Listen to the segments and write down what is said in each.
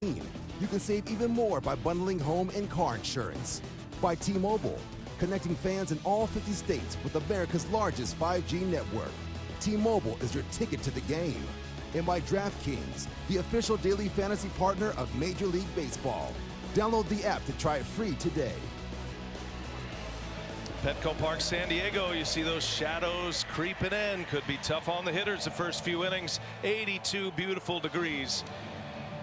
You can save even more by bundling home and car insurance. By T-Mobile, connecting fans in all 50 states with America's largest 5G network. T-Mobile is your ticket to the game. And by DraftKings, the official daily fantasy partner of Major League Baseball. Download the app to try it free today. Petco Park, San Diego, you see those shadows creeping in. Could be tough on the hitters the first few innings. 82 beautiful degrees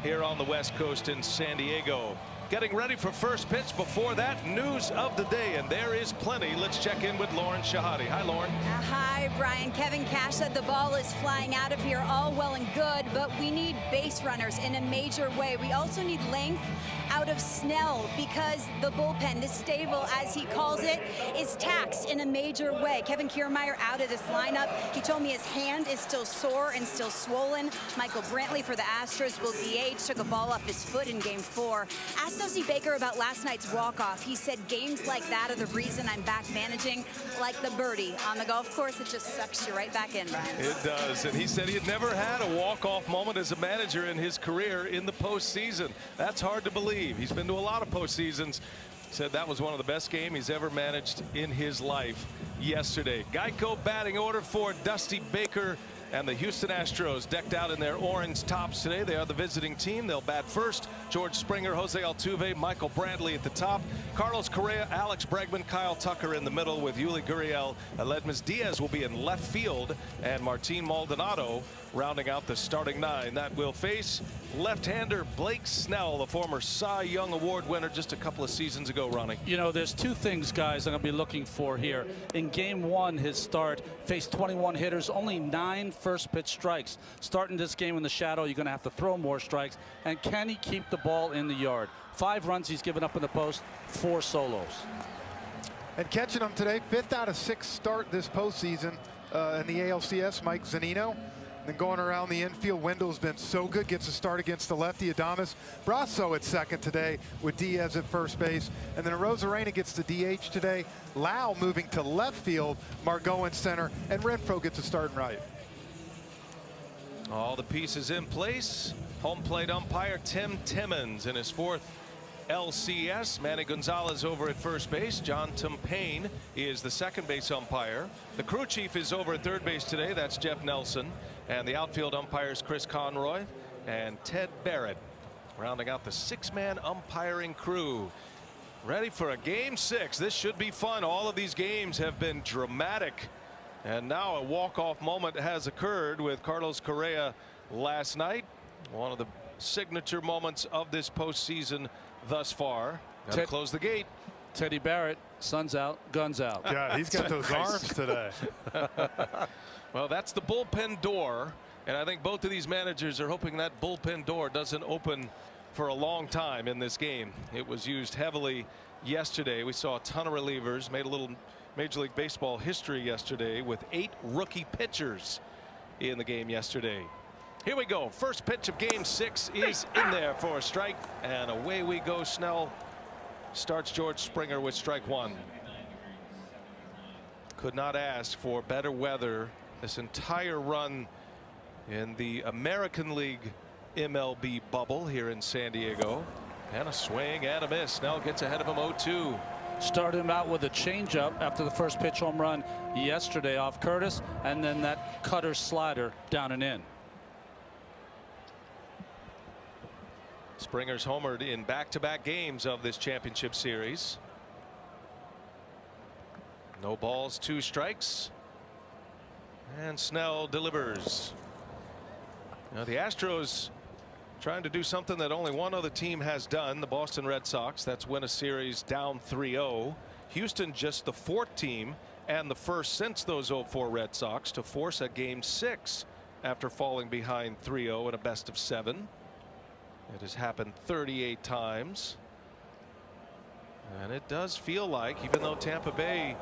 here on the West Coast in San Diego. Getting ready for first pitch. Before that, news of the day, and there is plenty. Let's check in with Lauren Shahadi. Hi, Lauren. Hi, Brian. Kevin Cash said the ball is flying out of here, all well and good, but we need base runners in a major way. We also need length out of Snell because the bullpen, this stable, as he calls it, is taxed in a major way. Kevin Kiermaier out of this lineup. He told me his hand is still sore and still swollen. Michael Brantley for the Astros will DH, took a ball off his foot in Game 4. Asked Dusty Baker about last night's walk-off. He said games like that are the reason I'm back managing, like the birdie on the golf course. It just sucks you right back in, Brian. It does, and he said he had never had a walk-off moment as a manager in his career in the postseason. That's hard to believe. He's been to a lot of postseasons. Said that was one of the best games he's ever managed in his life yesterday. Geico batting order for Dusty Baker and the Houston Astros decked out in their orange tops today. They are the visiting team. They'll bat first. George Springer, Jose Altuve, Michael Brantley at the top. Carlos Correa, Alex Bregman, Kyle Tucker in the middle with Yuli Gurriel. Aledmys Diaz will be in left field, and Martin Maldonado rounding out the starting nine. That will face left-hander Blake Snell, the former Cy Young Award winner just a couple of seasons ago, Ronnie. You know, there's two things, guys, I'm going to be looking for here. In Game 1, his start faced 21 hitters, only 9 first pitch strikes. Starting this game in the shadow, you're going to have to throw more strikes. And can he keep the ball in the yard? 5 runs he's given up in the post, 4 solos. And catching them today, 5th out of 6 start this postseason in the ALCS, Mike Zunino. Then going around the infield, Wendell's been so good, gets a start against the lefty. Adames Brasso at second today with Diaz at first base. And then Rosarena gets the DH today. Lau moving to left field, Margot in center, and Renfroe gets a start and right. All the pieces in place. Home plate umpire Tim Timmons in his 4th LCS. Manny Gonzalez over at first base. John Tumpane is the second base umpire. The crew chief is over at third base today. That's Jeff Nelson. And the outfield umpires Chris Conroy and Ted Barrett, rounding out the 6-man umpiring crew. Ready for a Game 6. This should be fun. All of these games have been dramatic. And now a walk-off moment has occurred with Carlos Correa last night. One of the signature moments of this postseason thus far. Got to close the gate. Teddy Barrett, sun's out, guns out. Yeah, he's got those arms today. Well, that's the bullpen door, and I think both of these managers are hoping that bullpen door doesn't open for a long time in this game. It was used heavily yesterday. We saw a ton of relievers, made a little Major League Baseball history yesterday with 8 rookie pitchers in the game yesterday. Here we go. First pitch of Game 6 is in there for a strike, and away we go. Snell starts George Springer with strike 1. Could not ask for better weather this entire run in the American League MLB bubble here in San Diego. And a swing and a miss. Snell gets ahead of him 0-2. Started him out with a changeup after the first pitch home run yesterday off Curtis, and then that cutter slider down and in. Springer's homered in back-to-back games of this championship series. No balls, 2 strikes. And Snell delivers. Now the Astros trying to do something that only one other team has done, the Boston Red Sox. That's win a series down 3-0. Houston just the 4th team and the first since those 0-4 Red Sox to force a Game 6 after falling behind 3-0 in a best of 7. It has happened 38 times. And it does feel like, even though Tampa Bay,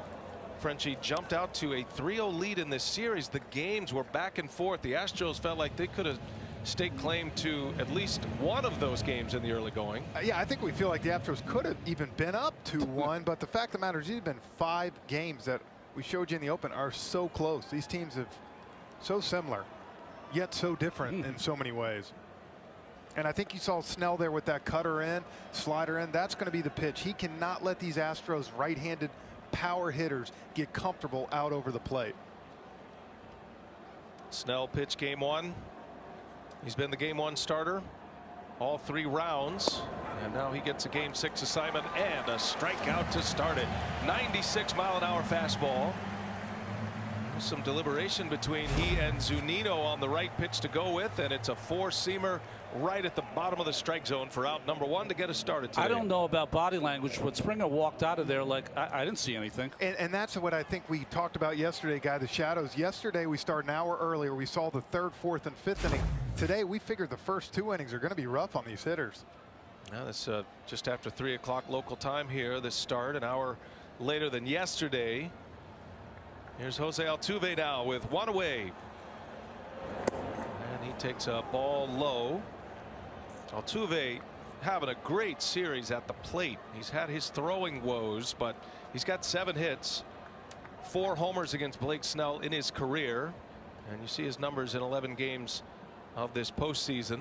Frenchie, jumped out to a 3-0 lead in this series, the games were back and forth. The Astros felt like they could have staked claim to at least one of those games in the early going. Yeah, I think we feel like the Astros could have even been up 2-1, but the fact of the matter is, these have been 5 games that we showed you in the open are so close. These teams have so similar, yet so different in so many ways. And I think you saw Snell there with that cutter in, slider in. That's going to be the pitch. He cannot let these Astros right-handed power hitters get comfortable out over the plate. Snell pitched game 1. He's been the game 1 starter all 3 rounds, and now he gets a game 6 assignment and a strikeout to start it. 96-mile-an-hour fastball. Some deliberation between he and Zunino on the right pitch to go with, and it's a 4-seamer right at the bottom of the strike zone for out number 1 to get us started today. I don't know about body language, but Springer walked out of there like I didn't see anything. And that's what I think we talked about yesterday, Guy, the shadows. Yesterday we started an hour earlier. We saw the 3rd, 4th, and 5th inning. Today we figured the first 2 innings are going to be rough on these hitters. Now that's just after 3 o'clock local time here. This start an hour later than yesterday. Here's Jose Altuve now with 1 away. And he takes a ball low. Altuve having a great series at the plate. He's had his throwing woes, but he's got 7 hits, 4 homers against Blake Snell in his career. And you see his numbers in 11 games of this postseason.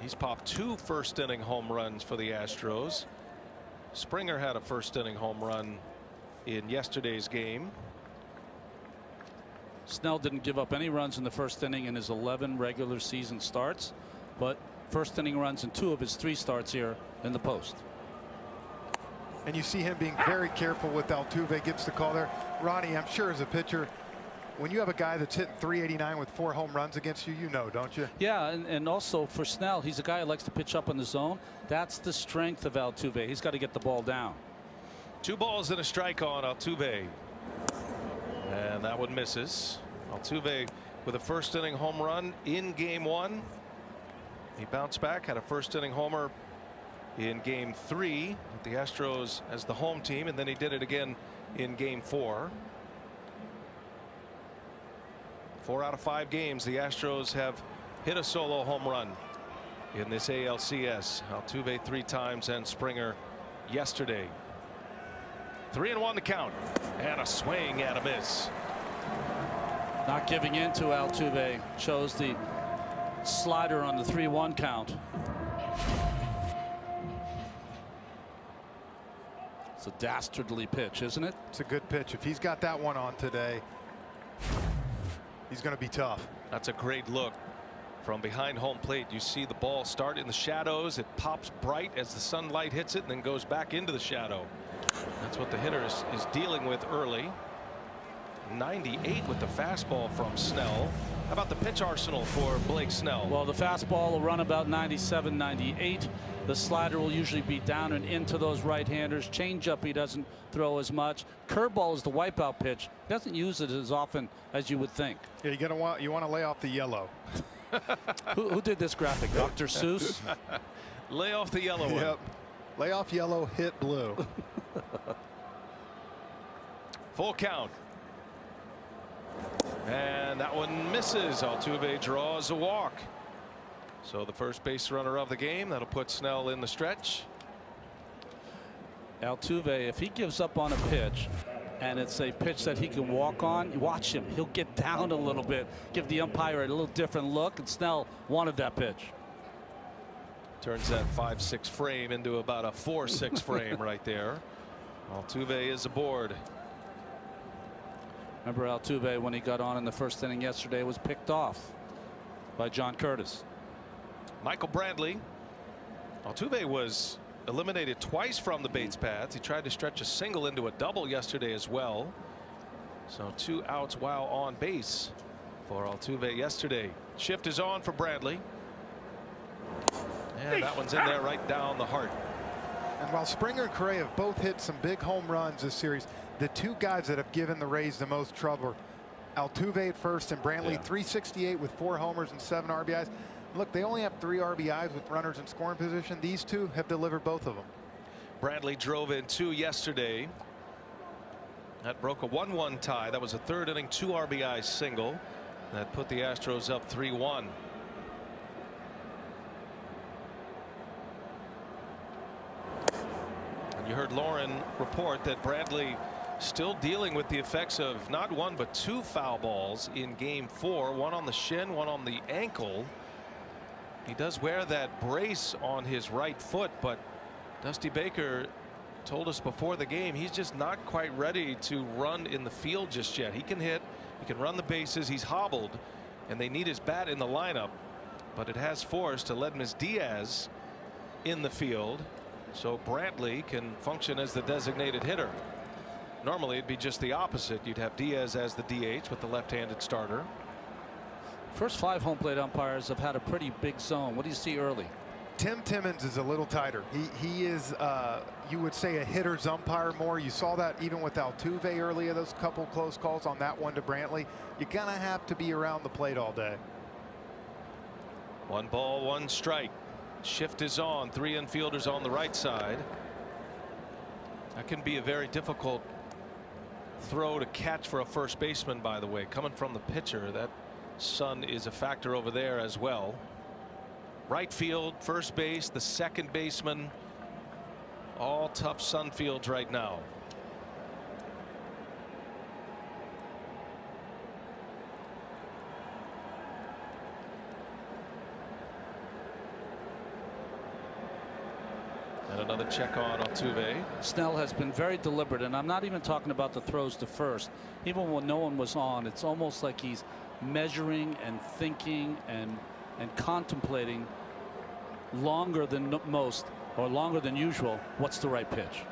He's popped 2 first-inning home runs for the Astros. Springer had a first-inning home run in yesterday's game. Snell didn't give up any runs in the first inning in his 11 regular season starts, but first inning runs in 2 of his 3 starts here in the post. And you see him being very careful with Altuve. Gets the call there. Ronnie, I'm sure as a pitcher, when you have a guy that's hitting 389 with 4 home runs against you, you know, don't you? Yeah, and also for Snell, he's a guy who likes to pitch up in the zone. That's the strength of Altuve. He's got to get the ball down. 2 balls and a strike on Altuve. And that one misses. Altuve with a first inning home run in game 1. He bounced back, had a first inning homer in game 3 with the Astros as the home team, and then he did it again in game 4. 4 out of 5 games the Astros have hit a solo home run in this ALCS. Altuve 3 times and Springer yesterday. 3-1 to count, and a swing and a miss. Not giving in to Altuve, chose the slider on the 3-1 count. It's a dastardly pitch, isn't it? It's a good pitch. If he's got that one on today, he's going to be tough. That's a great look from behind home plate. You see the ball start in the shadows. It pops bright as the sunlight hits it and then goes back into the shadow. That's what the hitter is dealing with early. 98 with the fastball from Snell. How about the pitch arsenal for Blake Snell? Well, the fastball will run about 97, 98. The slider will usually be down and into those right-handers. Changeup he doesn't throw as much. Curveball is the wipeout pitch. He doesn't use it as often as you would think. Yeah, you want to lay off the yellow. Who did this graphic? Dr. Seuss? Lay off the yellow one. Yep. Lay off yellow, hit blue. Full count. And that one misses. Altuve draws a walk. So the first base runner of the game. That'll put Snell in the stretch. Altuve, if he gives up on a pitch and it's a pitch that he can walk on, watch him. He'll get down a little bit, give the umpire a little different look, and Snell wanted that pitch. Turns that 5-6 frame into about a 4-6 frame right there. Altuve is aboard. Remember Altuve, when he got on in the first inning yesterday, was picked off by John Curtis. Michael Brantley. Altuve was eliminated twice from the base paths. He tried to stretch a single into a double yesterday as well. So 2 outs while on base for Altuve yesterday. Shift is on for Brantley. And that one's in there right down the heart. And while Springer and Correa have both hit some big home runs this series, the 2 guys that have given the Rays the most trouble, Altuve at first and Brantley, 368 with 4 homers and 7 RBIs. Look, they only have 3 RBIs with runners in scoring position. These 2 have delivered both of them. Brantley drove in 2 yesterday. That broke a 1-1 tie. That was a 3rd inning 2 RBI single that put the Astros up 3-1. You heard Lauren report that Brantley still dealing with the effects of not one but two foul balls in game 4. One on the shin, one on the ankle. He does wear that brace on his right foot, but Dusty Baker told us before the game he's just not quite ready to run in the field just yet. He can hit, he can run the bases, he's hobbled, and they need his bat in the lineup, but it has forced Aledmys Diaz in the field, so Brantley can function as the designated hitter. Normally it'd be just the opposite. You'd have Diaz as the DH with the left-handed starter. First 5 home plate umpires have had a pretty big zone. What do you see early? Tim Timmons is a little tighter. He is, you would say, a hitter's umpire more. You saw that even with Altuve earlier, those couple close calls on that one to Brantley. You're going to have to be around the plate all day. 1 ball, 1 strike. Shift is on. 3 infielders on the right side. That can be a very difficult throw to catch for a first baseman, by the way, coming from the pitcher. That sun is a factor over there as well. Right field, first base, the second baseman, all tough sun fields right now. And another check on Altuve. Snell has been very deliberate, and I'm not even talking about the throws to first. Even when no one was on, it's almost like he's measuring and thinking and contemplating longer than most, or longer than usual, what's the right pitch.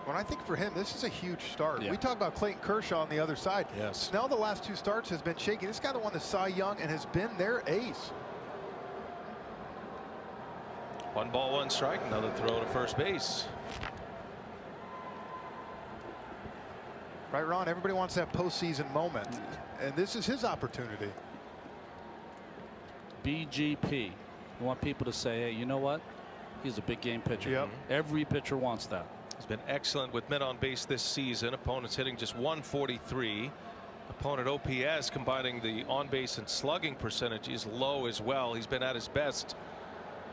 When I think for him, this is a huge start. Yeah. We talk about Clayton Kershaw on the other side. Yes. Snell, the last 2 starts, has been shaky. This guy won the Cy Young and has been their ace. 1 ball, 1 strike. Another throw to first base. Right, Ron? Everybody wants that postseason moment, and this is his opportunity. BGP. You want people to say, hey, you know what? He's a big game pitcher. Yep. Every pitcher wants that. He's been excellent with men on base this season. Opponents hitting just 143. Opponent OPS, combining the on base and slugging percentage, is low as well. He's been at his best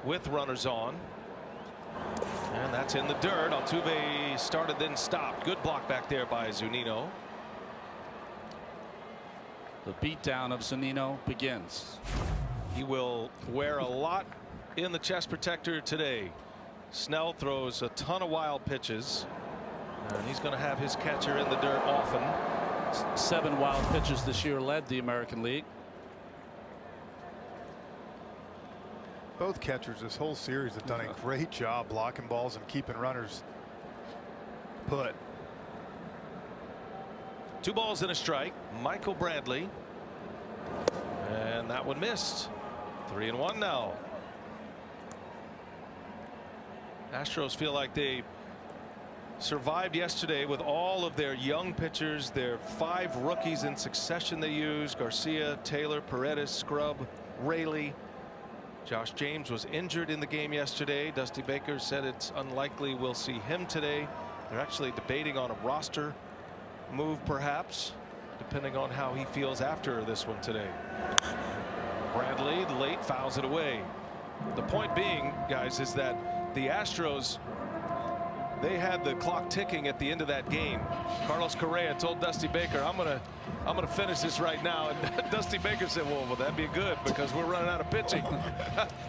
with runners on. And that's in the dirt. Altuve started then stopped. Good block back there by Zunino. The beatdown of Zunino begins. He will wear a lot in the chest protector today. Snell throws a ton of wild pitches, and he's going to have his catcher in the dirt often. 7 wild pitches this year led the American League. Both catchers this whole series have done a great job blocking balls and keeping runners put. 2 balls and a strike. Michael Brantley, and that one missed. 3-1 now. Astros feel like they survived yesterday with all of their young pitchers, their 5 rookies in succession they used: Garcia, Taylor, Paredes, Scrub, Raley. Josh James was injured in the game yesterday. Dusty Baker said it's unlikely we'll see him today. They're actually debating on a roster move, perhaps, depending on how he feels after this one today. Bradley late fouls it away. The point being, guys, is that the Astros, they had the clock ticking at the end of that game. Carlos Correa told Dusty Baker, I'm gonna finish this right now, and Dusty Baker said, well, that'd be good because we're running out of pitching.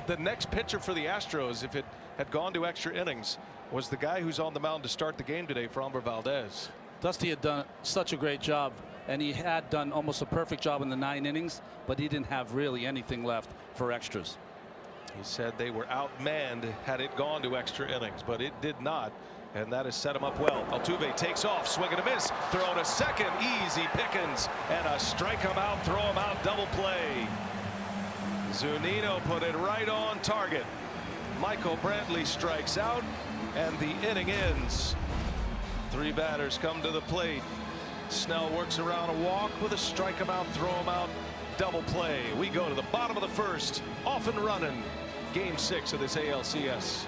The next pitcher for the Astros, if it had gone to extra innings, was the guy who's on the mound to start the game today, Framber Valdez. Dusty had done such a great job, and he had done almost a perfect job in the 9 innings, but he didn't have really anything left for extras. He said they were outmanned had it gone to extra innings, but it did not, and that has set him up well. Altuve takes off, swing and a miss, throw to second, easy pickings, and a strike him out, throw him out, double play. Zunino put it right on target. Michael Brantley strikes out, and the inning ends. 3 batters come to the plate. Snell works around a walk with a strike him out, throw him out, double play. We go to the bottom of the first, off and running. Game 6 of this ALCS.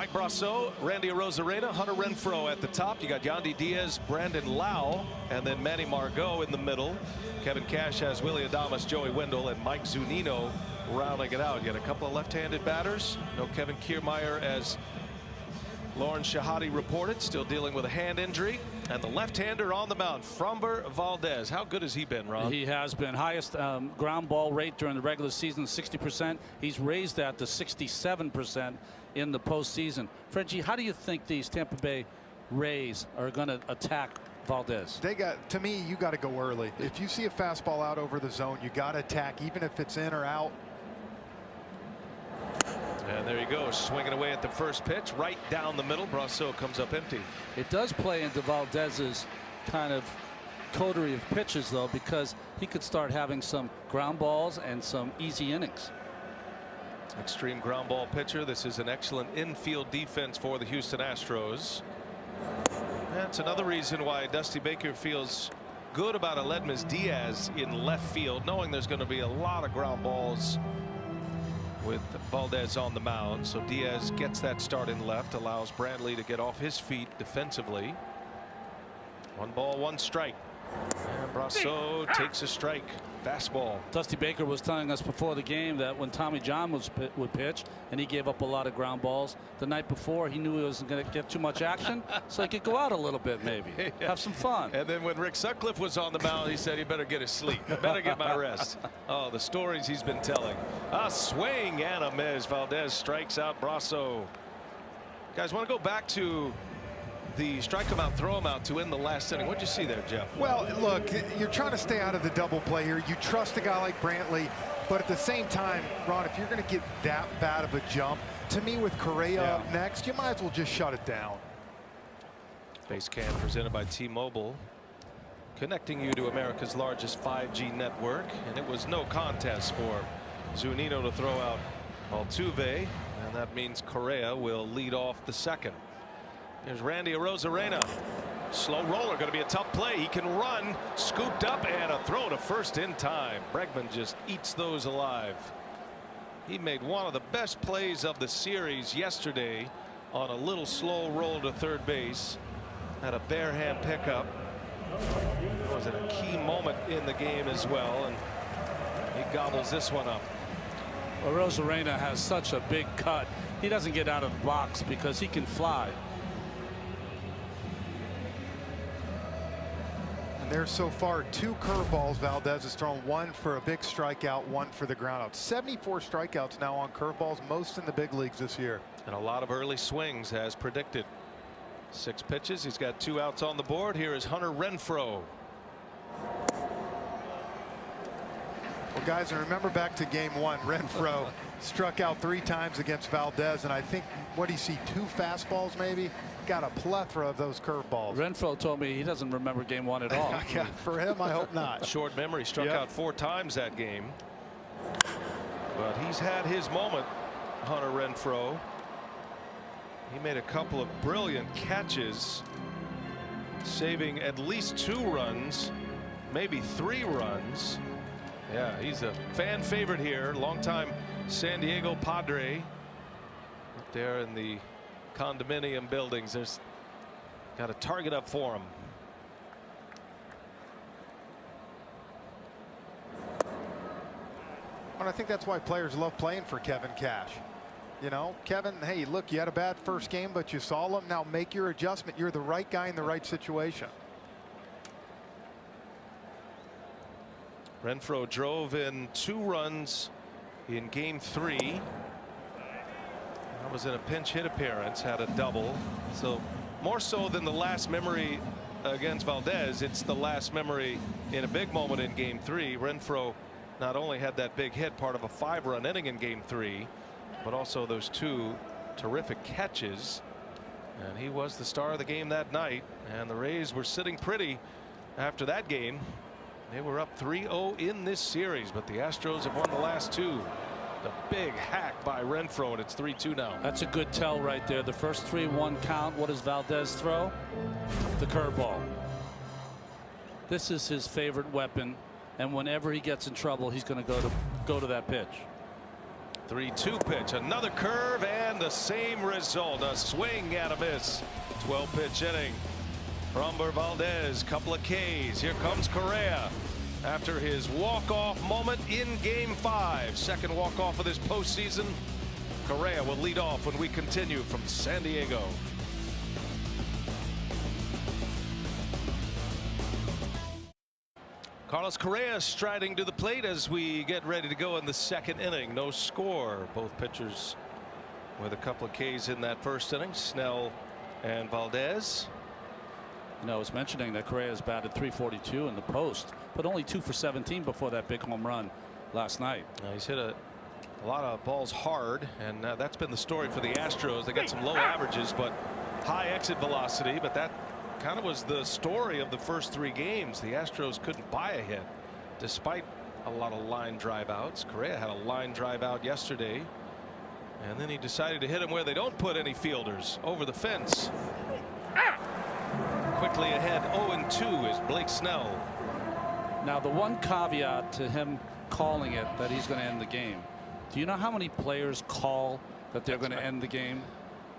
Mike Brasso, Randy Arozarena, Hunter Renfroe at the top. You got Yandy Diaz, Brandon Lau, and then Manny Margot in the middle. Kevin Cash has Willie Adames, Joey Wendell, and Mike Zunino rounding it out. You got a couple of left-handed batters. No Kevin Kiermaier, as Lauren Shahadi reported, still dealing with a hand injury. And the left-hander on the mound, Framber Valdez. How good has he been, Ron? He has been. Highest ground ball rate during the regular season, 60%. He's raised that to 67% in the postseason. Frenchie, how do you think these Tampa Bay Rays are going to attack Valdez? They got, to me, you got to go early. If you see a fastball out over the zone, you got to attack, even if it's in or out. And there you go, swinging away at the first pitch, right down the middle. Brasso comes up empty. It does play into Valdez's kind of coterie of pitches, though, because he could start having some ground balls and some easy innings. Extreme ground ball pitcher. This is an excellent infield defense for the Houston Astros. That's another reason why Dusty Baker feels good about Aledmys Diaz in left field, knowing there's going to be a lot of ground balls with Valdez on the mound. So Diaz gets that start in left, allows Brantley to get off his feet defensively. 1 ball, 1 strike. And Brasso takes a strike. Fastball. Dusty Baker was telling us before the game that when Tommy John would pitch and he gave up a lot of ground balls the night before, he knew he wasn't going to get too much action, so he could go out a little bit, maybe have some fun. And then when Rick Sutcliffe was on the mound, he said, "You better get a sleep. I better get my rest." Oh, the stories he's been telling. A swing and a miss. Valdez strikes out Brasso. Guys, want to go back to the strike him out, throw him out to end the last inning. What'd you see there, Jeff? Well, look, you're trying to stay out of the double play here. You trust a guy like Brantley, but at the same time, Ron, if you're going to get that bad of a jump, to me with Correa up next, you might as well just shut it down. Base Cam presented by T-Mobile, connecting you to America's largest 5G network, and it was no contest for Zunino to throw out Altuve, and that means Correa will lead off the second. Here's Randy Arozarena. Slow roller, going to be a tough play. He can run, scooped up, and a throw to first in time. Bregman just eats those alive. He made one of the best plays of the series yesterday on a little slow roll to third base. Had a bare hand pickup. It was at a key moment in the game as well, and he gobbles this one up. Arozarena has such a big cut. He doesn't get out of the box because he can fly. There's so far 2 curveballs Valdez has thrown, 1 for a big strikeout, 1 for the ground out. 74 strikeouts now on curveballs, most in the big leagues this year. And a lot of early swings as predicted. 6 pitches. He's got 2 outs on the board. Here is Hunter Renfroe. Well, guys, and remember back to game 1, Renfroe struck out 3 times against Valdez, and I think, what do you see, 2 fastballs maybe? Got a plethora of those curveballs. Renfroe told me he doesn't remember game 1 at all. Yeah, for him, I hope not. Short memory, struck out 4 times that game. But he's had his moment, Hunter Renfroe. He made a couple of brilliant catches, saving at least 2 runs, maybe 3 runs. Yeah, he's a fan favorite here. Longtime San Diego Padre. Up there in the condominium buildings. There's got a target up for him. And I think that's why players love playing for Kevin Cash. You know, Kevin, hey, look, you had a bad first game, but you saw him. Now make your adjustment. You're the right guy in the right situation. Renfroe drove in 2 runs in game 3. That was in a pinch hit appearance, had a double. So more so than the last memory against Valdez, it's the last memory in a big moment in game 3. Renfroe not only had that big hit, part of a 5-run inning in game 3, but also those 2 terrific catches. And he was the star of the game that night, and the Rays were sitting pretty after that game. They were up 3-0 in this series, but the Astros have won the last 2. The big hack by Renfroe, and it's 3-2 now. That's a good tell right there. The first 3-1 count. What does Valdez throw? The curveball. This is his favorite weapon, and whenever he gets in trouble, he's going to go to that pitch. 3-2 pitch, another curve, and the same result. A swing and a miss. 12-pitch inning. Framber Valdez, couple of Ks. Here comes Correa after his walk-off moment in Game 5. Second walk-off of this postseason. Correa will lead off when we continue from San Diego. Carlos Correa striding to the plate as we get ready to go in the second inning. No score. Both pitchers with a couple of Ks in that first inning. Snell and Valdez. You know, I was mentioning that Correa's batted .342 in the post, but only 2 for 17 before that big home run last night. He's hit a lot of balls hard, and that's been the story for the Astros. They got some low averages, but high exit velocity. But that kind of was the story of the first 3 games. The Astros couldn't buy a hit despite a lot of line drive outs. Correa had a line drive out yesterday, and then he decided to hit him where they don't put any fielders, over the fence. Quickly ahead, 0-2 is Blake Snell. Now the one caveat to him calling it that he's going to end the game. Do you know how many players call that they're going to end the game?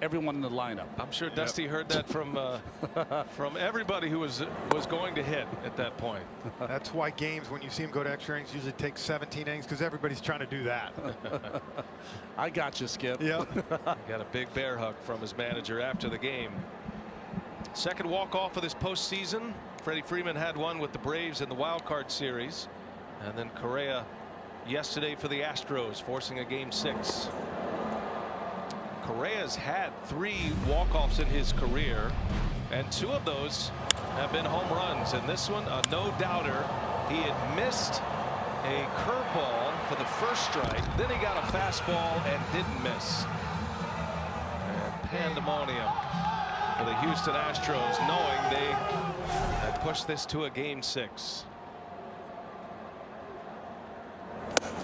Everyone in the lineup. I'm sure Dusty heard that from everybody who was going to hit at that point. That's why games, when you see them go to extra innings, usually take 17 innings, because everybody's trying to do that. I got you, Skip. Yep. Got a big bear hug from his manager after the game. Second walk-off of this postseason. Freddie Freeman had one with the Braves in the wild card series, and then Correa yesterday for the Astros, forcing a Game 6. Correa's had 3 walk-offs in his career, and 2 of those have been home runs. And this one, a no-doubter. He had missed a curveball for the first strike. Then he got a fastball and didn't miss. And pandemonium for the Houston Astros, knowing they had pushed this to a Game 6.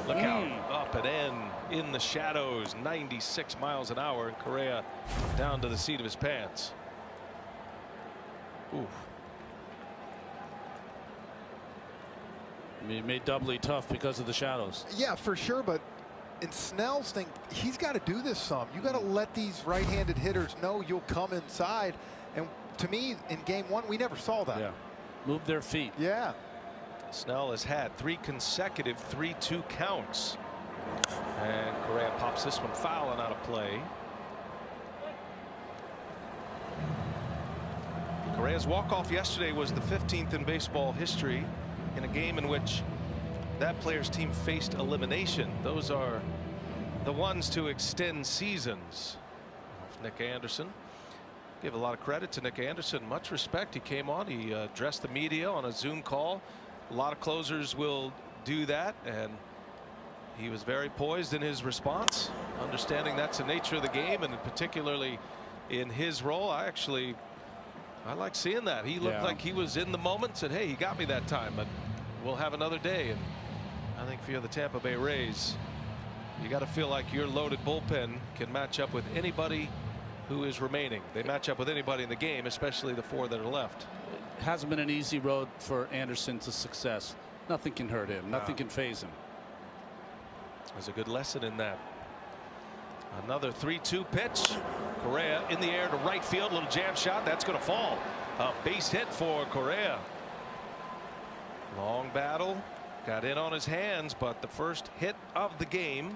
Look out, up and in the shadows, 96 miles an hour, and Correa down to the seat of his pants. Oof. I mean, made doubly tough because of the shadows. Yeah, for sure. But in Snell's thing, he's got to do this some. You got to let these right-handed hitters know you'll come inside. And to me, in Game 1, we never saw that. Yeah, move their feet. Yeah. Snell has had 3 consecutive 3-2 counts, and Correa pops this one foul and out of play. Correa's walk-off yesterday was the 15th in baseball history in a game in which that player's team faced elimination. Those are the ones to extend seasons. Nick Anderson. Give a lot of credit to Nick Anderson. Much respect. He came on. He addressed the media on a Zoom call. A lot of closers will do that, and he was very poised in his response, understanding that's the nature of the game, and particularly in his role. I like seeing that. He looked like he was in the moment, said, hey, he got me that time, but we'll have another day. And I think if you're the Tampa Bay Rays, you got to feel like your loaded bullpen can match up with anybody who is remaining. They match up with anybody in the game, especially the 4 that are left. It hasn't been an easy road for Anderson to success. Nothing can hurt him. Nothing can phase him. There's a good lesson in that. Another 3-2 pitch. Correa in the air to right field. Little jam shot. That's going to fall. A base hit for Correa. Long battle. Got in on his hands, but the first hit of the game.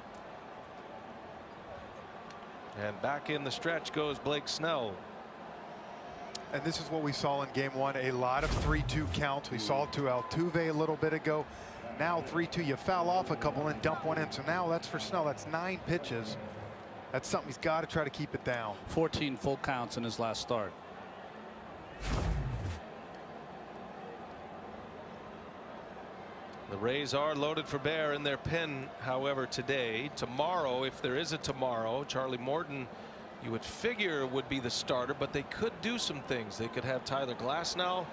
And back in the stretch goes Blake Snell. And this is what we saw in Game 1, a lot of 3-2 counts. We saw it to Altuve a little bit ago. Now 3-2, you foul off a couple and dump one in. So now that's for Snell. That's 9 pitches. That's something he's got to try to keep it down. 14 full counts in his last start. The Rays are loaded for bear in their pen, however, today. Tomorrow, if there is a tomorrow, Charlie Morton, you would figure, would be the starter, but they could do some things. They could have Tyler Glasnow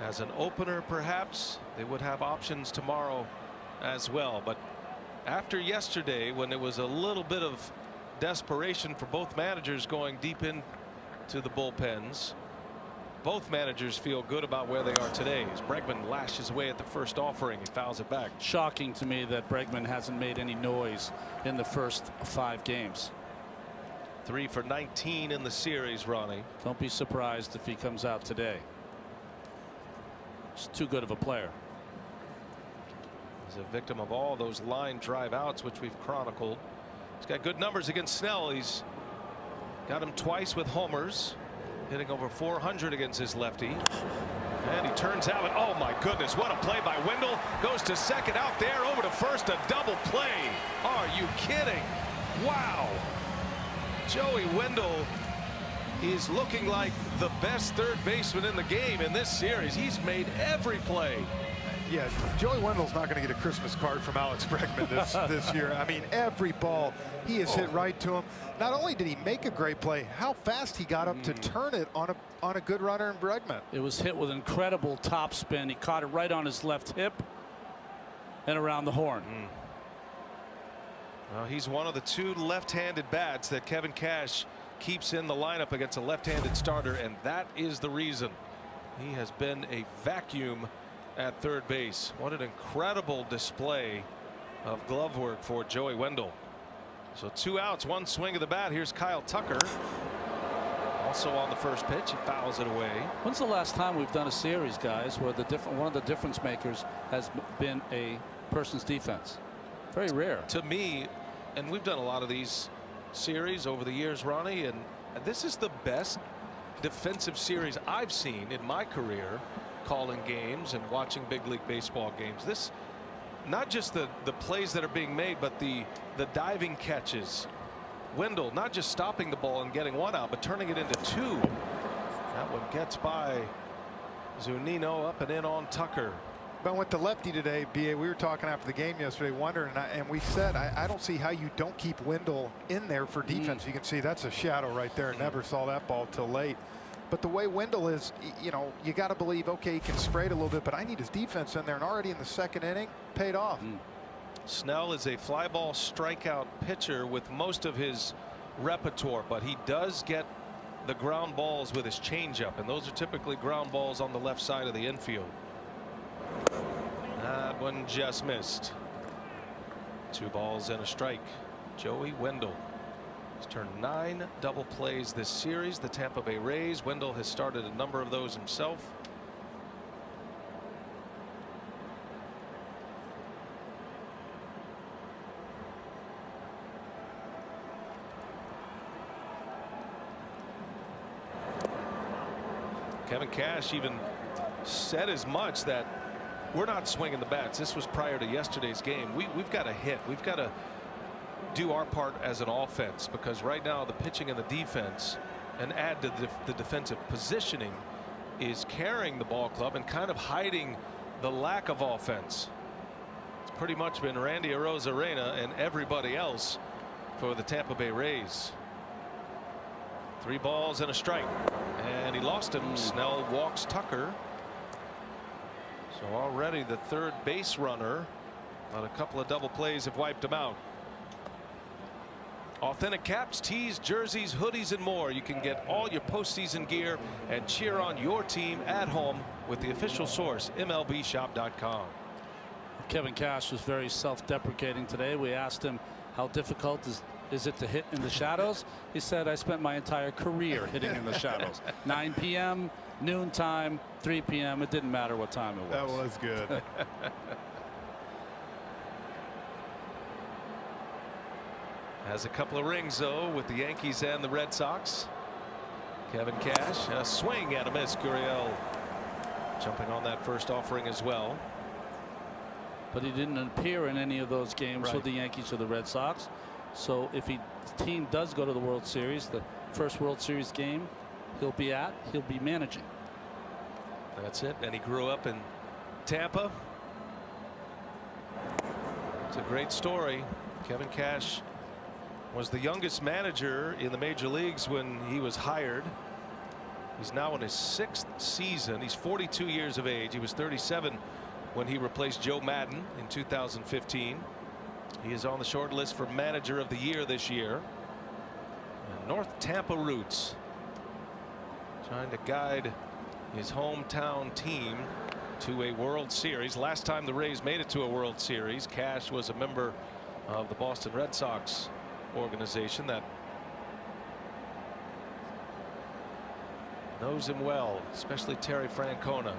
as an opener, perhaps. They would have options tomorrow as well. But after yesterday, when it was a little bit of desperation for both managers going deep into the bullpens, both managers feel good about where they are today. As Bregman lashes away at the first offering, he fouls it back. Shocking to me that Bregman hasn't made any noise in the first 5 games. 3 for 19 in the series, Ronnie. Don't be surprised if he comes out today. He's too good of a player. He's a victim of all those line drive outs, which we've chronicled. He's got good numbers against Snell. He's got him twice with homers, hitting over 400 against his lefty. And he turns out, and oh my goodness, what a play by Wendell. Goes to second, out there, over to first, a double play. Are you kidding? Wow. Joey Wendell is looking like the best third baseman in the game in this series. He's made every play. Yeah, Joey Wendell's not going to get a Christmas card from Alex Bregman this year. I mean, every ball he has hit right to him. Not only did he make a great play, how fast he got up to turn it on a good runner in Bregman. It was hit with incredible top spin. He caught it right on his left hip and around the horn. Well, he's one of the 2 left-handed bats that Kevin Cash keeps in the lineup against a left-handed starter, and that is the reason he has been a vacuum at third base. What an incredible display of glove work for Joey Wendell. So 2 outs, 1 swing of the bat. Here's Kyle Tucker, also on the first pitch. He fouls it away. When's the last time we've done a series, guys, where one of the difference makers has been a person's defense? Very rare. To me, and we've done a lot of these series over the years, Ronnie, and this is the best defensive series I've seen in my career, calling games and watching big league baseball games. This, not just the plays that are being made, but the diving catches. Wendell not just stopping the ball and getting 1 out, but turning it into 2. That one gets by Zunino, up and in on Tucker. But with the lefty today, B.A., we were talking after the game yesterday, wondering, and we said, I don't see how you don't keep Wendell in there for defense. You can see that's a shadow right there. Never saw that ball till late. But the way Wendell is, you know, you got to believe, okay, he can spray it a little bit, but I need his defense in there. And already in the 2nd inning, paid off. Snell is a fly ball strikeout pitcher with most of his repertoire, but he does get the ground balls with his changeup, and those are typically ground balls on the left side of the infield. That one just missed. 2 balls and a strike. Joey Wendell. He's turned 9 double plays this series. The Tampa Bay Rays. Wendell has started a number of those himself. Kevin Cash even said as much, that we're not swinging the bats. This was prior to yesterday's game. We've got to hit. We've got to do our part as an offense, because right now the pitching and the defense, and add to the defensive positioning, is carrying the ball club and kind of hiding the lack of offense. It's pretty much been Randy Arozarena and everybody else for the Tampa Bay Rays. 3 balls and a strike, and he lost him. Snell walks Tucker. So already the third base runner on a couple of double plays have wiped him out. Authentic caps, tees, jerseys, hoodies, and more. You can get all your postseason gear and cheer on your team at home with the official source, MLBshop.com. Kevin Cash was very self-deprecating today. We asked him how difficult is it to hit in the shadows. He said, I spent my entire career hitting in the shadows. 9 p.m., noon time, 3 p.m. It didn't matter what time it was. That was good. Has a couple of rings, though, with the Yankees and the Red Sox. Kevin Cash, a swing and a miss. Gurriel jumping on that first offering as well. But he didn't appear in any of those games with the Yankees or the Red Sox. So if the team does go to the World Series, the first World Series game he'll be managing. That's it. And he grew up in Tampa. It's a great story. Kevin Cash was the youngest manager in the major leagues when he was hired. He's now in his 6th season. He's 42 years of age. He was 37 when he replaced Joe Madden in 2015. He is on the short list for manager of the year this year. And North Tampa roots, trying to guide his hometown team to a World Series. Last time the Rays made it to a World Series, Cash was a member of the Boston Red Sox organization that knows him well, especially Terry Francona.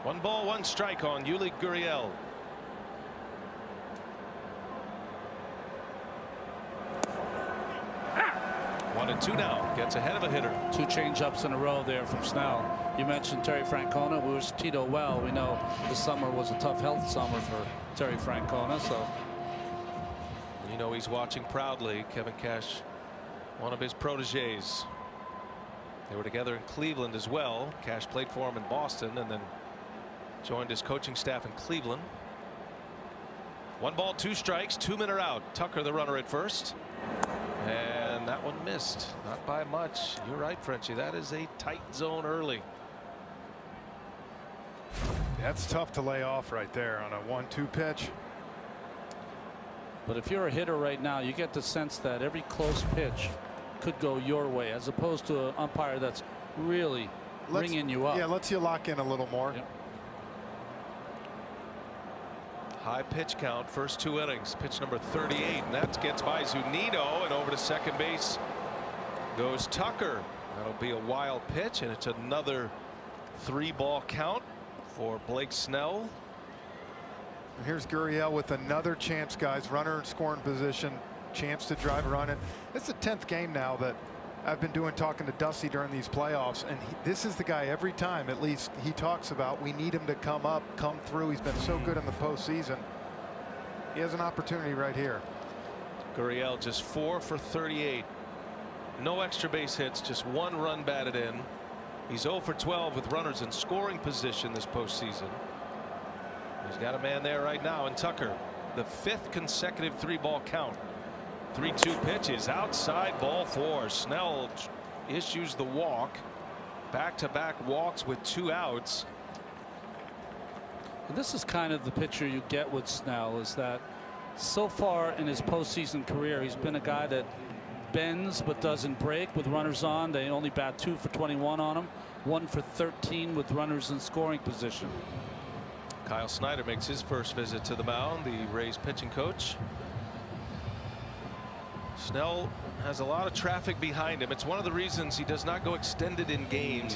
One ball, one strike on Yuli Gurriel. One and two now. Gets ahead of a hitter. 2 change-ups in a row there from Snell. You mentioned Terry Francona. We wish Tito well. We know the summer was a tough health summer for Terry Francona. So, you know, he's watching proudly. Kevin Cash, one of his proteges. They were together in Cleveland as well. Cash played for him in Boston and then joined his coaching staff in Cleveland. 1 ball, 2 strikes, 2 men are out. Tucker, the runner at first. And that one missed. Not by much. You're right, Frenchie. That is a tight zone early. That's tough to lay off right there on a 1-2 pitch. but if you're a hitter right now, you get the sense that every close pitch could go your way, as opposed to an umpire that's really ringing you up. Yeah, lets you lock in a little more. Yep. High pitch count, first 2 innings. Pitch number 38, and that gets by Zunino, and over to second base goes Tucker. That'll be a wild pitch, and it's another 3-ball count for Blake Snell. And here's Gurriel with another chance, guys. Runner in scoring position, chance to drive a run in. It's the 10th game now that I've been talking to Dusty during these playoffs, and this is the guy every time, at least he talks about, we need him to come up, come through. He's been so good in the postseason. He has an opportunity right here. Gurriel just 4 for 38. No extra base hits, just 1 run batted in. He's 0 for 12 with runners in scoring position this postseason. He's got a man there right now in Tucker. The 5th consecutive 3-ball count. 3-2 pitches outside, ball 4. Snell issues the walk. Back-to-back walks with 2 outs. And this is kind of the picture you get with Snell, is that so far in his postseason career, he's been a guy that bends but doesn't break with runners on. They only bat 2 for 21 on him, 1 for 13 with runners in scoring position. Kyle Snyder makes his first visit to the mound, the Rays pitching coach. Snell has a lot of traffic behind him. It's one of the reasons he does not go extended in games.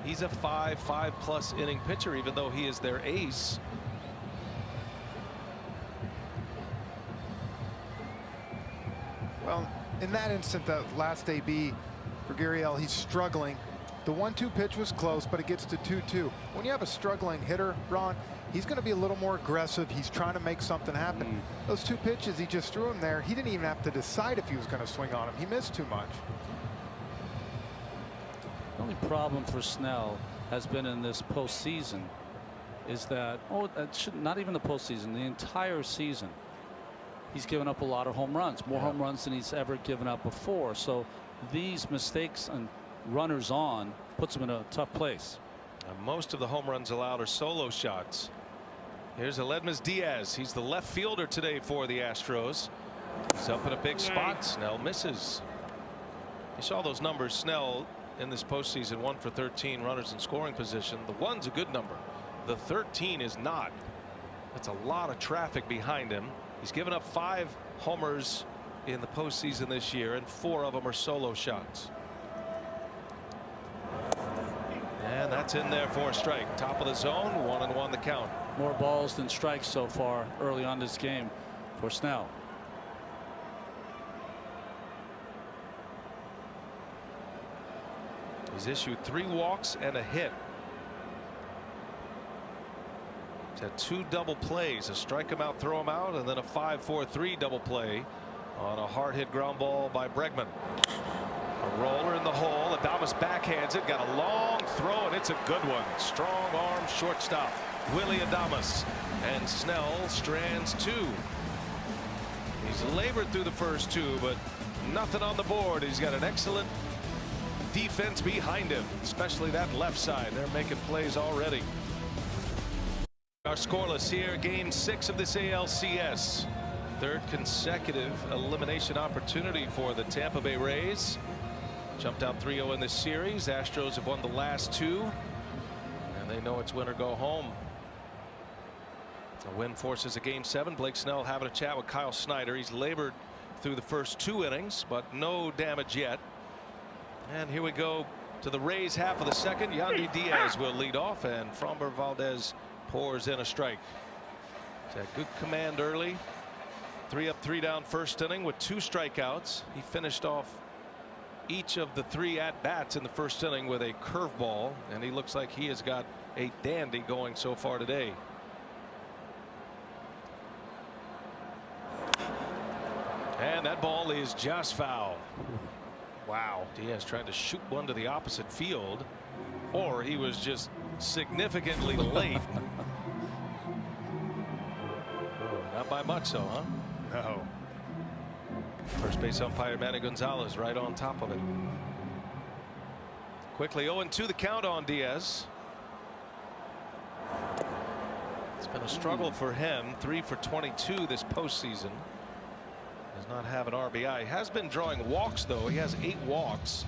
He's a 5+ inning pitcher, even though he is their ace. Well, in that instant, that last AB for Gurriel, he's struggling. The 1-2 pitch was close, but it gets to 2-2. When you have a struggling hitter, Ron, he's going to be a little more aggressive. He's trying to make something happen. Those 2 pitches he just threw him there, he didn't even have to decide if he was going to swing on him. He missed too much. The only problem for Snell has been in this postseason is that, not even the postseason, the entire season, he's given up a lot of home runs, more home runs than he's ever given up before. So these mistakes and runners on puts him in a tough place. Most of the home runs allowed are solo shots. Here's Aledmys Diaz. He's the left fielder today for the Astros. He's up in a big spot. Snell misses. You saw those numbers. Snell in this postseason, 1 for 13 runners in scoring position. The 1's a good number. The 13 is not. That's a lot of traffic behind him. He's given up 5 homers in the postseason this year, and 4 of them are solo shots. And that's in there for a strike. Top of the zone, 1-1 the count. More balls than strikes so far early on this game for Snell. He's issued 3 walks and a hit. He's had 2 double plays, a strike him out, throw him out, and then a 5-4-3 double play on a hard hit ground ball by Bregman. A roller in the hole. Adames backhands it. Got a long throw, and it's a good one. Strong arm shortstop Willy Adames. And Snell strands 2. He's labored through the first 2, but nothing on the board. He's got an excellent defense behind him, especially that left side. They're making plays already. Our scoreless here, game 6 of this ALCS. Third consecutive elimination opportunity for the Tampa Bay Rays. Jumped out 3-0 in this series. Astros have won the last two, and they know it's win or go home. A win forces a Game 7. Blake Snell having a chat with Kyle Snyder. He's labored through the first 2 innings, but no damage yet. And here we go to the Rays half of the second. Yandy Diaz will lead off, and Framber Valdez pours in a strike. He's had good command early. 3 up, 3 down first inning with 2 strikeouts. He finished off each of the 3 at-bats in the first inning with a curveball, and he looks like he has got a dandy going so far today. And that ball is just foul. Wow. Diaz tried to shoot one to the opposite field, or he was just significantly late. Not by much, though, huh? No. First base umpire Manny Gonzalez right on top of it. Quickly 0-2 the count on Diaz. It's been a struggle for him. 3 for 22 this postseason. Does not have an RBI. Has been drawing walks, though. He has 8 walks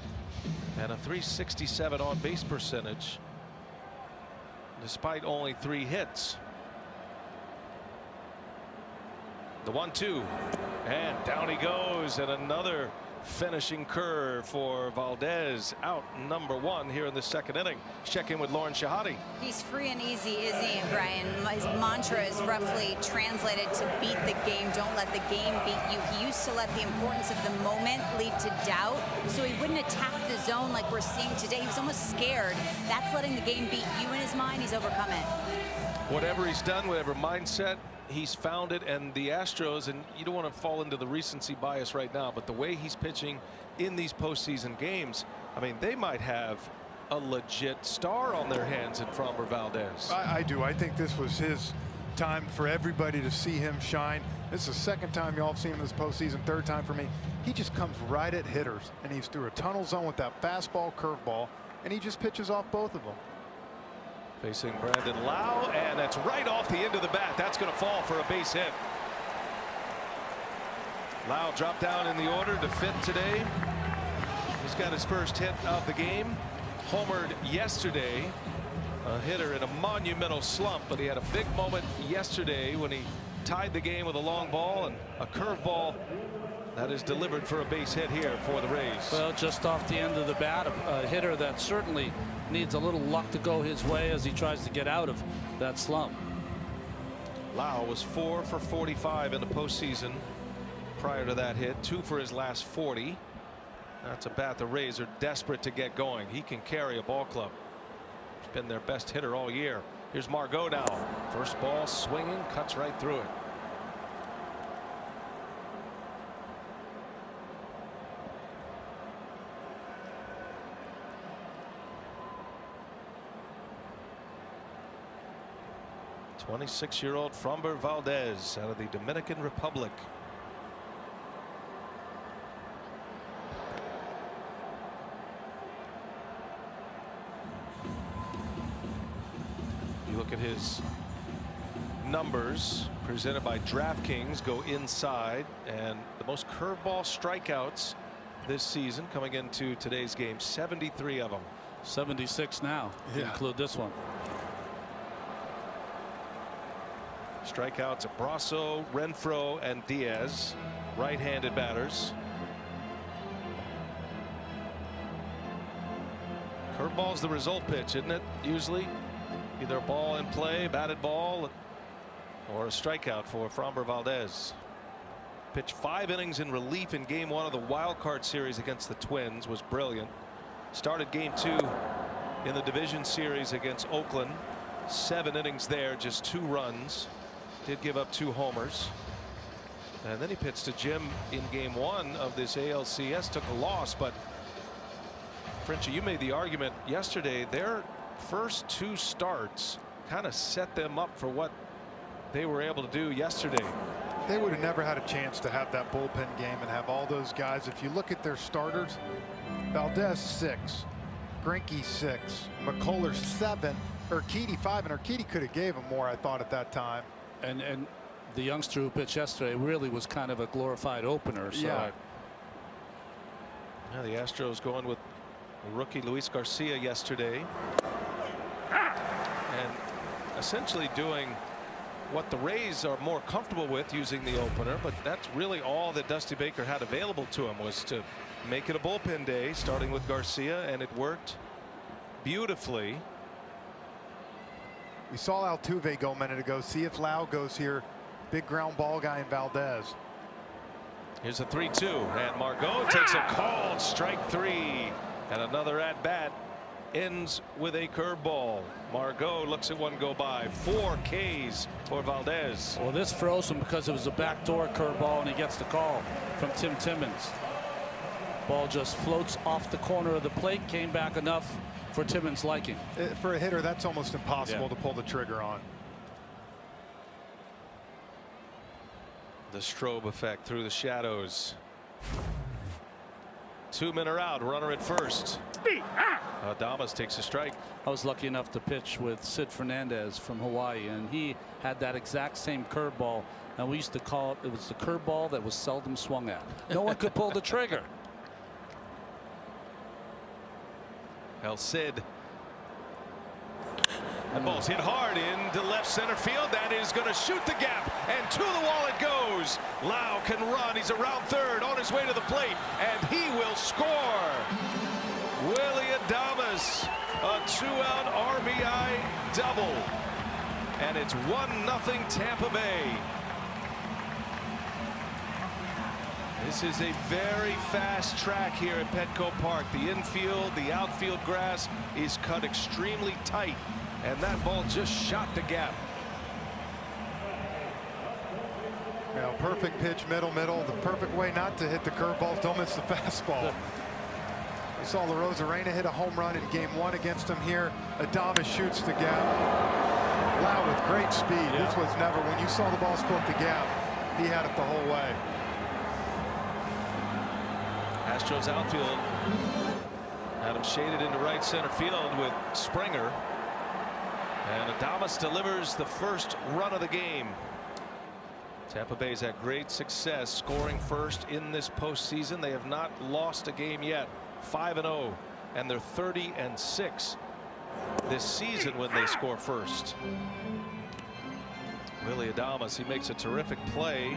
and a .367 on base percentage despite only 3 hits. The 1-2, and down he goes, and another finishing curve for Valdez. Out number 1 here in the second inning. Check in with Lauren Shahadi. He's free and easy, isn't he, Brian? His mantra is roughly translated to beat the game. Don't let the game beat you. He used to let the importance of the moment lead to doubt, so he wouldn't attack the zone like we're seeing today. He was almost scared. That's letting the game beat you in his mind. He's overcome it. Whatever he's done, whatever mindset, he's found it. And the Astros, and you don't want to fall into the recency bias right now, but the way he's pitching in these postseason games, I mean, they might have a legit star on their hands in Framber Valdez. I do. I think this was his time for everybody to see him shine. This is the second time y'all have seen him this postseason, third time for me. He just comes right at hitters, and he's through a tunnel zone with that fastball, curveball, and he just pitches off both of them. Facing Brandon Lau, and that's right off the end of the bat. That's going to fall for a base hit. Lau dropped down in the order to fit today. He's got his first hit of the game. Homered yesterday. A hitter in a monumental slump, but he had a big moment yesterday when he tied the game with a long ball and a curveball that is delivered for a base hit here for the Rays. Well, just off the end of the bat, a hitter that certainly needs a little luck to go his way as he tries to get out of that slump. Lau was 4 for 45 in the postseason prior to that hit. 2 for his last 40. That's a bat the Rays are desperate to get going. He can carry a ball club. He's been their best hitter all year. Here's Margot now. First ball swinging, cuts right through it. .26-year-old Framber Valdez out of the Dominican Republic. You look at his numbers presented by DraftKings, go inside, and the most curveball strikeouts this season coming into today's game, 73 of them. 76 now, include this one. Strikeouts: Brasso, Renfroe, and Diaz, right-handed batters. Curveball's the result pitch, isn't it? Usually, either a ball in play, batted ball, or a strikeout for Framber Valdez. Pitched 5 innings in relief in Game 1 of the wild card series against the Twins. Was brilliant. Started Game 2 in the division series against Oakland. 7 innings there, just 2 runs. Did give up 2 homers. And then he pitched to Jim in Game 1 of this ALCS. Took a loss, but Frenchie, you made the argument yesterday. Their first 2 starts kind of set them up for what they were able to do yesterday. They would have never had a chance to have that bullpen game and have all those guys. If you look at their starters, Valdez 6, Greinke 6, McCullers 7, Urquidy 5, and Urquidy could have gave him more, I thought, at that time. And The youngster who pitched yesterday really was kind of a glorified opener. So. Yeah. Yeah, the Astros going with rookie Luis Garcia yesterday, and essentially doing what the Rays are more comfortable with, using the opener. But that's really all that Dusty Baker had available to him, was to make it a bullpen day, starting with Garcia, and it worked beautifully. We saw Altuve go a minute ago. See if Lau goes here. Big ground ball guy in Valdez. Here's a 3-2, and Margot takes a called strike 3, and another at bat ends with a curveball. Margot looks at one go by. 4 Ks for Valdez. Well, this froze him because it was a backdoor curveball, and he gets the call from Tim Timmons. Ball just floats off the corner of the plate, came back enough for Timmons' liking. For a hitter, that's almost impossible to pull the trigger on. The strobe effect through the shadows. 2 men are out. Runner at first. Adames takes a strike. I was lucky enough to pitch with Sid Fernandez from Hawaii, and he had that exact same curveball, and we used to call it was the curveball that was seldom swung at. No one could pull the trigger. El Cid. The ball's hit hard into left center field. That is going to shoot the gap, and to the wall it goes. Lau can run. He's around third, on his way to the plate, and he will score. Willie Adames, a 2-out RBI double, and it's 1-0 Tampa Bay. This is a very fast track here at Petco Park. The infield, the outfield grass is cut extremely tight, and that ball just shot the gap. Now, perfect pitch, middle. The perfect way not to hit the curveballs. Don't miss the fastball. We saw La Rosarena hit a home run in game 1 against him here. Adames shoots the gap. Lau with great speed. Yeah. This was never, when you saw the ball split the gap, he had it the whole way. Astros outfield had him shaded into right center field with Springer, and Adames delivers the first run of the game. Tampa Bay's had great success scoring first in this postseason. They have not lost a game yet. 5-0, and they're 30-6 this season when they score first. Willie Adames, he makes a terrific play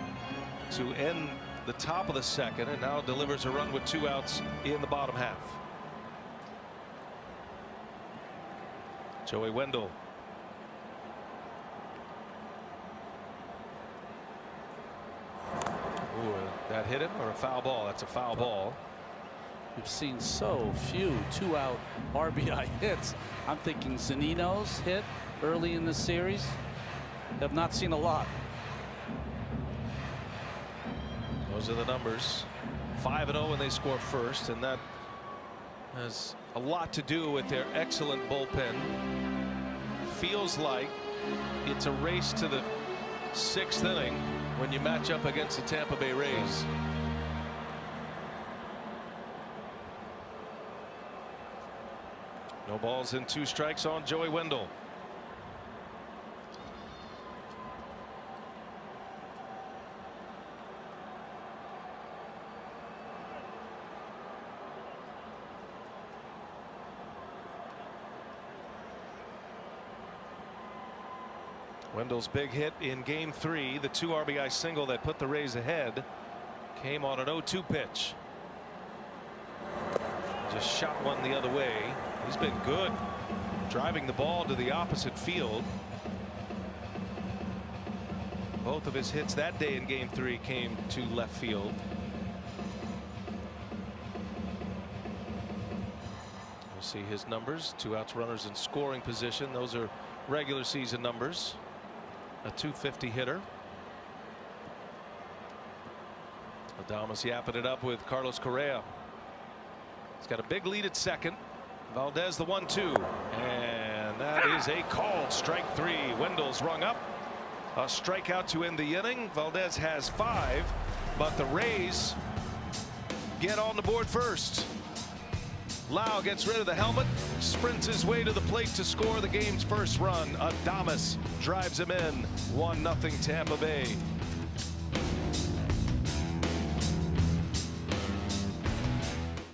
to end the top of the second, and now delivers a run with 2 outs in the bottom half. Joey Wendell. Ooh, that hit him, or a foul ball? That's a foul ball. We've seen so few 2-out RBI hits. I'm thinking Zunino's hit early in the series. Have not seen a lot. Those are the numbers. 5-0 when they score first, and that has a lot to do with their excellent bullpen. Feels like it's a race to the 6th inning when you match up against the Tampa Bay Rays. No balls and 2 strikes on Joey Wendell. Wendell's big hit in game 3, the 2 RBI single that put the Rays ahead, came on an 0-2 pitch. Just shot one the other way. He's been good driving the ball to the opposite field. Both of his hits that day in game 3 came to left field. We'll see his numbers. 2 outs, runners in scoring position. Those are regular season numbers. A .250 hitter. Adames yapping it up with Carlos Correa. He's got a big lead at second. Valdez the 1-2, and that is a called strike 3. Wendell's rung up. A strikeout to end the inning. Valdez has 5, but the Rays get on the board first. Lau gets rid of the helmet, sprints his way to the plate to score the game's first run. Adames drives him in. 1-0 Tampa Bay.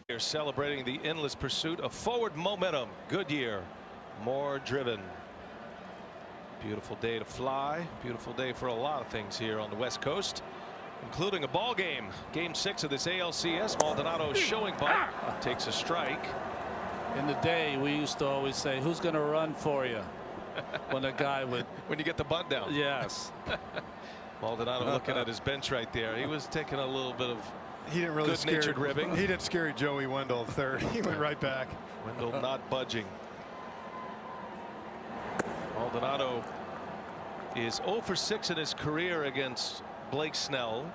They're celebrating the endless pursuit of forward momentum. Goodyear, more driven. Beautiful day to fly. Beautiful day for a lot of things here on the West Coast, including a ball game. Game 6 of this ALCS. Maldonado's showing bunt takes a strike. In the day, we used to always say, who's going to run for you? When a guy would. When you get the bunt down. Yes. Maldonado looking at his bench right there. He was taking a little bit of he didn't really good-natured ribbing. He didn't scare Joey Wendell third. He went right back. Wendell not budging. Maldonado is 0 for 6 in his career against Blake Snell.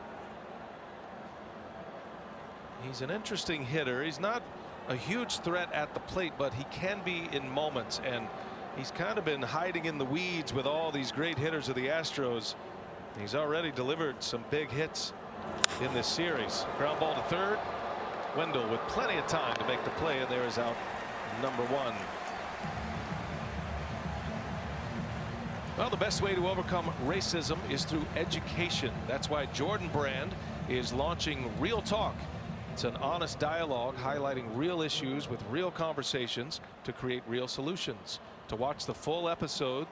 He's an interesting hitter. He's not a huge threat at the plate, but he can be in moments, and he's kind of been hiding in the weeds with all these great hitters of the Astros. He's already delivered some big hits in this series. Ground ball to third. Wendell with plenty of time to make the play, and there is out number 1. Well, the best way to overcome racism is through education. That's why Jordan Brand is launching Real Talk. It's an honest dialogue highlighting real issues with real conversations to create real solutions. To watch the full episode,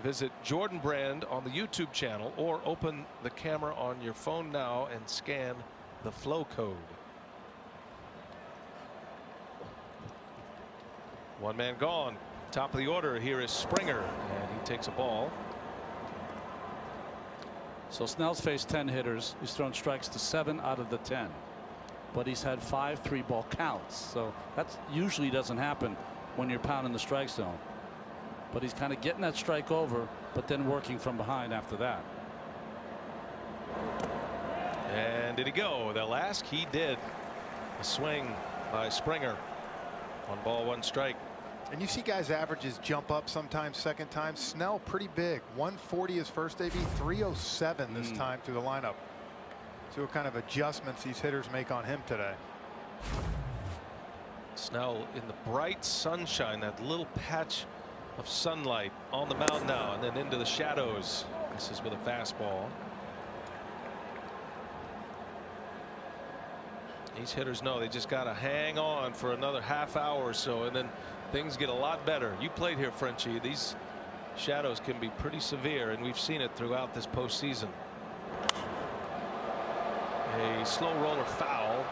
visit Jordan Brand on the YouTube channel or open the camera on your phone now and scan the flow code. One man gone. Top of the order here is Springer, and he takes a ball. So Snell's faced 10 hitters. He's thrown strikes to 7 out of the 10, but he's had 5 3-ball counts. So that usually doesn't happen when you're pounding the strike zone. But he's kind of getting that strike over, but then working from behind after that. And did he go? They'll ask. He did. A swing by Springer. 1 ball, 1 strike. And you see guys' averages jump up sometimes second time. Snell pretty big. 140 his first AB, 307 this time through the lineup. See what kind of adjustments these hitters make on him today. Snell in the bright sunshine, that little patch of sunlight on the mound now, and then into the shadows. This is with a fastball. These hitters know they just got to hang on for another half hour or so, and then things get a lot better. You played here, Frenchie. These shadows can be pretty severe, and we've seen it throughout this postseason. A slow roller foul.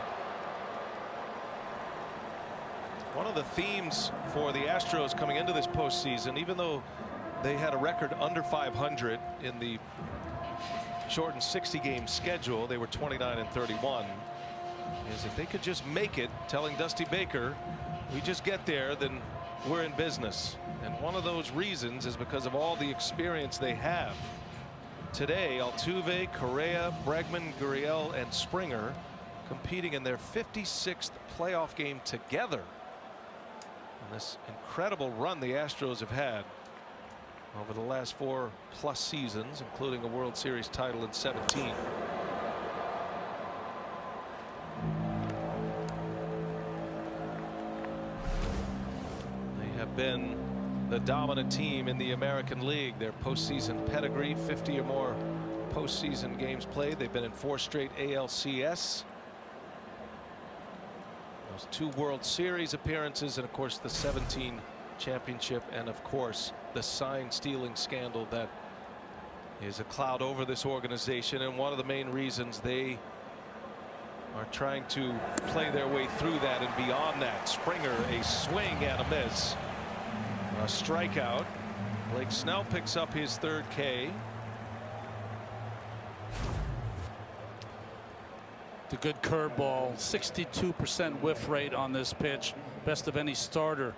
One of the themes for the Astros coming into this postseason, even though they had a record under 500 in the shortened 60-game schedule, they were 29-31, is if they could just make it, telling Dusty Baker, we just get there, then we're in business. And one of those reasons is because of all the experience they have. Today, Altuve, Correa, Bregman, Gurriel, and Springer competing in their 56th playoff game together. And this incredible run the Astros have had over the last 4+ seasons, including a World Series title in 17. They have been the dominant team in the American League. Their postseason pedigree, 50 or more postseason games played. They've been in 4 straight ALCS. Those 2 World Series appearances, and of course the 17 championship, and of course the sign stealing scandal that is a cloud over this organization, and one of the main reasons they are trying to play their way through that and beyond that. Springer, a swing and a miss. A strikeout. Blake Snell picks up his 3rd K. The good curveball, 62% whiff rate on this pitch, best of any starter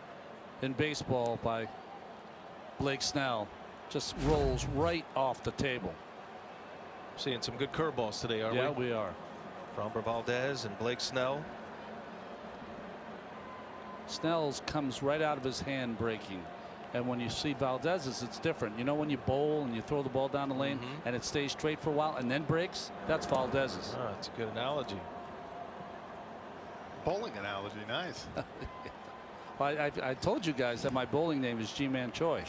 in baseball by Blake Snell. Just rolls right off the table. Seeing some good curveballs today, aren't we? Yeah, we are. Framber Valdez and Blake Snell. Snell's comes right out of his hand breaking, and when you see Valdez's, it's different. You know, when you bowl and you throw the ball down the lane and it stays straight for a while and then breaks, that's Valdez's. Oh, that's a good analogy. Bowling analogy, nice. I told you guys that my bowling name is G-Man Choi.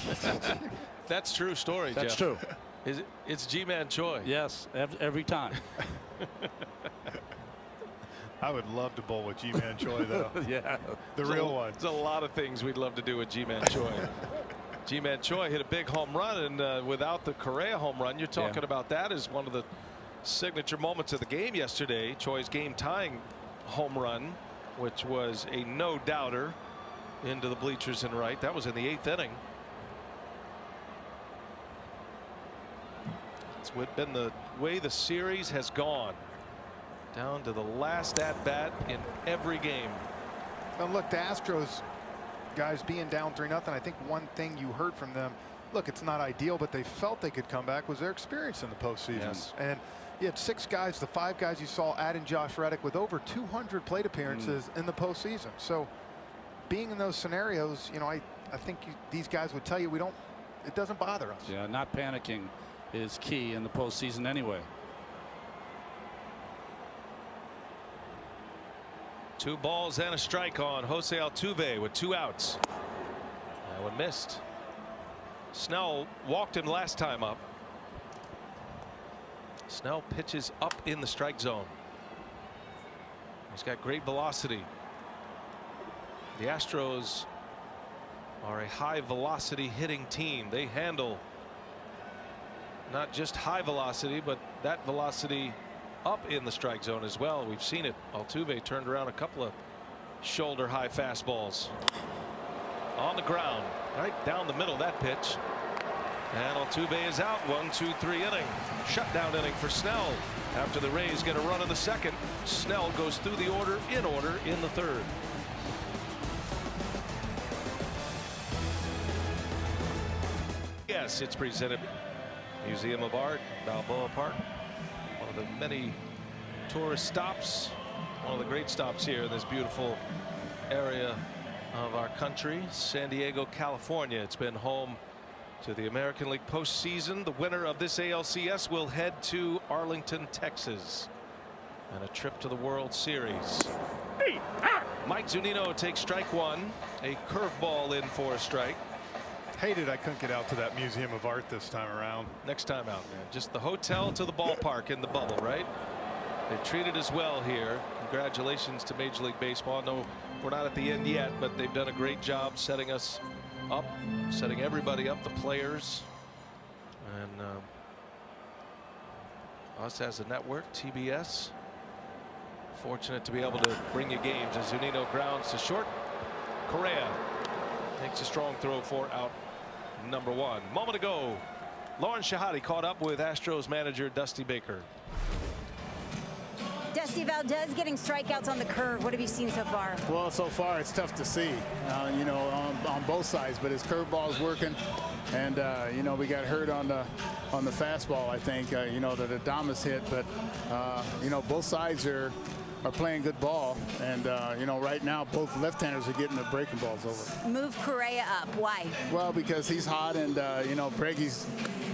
That's true story, That's Jeff. true. It's G-Man Choi. Yes, every time. I would love to bowl with G-Man Choi, though. Yeah. The real one. There's a lot of things we'd love to do with G-Man Choi. G-Man Choi hit a big home run, and without the Correa home run, you're talking about that as one of the signature moments of the game yesterday. Choi's game-tying home run, which was a no-doubter into the bleachers and right. That was in the 8th inning. It's been the way the series has gone. Down to the last at-bat in every game. And look, the Astros guys being down 3-0, I think one thing you heard from them, look, it's not ideal, but they felt they could come back, was their experience in the postseason. Yes. And you had 6 guys, the 5 guys you saw adding Josh Reddick with over 200 plate appearances in the postseason. So being in those scenarios, you know, I think these guys would tell you it doesn't bother us. Yeah, not panicking is key in the postseason anyway. 2 balls and a strike on Jose Altuve with 2 outs. That one missed. Snell walked him last time up. Snell pitches up in the strike zone. He's got great velocity. The Astros are a high velocity hitting team. They handle not just high velocity, but that velocity up in the strike zone as well. We've seen it. Altuve turned around a couple of shoulder high fastballs on the ground, right down the middle. That pitch, and Altuve is out. 1-2-3 inning, shutdown inning for Snell. After the Rays get a run in the 2nd, Snell goes through the order in the 3rd. Yes, it's presented Museum of Art, Balboa Park. One of the many tourist stops, one of the great stops here in this beautiful area of our country, San Diego, California. It's been home to the American League postseason. The winner of this ALCS will head to Arlington, Texas, and a trip to the World Series. Mike Zunino takes strike 1, a curveball in for a strike. Hated I couldn't get out to that Museum of Art this time around. Next time out, man. Just the hotel to the ballpark in the bubble, right? They've treated us well here. Congratulations to Major League Baseball. No, we're not at the end yet, but they've done a great job setting us up, setting everybody up, the players, and us as a network, TBS. Fortunate to be able to bring you games as Zunino grounds to short. Correa takes a strong throw for out number 1. Moment ago, Lauren Shahadi caught up with Astros manager Dusty Baker. Dusty, Valdez getting strikeouts on the curve. What have you seen so far? Well, so far it's tough to see, you know, on both sides, but his curveball is working, and you know, we got hurt on the fastball. I think you know, that Adames hit, but you know, both sides are playing good ball, and you know, right now both left-handers are getting the breaking balls over. Move Correa up. Why? Well, because he's hot, and you know, Breggy's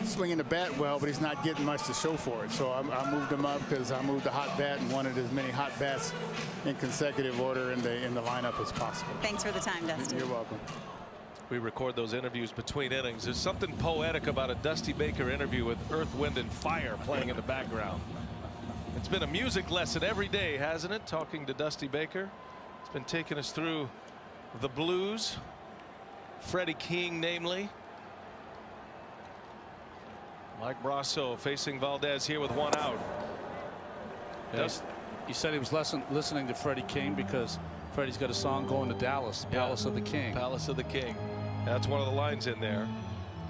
swinging the bat well, but he's not getting much to show for it. So I moved him up because I moved the hot bat and wanted as many hot bats in consecutive order in the lineup as possible. Thanks for the time, Dusty. You're welcome. We record those interviews between innings. There's something poetic about a Dusty Baker interview with Earth, Wind, and Fire playing in the background. It's been a music lesson every day, hasn't it? Talking to Dusty Baker. It's been taking us through the blues, Freddie King, namely. Mike Brasso facing Valdez here with 1 out. Yes. He said he was listening to Freddie King because Freddie's got a song going to Dallas, Palace of the King. Palace of the King. That's one of the lines in there.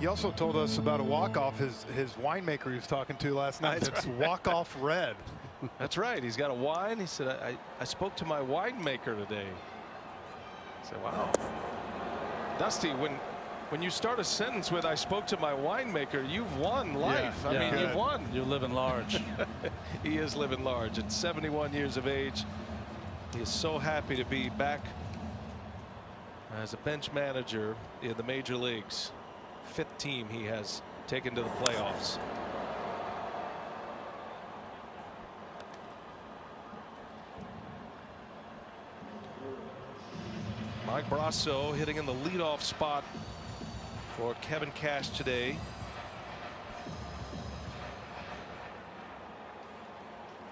He also told us about a walk-off his winemaker he was talking to last night. It's walk-off red. That's right. He's got a wine. He said, I spoke to my winemaker today. I said, wow. Dusty, when you start a sentence with "I spoke to my winemaker," you've won life. Yeah, I mean, you've won. You're living large. He is living large. At 71 years of age, he is so happy to be back as a bench manager in the major leagues. 5th team he has taken to the playoffs. Mike Brasso hitting in the leadoff spot for Kevin Cash today.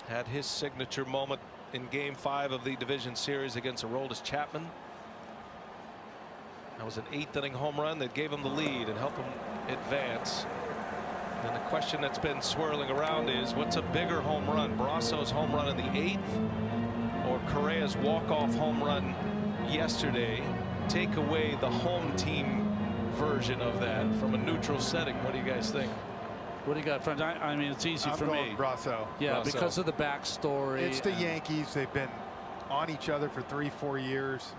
Had his signature moment in Game 5 of the division series against Aroldis Chapman. That was an 8th inning home run that gave him the lead and helped him advance. And the question that's been swirling around is, what's a bigger home run? Brasso's home run in the 8th or Correa's walk-off home run yesterday? Take away the home team version of that from a neutral setting. What do you guys think? What do you got, friends? I mean, it's easy for me. Brasso. Yeah, Brasso. because of the backstory. It's the Yankees. They've been on each other for 3-4 years.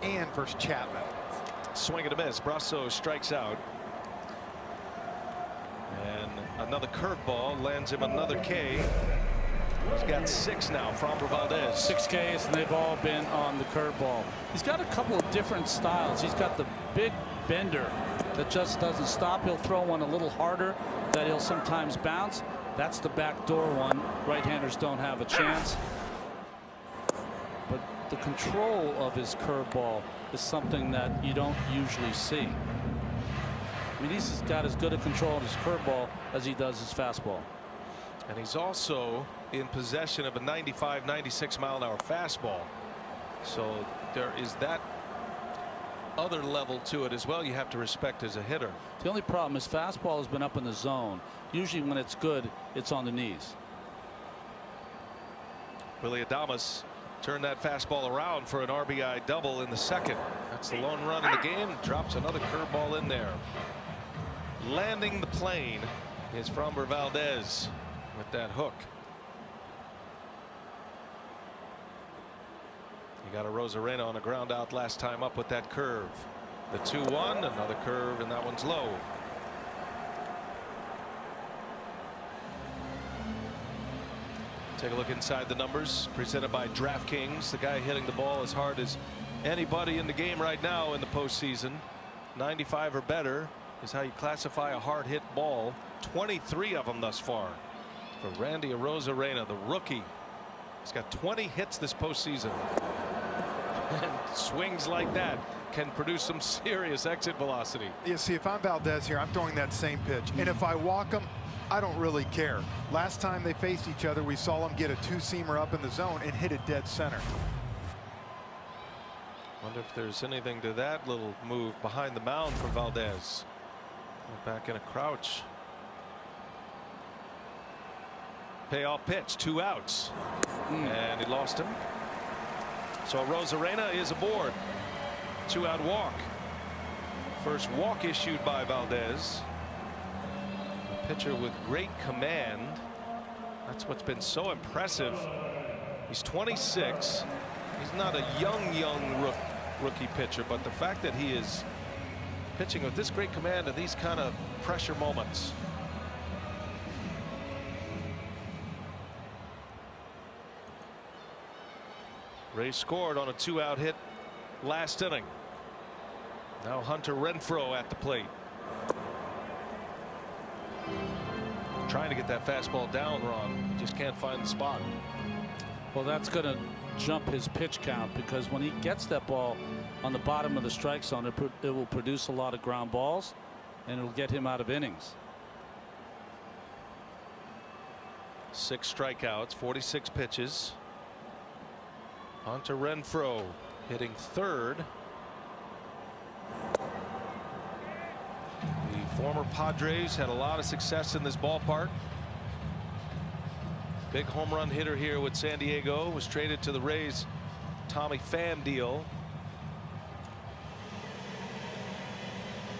And versus Chapman. Swing and a miss. Brasso strikes out. And another curveball lands him another K. He's got 6 now. Framber Valdez. 6 Ks, and they've all been on the curveball. He's got a couple of different styles. He's got the big bender that just doesn't stop. He'll throw one a little harder that he'll sometimes bounce. That's the backdoor one. Right-handers don't have a chance. But the control of his curveball is something that you don't usually see. I mean, he's got as good a control of his curveball as he does his fastball. And he's also in possession of a 95, 96 mile an hour fastball. So there is that other level to it as well you have to respect as a hitter. The only problem is fastball has been up in the zone. Usually when it's good, it's on the knees. Willy Adames turned that fastball around for an RBI double in the 2nd. That's the lone run in the game. Drops another curveball in there. Landing the plane is Framber Valdez with that hook. You got a Rosarena on a ground out last time up with that curve. The 2-1, another curve, and that one's low. Take a look inside the numbers presented by DraftKings. The guy hitting the ball as hard as anybody in the game right now in the postseason. 95 or better is how you classify a hard hit ball. 23 of them thus far for Randy Arozarena, the rookie. He's got 20 hits this postseason. And swings like that can produce some serious exit velocity. You see, if I'm Valdez here, I'm throwing that same pitch. And if I walk him, I don't really care. Last time they faced each other, we saw him get a 2-seamer up in the zone and hit it dead center. Wonder if there's anything to that little move behind the mound for Valdez. Back in a crouch. Payoff pitch, 2 outs. And he lost him. So Rosarena is aboard. 2-out walk. First walk issued by Valdez. A pitcher with great command. That's what's been so impressive. He's 26. He's not a young rookie pitcher, but the fact that he is pitching with this great command and these kind of pressure moments. Ray scored on a 2-out hit last inning. Now Hunter Renfroe at the plate. Trying to get that fastball down, Ron. Just can't find the spot. Well, that's going to jump his pitch count, because when he gets that ball on the bottom of the strike zone, it will produce a lot of ground balls, and it'll get him out of innings. 6 strikeouts, 46 pitches. Hunter Renfroe hitting 3rd. The former Padres had a lot of success in this ballpark. Big home run hitter here with San Diego. Was traded to the Rays. Tommy Pham deal.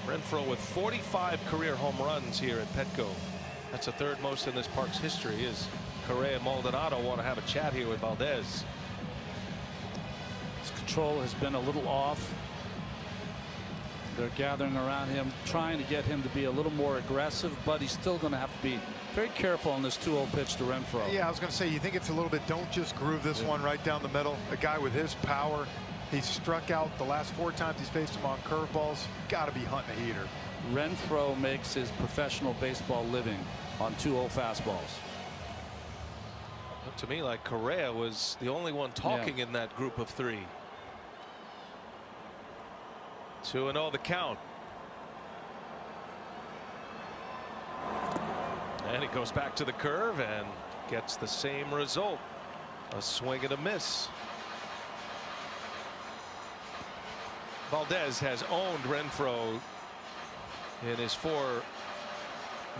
Renfroe with 45 career home runs here at Petco. That's the 3rd most in this park's history. As Correa and Maldonado want to have a chat here with Valdez. His control has been a little off. They're gathering around him, trying to get him to be a little more aggressive, but he's still going to have to be very careful on this 2-0 pitch to Renfroe. Yeah, I was going to say, you think it's a little bit, don't just groove this one right down the middle. A guy with his power, he's struck out the last 4 times he's faced him on curveballs. Got to be hunting a heater. Renfroe makes his professional baseball living on 2-0 fastballs. Looked to me like Correa was the only one talking in that group of 3. 2-0 the count. And he goes back to the curve and gets the same result. A swing and a miss. Valdez has owned Renfroe in his 4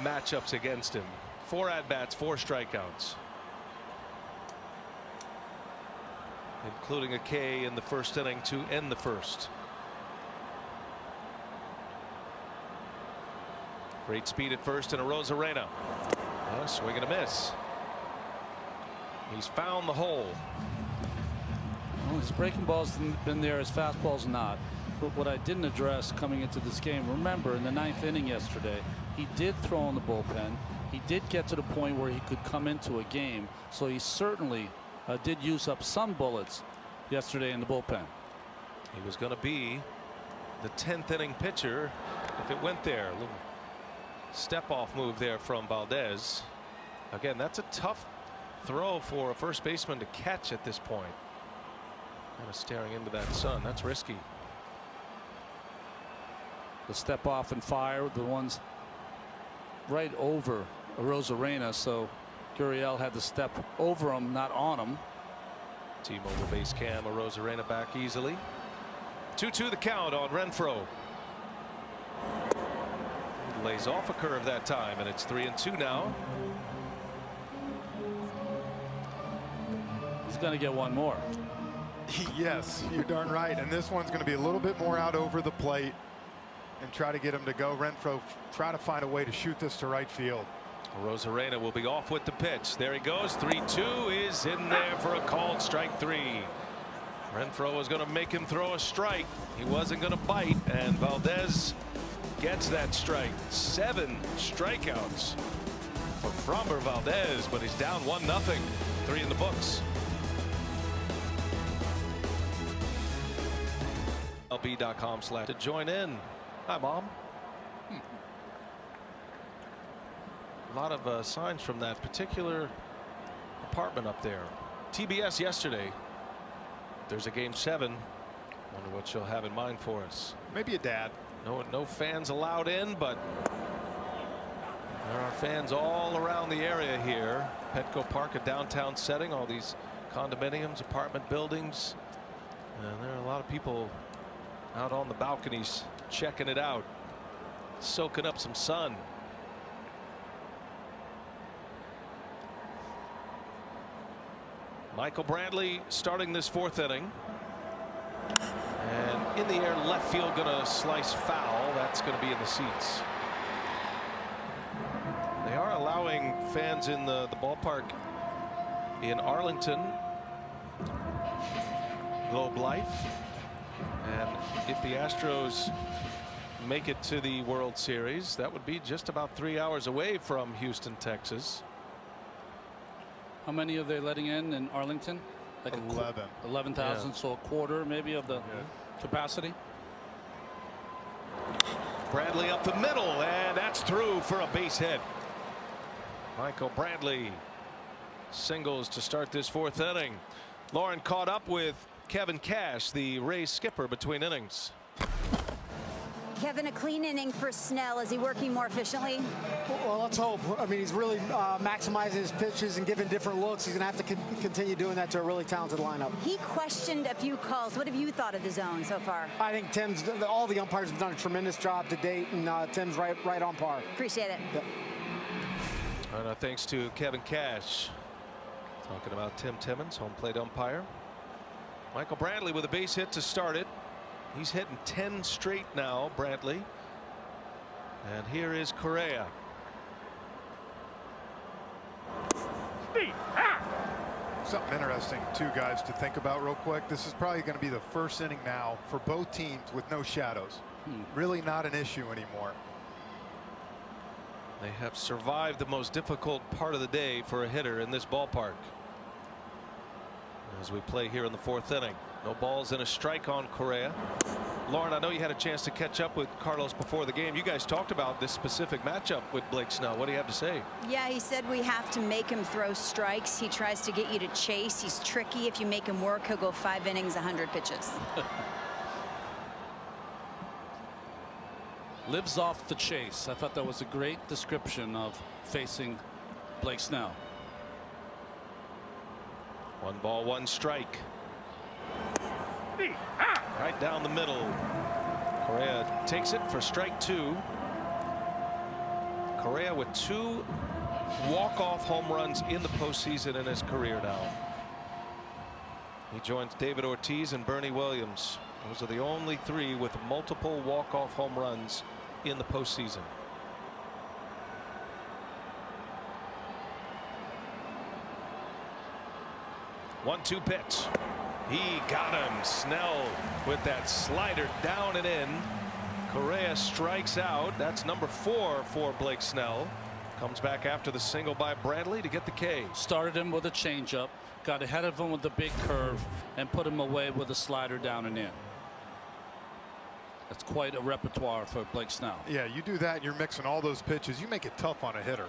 matchups against him. 4 at-bats, 4 strikeouts, including a K in the first inning to end the first. Great speed at first and a Rosarena. A swing and a miss. He's found the hole. Well, his breaking ball's been there, his fastball's not. But what I didn't address coming into this game, remember in the 9th inning yesterday, he did throw in the bullpen. He did get to the point where he could come into a game. So he certainly did use up some bullets yesterday in the bullpen. He was going to be the 10th inning pitcher if it went there. A little step off move there from Valdez. Again, that's a tough throw for a first baseman to catch at this point. Kind of staring into that sun. That's risky. The step off and fire, the ones right over Rosarena, so Gurriel had to step over him, not on him. T-Mobile base cam, Rosarena back easily. 2-2 the count on Renfroe. He lays off a curve that time, and it's 3-2 now. He's going to get one more. Yes, you're darn right. And this one's going to be a little bit more out over the plate and try to get him to go. Renfroe try to find a way to shoot this to right field. Rosarena will be off with the pitch. There he goes. 3-2 is in there for a called strike 3. Renfroe was going to make him throw a strike. He wasn't going to bite, and Valdez gets that strike. 7 strikeouts for Framber Valdez, but he's down 1-0. 3 in the books. MLB.com/ to join in. Hi, Mom. A lot of signs from that particular apartment up there. TBS yesterday. There's a game 7. Wonder what she'll have in mind for us. Maybe a dad. No fans allowed in, but there are fans all around the area here. Petco Park, a downtown setting, all these condominiums, apartment buildings, and there are a lot of people out on the balconies checking it out, soaking up some sun. Michael Brantley starting this 4th inning. And in the air left field, gonna slice foul. That's gonna be in the seats. They are allowing fans in the ballpark in Arlington, Globe Life. And if the Astros make it to the World Series, that would be just about 3 hours away from Houston, Texas. How many are they letting in Arlington? Like 11. 11,000, Yeah. so a quarter maybe of the capacity. Bradley up the middle, and that's through for a base hit. Michael Brantley singles to start this 4th inning. Lauren caught up with Kevin Cash, the Rays skipper, between innings. Kevin, a clean inning for Snell. Is he working more efficiently? Well, let's hope. I mean, he's really maximizing his pitches and giving different looks. He's going to have to continue doing that to a really talented lineup. He questioned a few calls. What have you thought of the zone so far? I think Tim's, all the umpires have done a tremendous job to date, and Tim's right on par. Appreciate it. Yep. And thanks to Kevin Cash. Talking about Tim Timmons, home plate umpire. Michael Brantley with a base hit to start it. He's hitting 10 straight now, Brantley. And here is Correa. Something interesting, too, guys, to think about real quick. This is probably going to be the 1st inning now for both teams with no shadows. Really not an issue anymore. They have survived the most difficult part of the day for a hitter in this ballpark. As we play here in the 4th inning. No balls and a strike on Correa. Lauren, I know you had a chance to catch up with Carlos before the game. You guys talked about this specific matchup with Blake Snell. What do you have to say? Yeah, he said we have to make him throw strikes. He tries to get you to chase. He's tricky. If you make him work, he'll go 5 innings, 100 pitches. lives off the chase. I thought that was a great description of facing Blake Snell. 1 ball, 1 strike. Right down the middle. Correa takes it for strike 2. Correa with 2 walk-off home runs in the postseason in his career now. He joins David Ortiz and Bernie Williams. Those are the only 3 with multiple walk-off home runs in the postseason. One-two pitch. He got him. Snell with that slider down and in. Correa strikes out. That's number 4 for Blake Snell. Comes back after the single by Bradley to get the K. Started him with a changeup, got ahead of him with the big curve, and put him away with a slider down and in. That's quite a repertoire for Blake Snell. Yeah, you do that, you're mixing all those pitches. You make it tough on a hitter.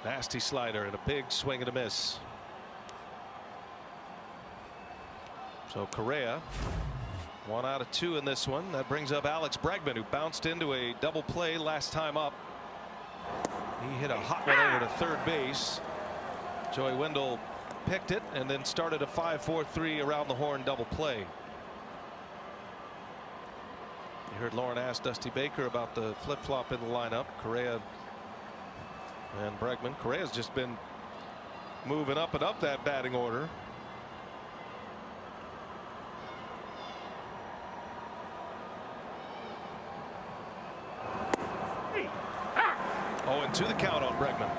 Nasty slider and a big swing and a miss. So Correa 1 out of 2 in this one. That brings up Alex Bregman, who bounced into a double play last time up. He hit a hot one over to third base. Joey Wendell picked it and then started a 5-4-3 around the horn double play. You heard Lauren ask Dusty Baker about the flip-flop in the lineup. Correa and Bregman. Correa's just been moving up and up that batting order. Oh, and to the count on Bregman.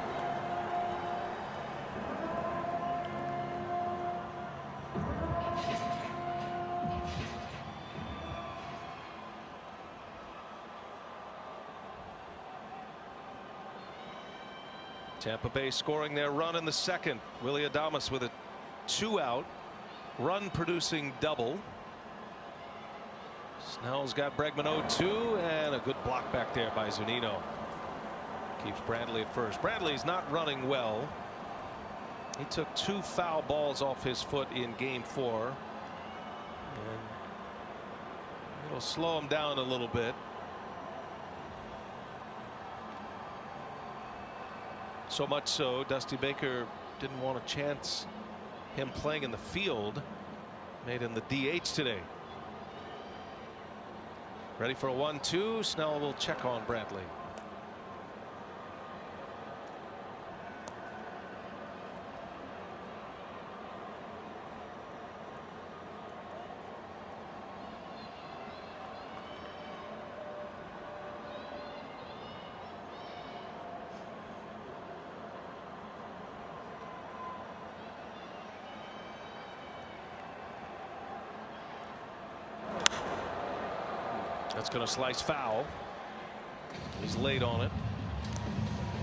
Tampa Bay scoring their run in the second. Willy Adames with a 2-out run producing double. Snell's got Bregman 0-2 and a good block back there by Zunino. Keeps Bradley at first. Bradley's not running well. He took 2 foul balls off his foot in game 4. And it'll slow him down a little bit. So much so, Dusty Baker didn't want to chance him playing in the field. Made him the DH today. Ready for a 1-2. Snell will check on Bradley. That's going to slice foul. He's late on it.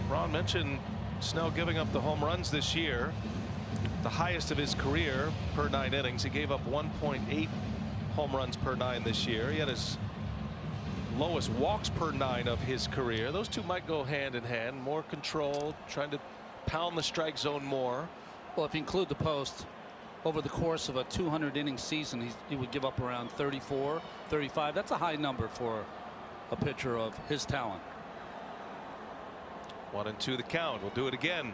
Ron mentioned Snell giving up the home runs this year, the highest of his career per 9 innings. He gave up 1.8 home runs per 9 this year. He had his lowest walks per 9 of his career. Those two might go hand in hand. More control, trying to pound the strike zone more. Well, if you include the post, over the course of a 200-inning season, he would give up around 34, 35. That's a high number for a pitcher of his talent. 1-2 the count. We'll do it again.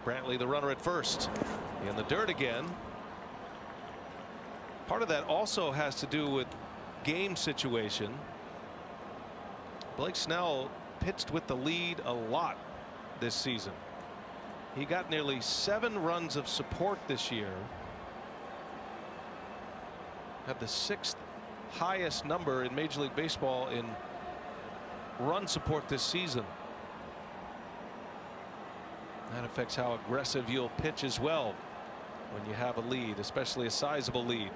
Brantley the runner at first. In the dirt again. Part of that also has to do with game situation. Blake Snell pitched with the lead a lot this season. He got nearly 7 runs of support this year. Had the 6th highest number in Major League Baseball in run support this season. That affects how aggressive you'll pitch as well when you have a lead, especially a sizable lead.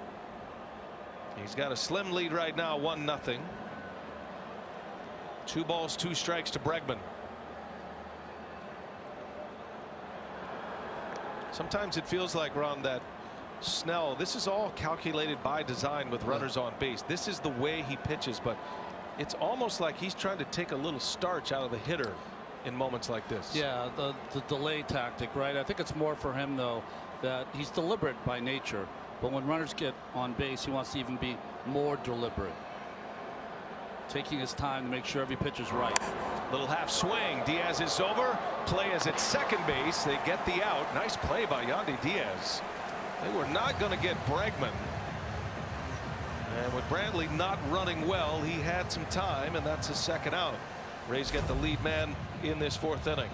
He's got a slim lead right now, 1-0. 2 balls, 2 strikes to Bregman. Sometimes it feels like, Ron, that Snell, this is all calculated by design with runners on base. This is the way he pitches, but it's almost like he's trying to take a little starch out of the hitter in moments like this. Yeah, the delay tactic, right? I think it's more for him, though, that he's deliberate by nature, but when runners get on base, he wants to even be more deliberate. taking his time to make sure every pitch is right. Little half swing. Diaz is over. Play is at second base. They get the out. Nice play by Yandy Diaz. They were not going to get Bregman. And with Brantley not running well, he had some time, and that's his second out. Rays get the lead man in this fourth inning.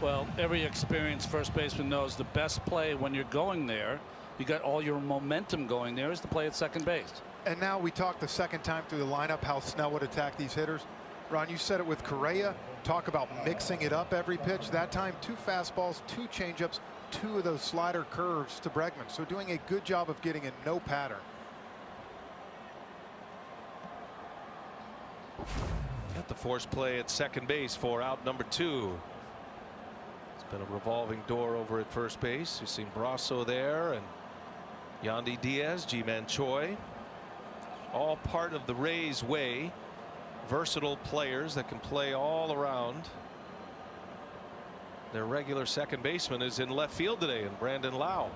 Well, every experienced first baseman knows the best play when you're going there, you got all your momentum going there, is the play at second base. And now we talked the second time through the lineup how Snell would attack these hitters. Ron, you said it with Correa. Talk about mixing it up every pitch. That time, 2 fastballs, 2 changeups, 2 of those slider curves to Bregman. So doing a good job of getting in no pattern. Got the force play at second base for out number 2. It's been a revolving door over at first base. You've seen Brasso there and Yandy Diaz, Ji-Man Choi. All part of the Rays way. Versatile players that can play all around. Their regular second baseman is in left field today, and Brandon Lau.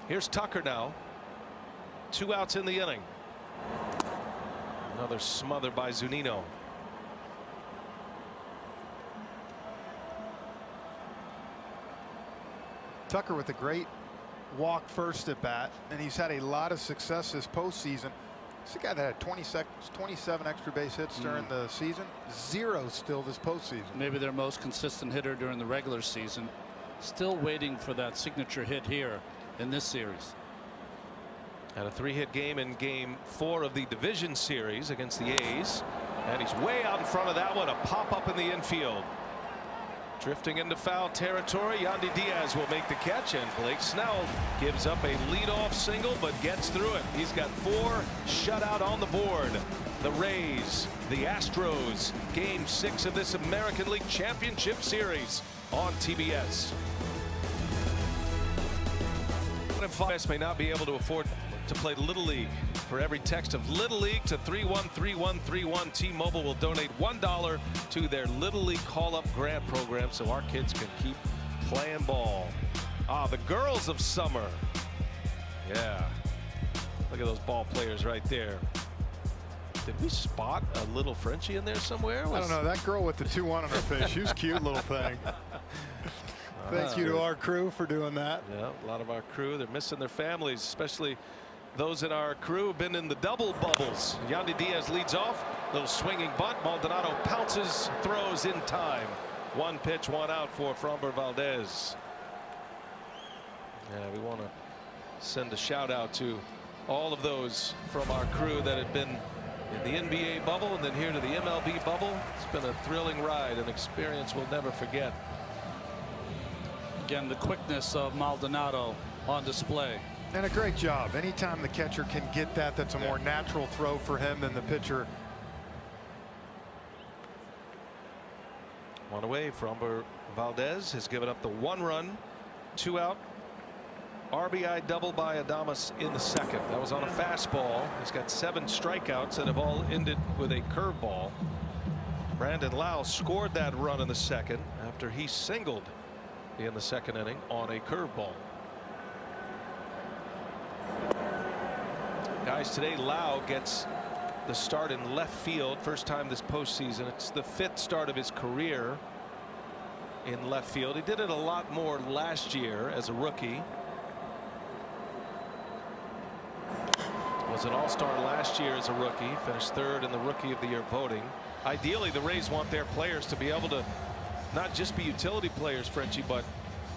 Here's Tucker now. 2 outs in the inning. Another smother by Zunino. Tucker with a great walk first at bat, and he's had a lot of success this postseason. He's a guy that had 27 extra base hits during the season. 0 still this postseason. Maybe their most consistent hitter during the regular season. Still waiting for that signature hit here in this series. Had a 3-hit game in game 4 of the division series against the A's, and he's way out in front of that one. A pop up in the infield. Drifting into foul territory, Yandy Diaz will make the catch, and Blake Snell gives up a leadoff single but gets through it. He's got 4 shutout on the board. The Rays, the Astros, game 6 of this American League Championship Series on TBS. May not be able to afford to play Little League. For every text of Little League to 313131, T-Mobile will donate $1 to their Little League call-up grant program so our kids can keep playing ball. The girls of summer. Yeah. Look at those ball players right there. Did we spot a little Frenchie in there somewhere? I don't know. That girl with the 2-1 on her face. She was cute little thing. Thank you to our crew for doing that. Yeah, a lot of our crew, they're missing their families, especially those in our crew have been in the double bubbles. Yandy Diaz leads off. Little swinging bunt. Maldonado pounces, throws in time. 1 pitch, 1 out for Framber Valdez. Yeah, we want to send a shout out to all of those from our crew that have been in the NBA bubble and then here to the MLB bubble. It's been a thrilling ride, an experience we'll never forget. Again, the quickness of Maldonado on display. And a great job. Anytime the catcher can get that, that's a more natural throw for him than the pitcher. 1 away. Framber Valdez has given up the 1-run, 2 out. RBI double by Adames in the second. That was on a fastball. He's got 7 strikeouts that have all ended with a curveball. Brandon Lau scored that run in the second after he singled in the second inning on a curveball. Guys, today Lau gets the start in left field. First time this postseason. It's the 5th start of his career in left field. He did it a lot more last year as a rookie. Was an all-star last year as a rookie. Finished 3rd in the Rookie of the Year voting. Ideally, the Rays want their players to be able to not just be utility players, Frenchie, but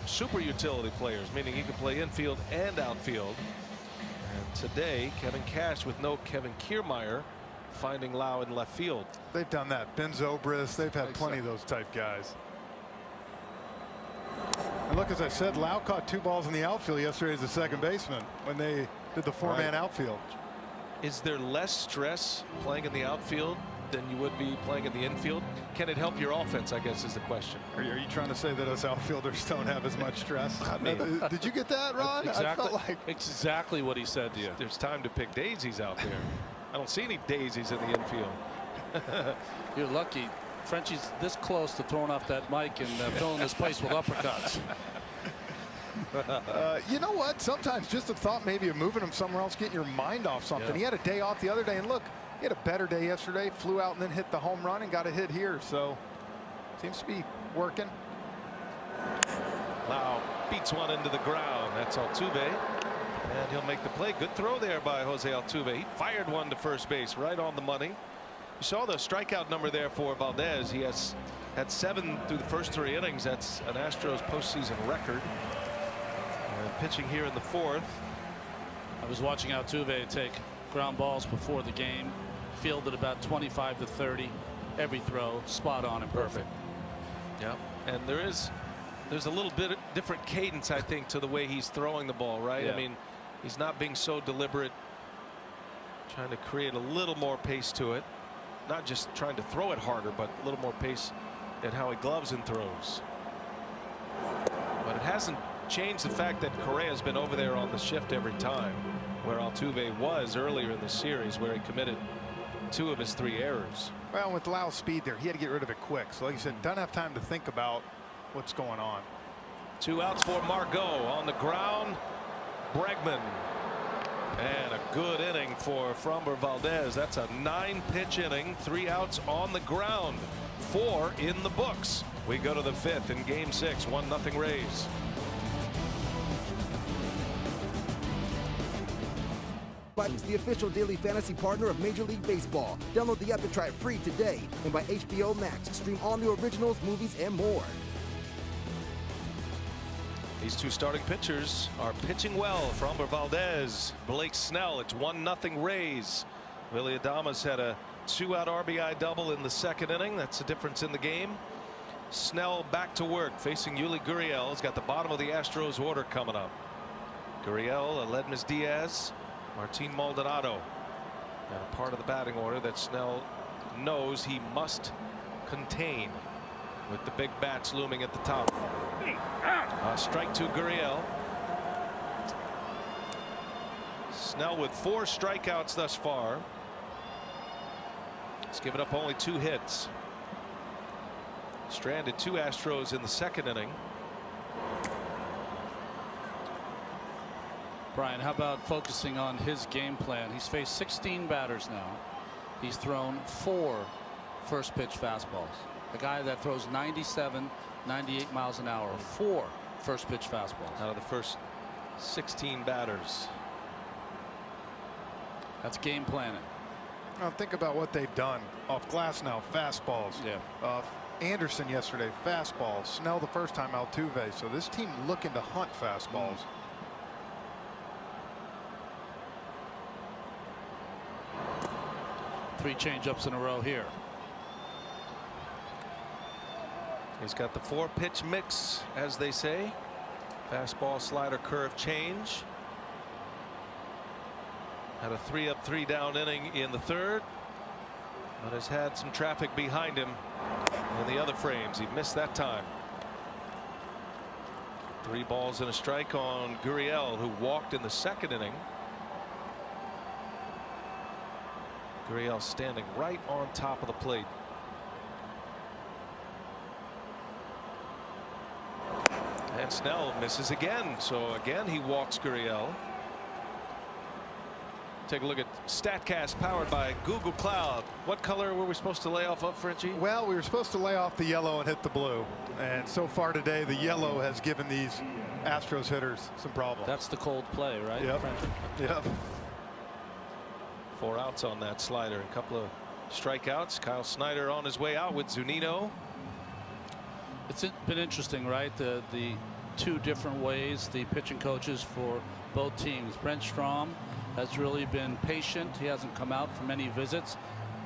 super utility players, meaning he can play infield and outfield. And today, Kevin Cash with no Kevin Kiermaier finding Lau in left field. They've done that. Ben Zobrist, they've had plenty of those type guys. And look, as I said, Lau caught 2 balls in the outfield yesterday as a second baseman when they did the 4-man outfield. Is there less stress playing in the outfield than you would be playing in the infield? Can it help your offense, I guess, is the question. Are you trying to say that us outfielders don't have as much stress? I mean, did you get that, Ron? Exactly, I felt like exactly what he said to you. There's time to pick daisies out there. I don't see any daisies in the infield. You're lucky. Frenchie's this close to throwing off that mic and filling this place with uppercuts. You know what? Sometimes just the thought maybe of moving him somewhere else, getting your mind off something. Yeah. He had a day off the other day, and look, He had a better day yesterday, flew out and then hit the home run and got a hit here. So seems to be working. Lau beats one into the ground. That's Altuve. And he'll make the play. Good throw there by Jose Altuve. He fired one to first base right on the money. You saw the strikeout number there for Valdez. He has had 7 through the first 3 innings. That's an Astros postseason record. And pitching here in the 4th. I was watching Altuve take ground balls before the game. Fielded about 25 to 30. Every throw spot on and perfect. Yeah, and there's a little bit different cadence, I think, to the way he's throwing the ball, right? Yeah. I mean, he's not being so deliberate, trying to create a little more pace to it, not just trying to throw it harder, but a little more pace in how he gloves and throws. But it hasn't changed the fact that Correa's been over there on the shift every time, where Altuve was earlier in the series, where he committed 2 of his 3 errors. Well, with Lau's speed there, he had to get rid of it quick. So like you said, doesn't have time to think about what's going on. 2 outs for Margot. On the ground, Bregman. And a good inning for Framber Valdez. That's a 9-pitch inning, 3 outs on the ground, 4 in the books. We go to the 5th in Game 6, 1-0 Rays. It's the official daily fantasy partner of Major League Baseball. Download the app and try it free today. And by HBO Max, stream all new originals, movies, and more. These 2 starting pitchers are pitching well. Framber Valdez, Blake Snell. It's 1-0 Rays. Willy Adames had a 2-out RBI double in the 2nd inning. That's the difference in the game. Snell back to work facing Yuli Gurriel. He's got the bottom of the Astros order coming up. Gurriel, Aledmus Diaz, Martin Maldonado, and a part of the batting order that Snell knows he must contain, with the big bats looming at the top. Strike to Gurriel. Snell with 4 strikeouts thus far. He's given up only 2 hits. Stranded 2 Astros in the 2nd inning. Brian, how about focusing on his game plan? He's faced 16 batters now. He's thrown 4 first pitch fastballs. A guy that throws 97, 98 miles an hour, 4 first pitch fastballs out of the first 16 batters. That's game planning. Now think about what they've done off glass now. Fastballs. Yeah. Anderson yesterday, fastballs. Snell the first time, Altuve. So this team looking to hunt fastballs. 3 changeups in a row here. He's got the 4-pitch mix, as they say. Fastball, slider, curve, change. Had a 3-up, 3-down inning in the 3rd, but has had some traffic behind him in the other frames. He missed that time. 3 balls and a strike on Gurriel, who walked in the 2nd inning. Gurriel standing right on top of the plate. And Snell misses again. So again, he walks Gurriel. Take a look at StatCast, powered by Google Cloud. What color were we supposed to lay off of, Frenchie? Well, we were supposed to lay off the yellow and hit the blue. And so far today, the yellow has given these Astros hitters some problems. That's the cold play, right? Yep. Yep. 4 outs on that slider. A couple of strikeouts. Kyle Snyder on his way out with Zunino. It's been interesting, right? The 2 different ways the pitching coaches for both teams. Brent Strom has really been patient. He hasn't come out for many visits.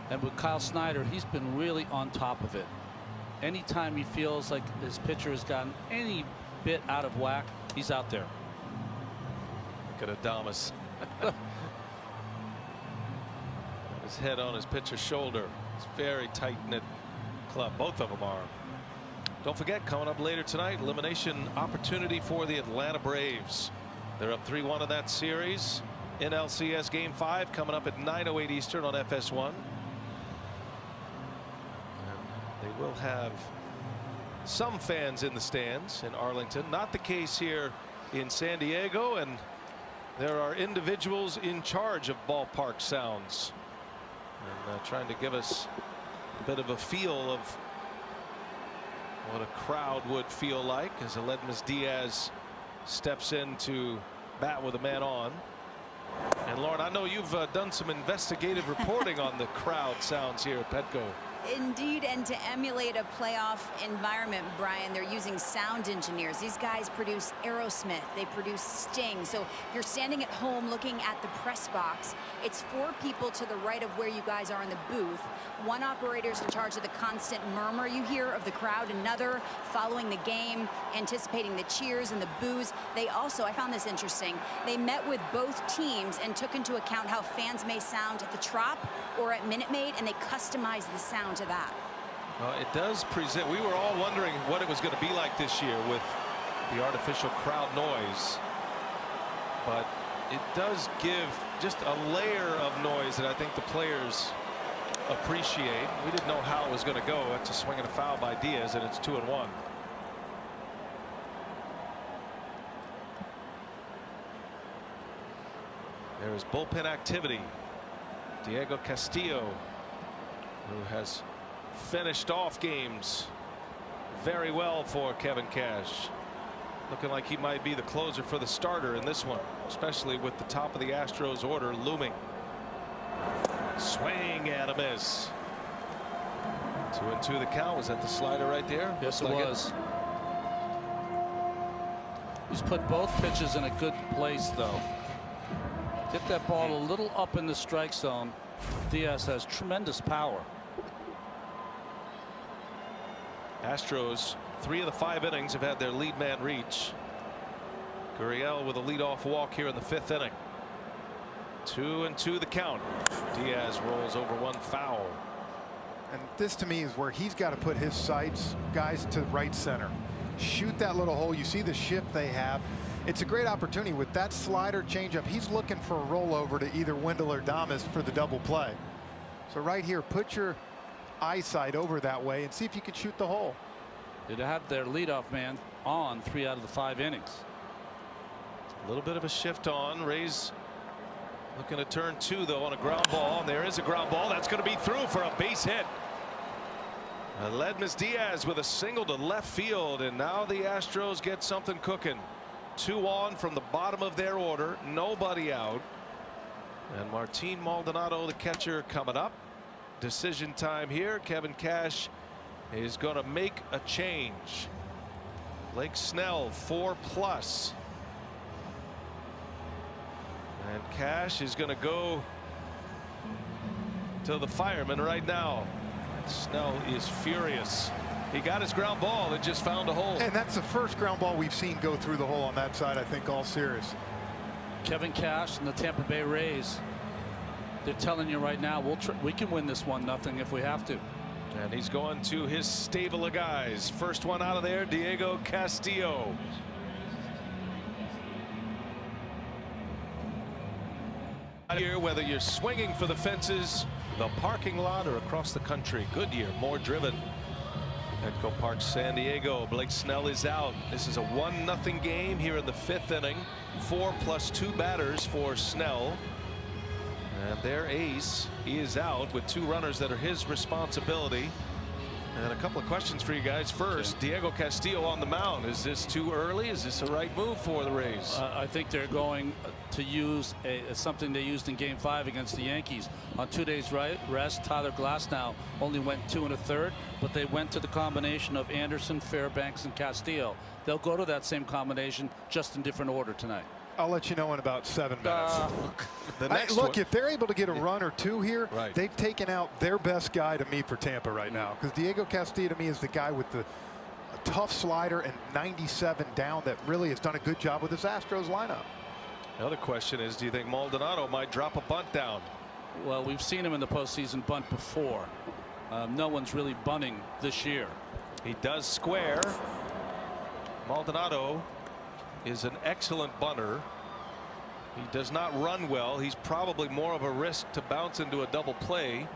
And with Kyle Snyder, he's been really on top of it. Anytime he feels like his pitcher has gotten any bit out of whack, he's out there. Look at Adames. His head on his pitcher's shoulder. It's very tight-knit club. Both of them are. Don't forget, coming up later tonight, elimination opportunity for the Atlanta Braves. They're up 3-1 in that series. In ALCS Game 5 coming up at 9:08 Eastern on FS1. And they will have some fans in the stands in Arlington. Not the case here in San Diego, and there are individuals in charge of ballpark sounds. and trying to give us a bit of a feel of what a crowd would feel like as Aledmys Diaz steps in to bat with a man on. And Lauren, I know you've done some investigative reporting on the crowd sounds here at Petco. Indeed, and to emulate a playoff environment, Brian, they're using sound engineers. These guys produce Aerosmith, they produce Sting. So if you're standing at home looking at the press box, it's 4 people to the right of where you guys are in the booth. One operator's in charge of the constant murmur you hear of the crowd, another following the game, anticipating the cheers and the boos. They also, I found this interesting, they met with both teams and took into account how fans may sound at the Trop or at Minute Maid, and they customized the sound to that. Well, it does present. We were all wondering what it was going to be like this year with the artificial crowd noise, but it does give just a layer of noise that I think the players appreciate. We didn't know how it was going to go. It's a swing and a foul by Diaz, and it's 2-1. There is bullpen activity. Diego Castillo, who has finished off games very well for Kevin Cash, looking like he might be the closer for the starter in this one, especially with the top of the Astros order looming. Swing and a miss. 2-2 the count. Was that the slider right there? Yes, it was. He's put both pitches in a good place, though. Get that ball a little up in the strike zone. Diaz has tremendous power. Astros, 3 of the 5 innings have had their lead man reach. Gurriel with a leadoff walk here in the 5th inning. 2-2 the count. Diaz rolls over one foul. And this to me is where he's got to put his sights, guys, to right center. Shoot that little hole. You see the shift they have. It's a great opportunity with that slider changeup. He's looking for a rollover to either Wendell or Damas for the double play. So right here, put your eyesight over that way and see if you can shoot the hole. They'd have their leadoff man on 3 out of the 5 innings. A little bit of a shift on. Rays looking to turn 2 though on a ground ball. And there is a ground ball that's going to be through for a base hit. Aledmys Diaz with a single to left field, and now the Astros get something cooking. 2 on from the bottom of their order, nobody out, and Martin Maldonado, the catcher, coming up. Decision time here. Kevin Cash is going to make a change. Blake Snell 4+, and Cash is going to go to the fireman right now. Snell is furious. He got his ground ball. It just found a hole. And that's the first ground ball we've seen go through the hole on that side, I think, all series. Kevin Cash and the Tampa Bay Rays, they're telling you right now, we can win this 1-0 if we have to. And he's going to his stable of guys. First one out of there, Diego Castillo. Here, whether you're swinging for the fences, the parking lot, or across the country, Goodyear, more driven. Petco Park, San Diego. Blake Snell is out. This is a 1-0 game here in the 5th inning. 4+2 batters for Snell. And their ace is out with 2 runners that are his responsibility. And a couple of questions for you guys. First, Diego Castillo on the mound. Is this too early? Is this the right move for the Rays? I think they're going to use something they used in Game 5 against the Yankees. On 2 days rest, Tyler Glasnow only went 2 1/3, but they went to the combination of Anderson, Fairbanks, and Castillo. They'll go to that same combination, just in different order tonight. I'll let you know in about 7 minutes. Look, if they're able to get a run or 2 here, right, they've taken out their best guy to me for Tampa right now. Because Diego Castillo to me is the guy with the tough slider and 97 down that really has done a good job with his Astros lineup. The other question is, do you think Maldonado might drop a bunt down? Well, we've seen him in the postseason bunt before. No one's really bunting this year. He does square. Maldonado is an excellent bunter. He does not run well. He's probably more of a risk to bounce into a double play.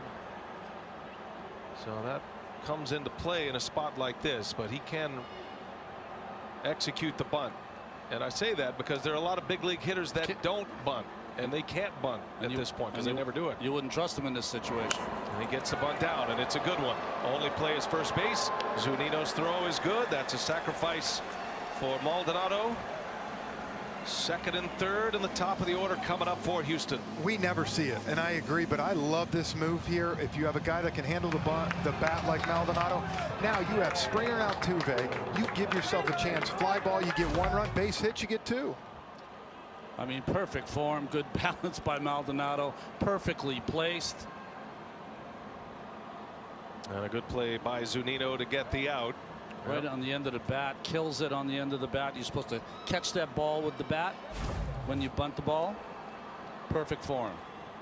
So that comes into play in a spot like this, but he can execute the bunt. And I say that because there are a lot of big league hitters that don't bunt. and they can't bunt at this point because they never do it. You wouldn't trust him in this situation. And he gets the bunt down, and it's a good one. Only play is first base. Zunino's throw is good. That's a sacrifice for Maldonado. Second and third in the top of the order coming up for Houston. We never see it, and I agree, but I love this move here. If you have a guy that can handle the bat like Maldonado, now you have Springer and Altuve. You give yourself a chance. Fly ball, you get 1 run. Base hit, you get 2. I mean, perfect form, good balance by Maldonado, perfectly placed. And a good play by Zunino to get the out. Right on the end of the bat, kills it on the end of the bat. You're supposed to catch that ball with the bat when you bunt the ball. Perfect form.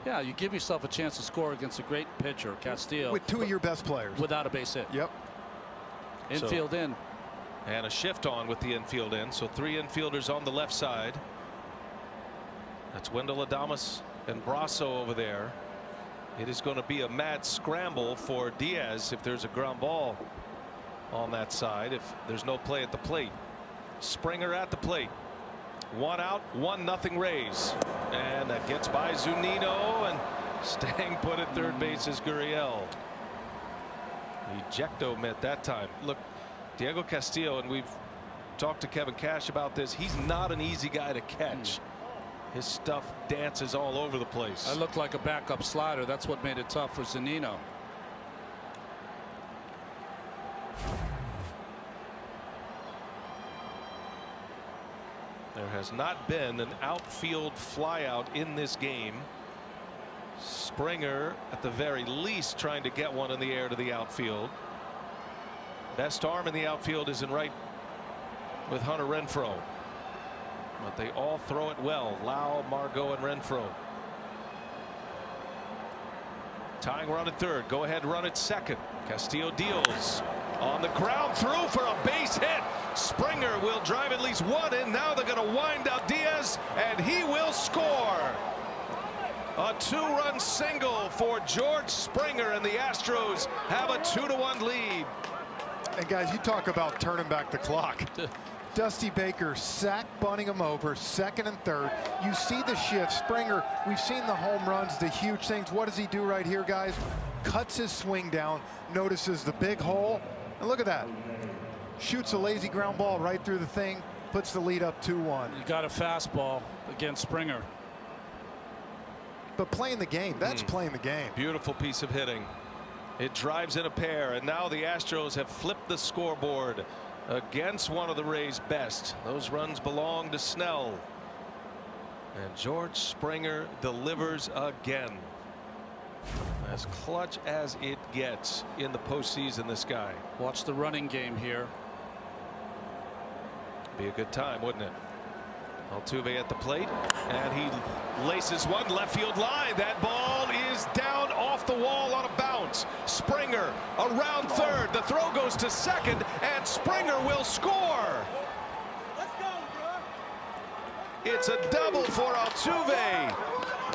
Yeah, you give yourself a chance to score against a great pitcher, Castillo. With 2 of your best players. Without a base hit. Yep. Infield in. And a shift on with the infield in. So 3 infielders on the left side. That's Wendell Adames and Brasso over there. It is going to be a mad scramble for Diaz if there's a ground ball on that side, if there's no play at the plate. Springer at the plate. 1 out, 1-0 Rays. And that gets by Zunino, and staying put at third base is Gurriel. Ejecto meant that time. Look, Diego Castillo, and we've talked to Kevin Cash about this, he's not an easy guy to catch. His stuff dances all over the place. I looked like a backup slider. That's what made it tough for Zunino. There has not been an outfield flyout in this game. Springer at the very least trying to get one in the air to the outfield. Best arm in the outfield is in right with Hunter Renfroe. But they all throw it well. Lau, Margot, and Renfroe. Tying run at third. Go ahead run at second. Castillo deals on the ground through for a base hit. Springer will drive at least 1 in. Now they're going to wind out Diaz, and he will score. A 2-run single for George Springer, and the Astros have a 2-1 lead. And guys, you talk about turning back the clock. Dusty Baker sack bunting him over, second and third. You see the shift. Springer, we've seen the home runs, the huge things. What does he do right here, guys? Cuts his swing down, notices the big hole, and look at that. Shoots a lazy ground ball right through the thing, puts the lead up 2-1. You got a fastball against Springer. But playing the game, that's playing the game. Beautiful piece of hitting. It drives in a pair, and now the Astros have flipped the scoreboard against one of the Rays' best. Those runs belong to Snell. And George Springer delivers again. As clutch as it gets in the postseason, this guy. Watch the running game here. Be a good time, wouldn't it? Altuve at the plate, and he laces one left field line. That ball is down off the wall on a bounce. Springer around third. The throw goes to second, and Springer will score. Let's go, bro. It's a double for Altuve.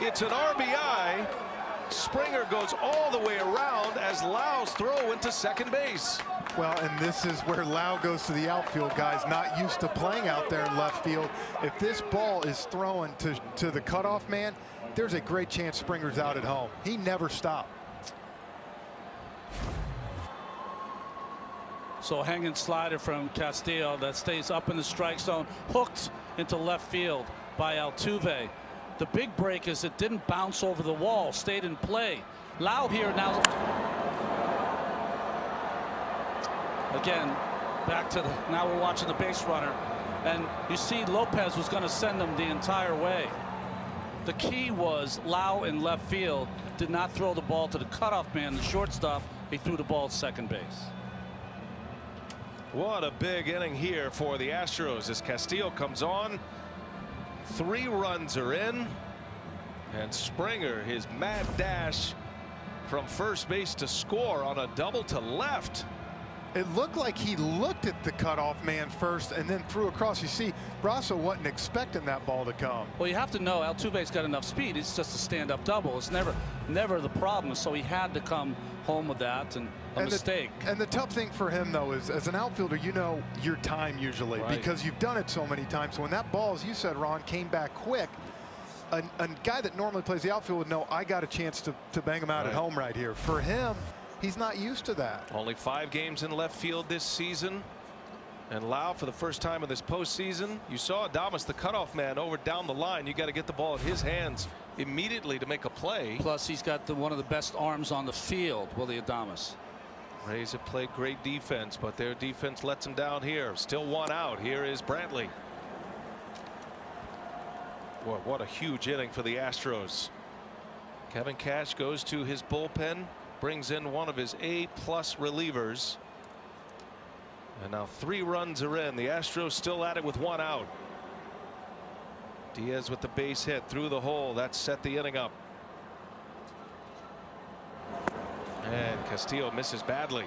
It's an RBI. Springer goes all the way around as Lau's throw into second base. Well, and this is where Lau goes to the outfield, guys. Not used to playing out there in left field. If this ball is thrown to the cutoff man, there's a great chance Springer's out at home. He never stopped. So hanging slider from Castillo that stays up in the strike zone, hooked into left field by Altuve. The big break is it didn't bounce over the wall, stayed in play. Lau here now. Again, back to now we're watching the base runner, and you see Lopez was going to send him the entire way. The key was Lau in left field did not throw the ball to the cutoff man, the shortstop. He threw the ball at second base. What a big inning here for the Astros as Castillo comes on. 3 runs are in, and Springer, his mad dash from first base to score on a double to left. It looked like he looked at the cutoff man first and then threw across. You see, Brasso wasn't expecting that ball to come. Well, you have to know Altuve's got enough speed. It's just a stand-up double. It's never the problem. So he had to come home with that, and a mistake. And the tough thing for him, though, is as an outfielder, you know your time usually, right, because you've done it so many times. So when that ball, as you said, Ron, came back quick, a guy that normally plays the outfield would know I got a chance to bang him out at home right here. For him, he's not used to that. Only 5 games in left field this season. And Lau, for the first time in this postseason, you saw Adames, the cutoff man, over down the line. You got to get the ball in his hands immediately to make a play. Plus, he's got one of the best arms on the field, Willie Adames. Rays have played great defense, but their defense lets them down here. Still 1 out. Here is Brantley. Well, what a huge inning for the Astros. Kevin Cash goes to his bullpen, brings in one of his A+ relievers. And now 3 runs are in. The Astros still at it with 1 out. Diaz with the base hit through the hole. That set the inning up. And Castillo misses badly.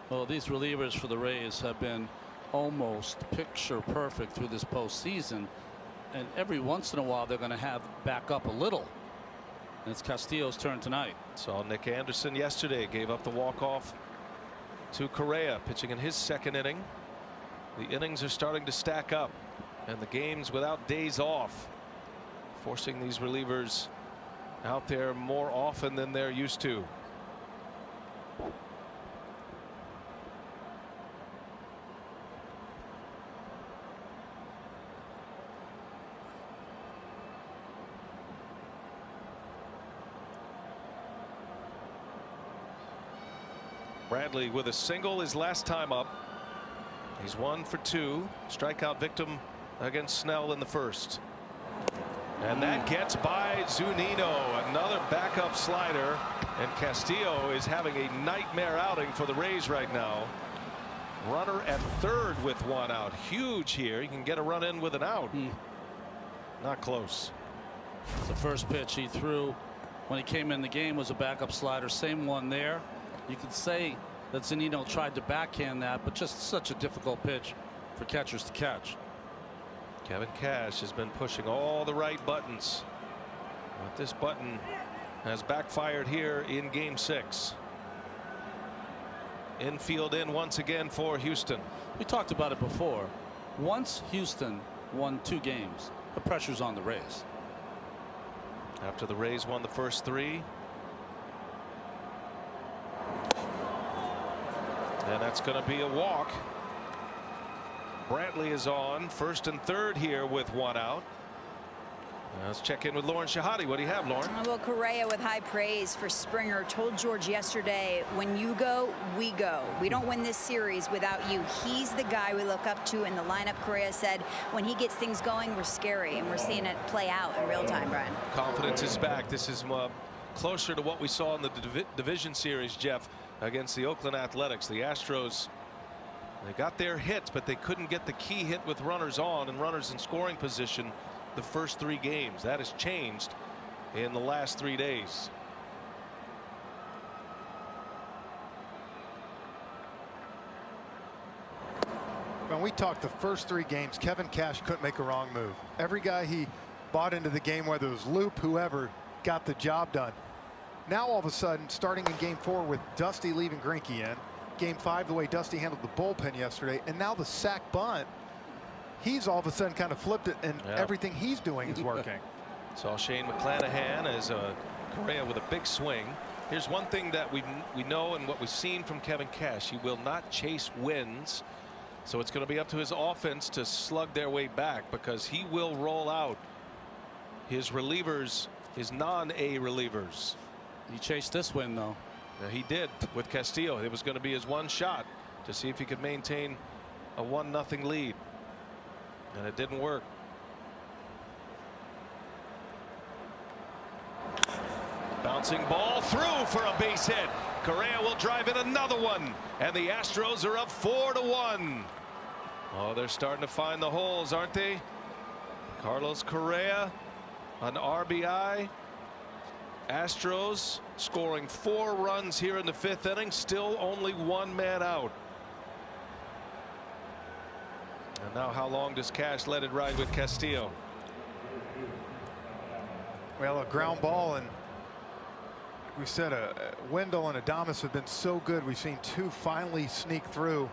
Well, these relievers for the Rays have been almost picture perfect through this postseason, and every once in a while they're going to have back up a little. And it's Castillo's turn tonight. Saw Nick Anderson yesterday, gave up the walk-off to Correa, pitching in his 2nd inning. The innings are starting to stack up, and the games without days off, forcing these relievers out there more often than they're used to. Bradley with a single his last time up. He's 1 for 2. Strikeout victim against Snell in the 1st. And that gets by Zunino. Another backup slider. And Castillo is having a nightmare outing for the Rays right now. Runner at 3rd with 1 out. Huge here. You can get a run in with an out. Not close. The first pitch he threw when he came in the game was a backup slider. Same one there. You could say that Zunino tried to backhand that, but just such a difficult pitch for catchers to catch. Kevin Cash has been pushing all the right buttons, but this button has backfired here in Game 6. Infield in once again for Houston. We talked about it before. Once Houston won 2 games, the pressure's on the Rays. After the Rays won the first 3. And that's going to be a walk. Brantley is on 1st and 3rd here with 1 out. Now let's check in with Lauren Shahadi. What do you have, Lauren? Well, Correa, with high praise for Springer, told George yesterday, when you go, we go. We don't win this series without you. He's the guy we look up to in the lineup. Correa said when he gets things going, we're scary, and we're seeing it play out in real time, Brian. Confidence is back. This is closer to what we saw in the division series, Jeff, against the Oakland Athletics. The Astros, they got their hits, but they couldn't get the key hit with runners on and runners in scoring position the first 3 games. That has changed in the last 3 days. When we talked the first 3 games, Kevin Cash couldn't make a wrong move. Every guy he bought into the game, whether it was Loop, whoever, got the job done. Now all of a sudden, starting in Game 4 with Dusty leaving Greinke in, Game 5 the way Dusty handled the bullpen yesterday, and now the sack bunt, he's all of a sudden kind of flipped it, and everything he's doing is working. Saw Shane McClanahan as Correa with a big swing. Here's one thing that we know and what we've seen from Kevin Cash. He will not chase wins, so it's going to be up to his offense to slug their way back, because he will roll out his relievers, his non-A relievers. He chased this win, though. Yeah, he did with Castillo. It was going to be his one shot to see if he could maintain a 1-0 lead, and it didn't work. Bouncing ball through for a base hit. Correa will drive in another one, and the Astros are up 4-1. Oh, they're starting to find the holes, aren't they? Carlos Correa, an RBI. Astros scoring 4 runs here in the 5th inning, still only 1 man out. And now how long does Cash let it ride with Castillo? Well, a ground ball, and we said Wendell and Adames have been so good. We've seen 2 finally sneak through.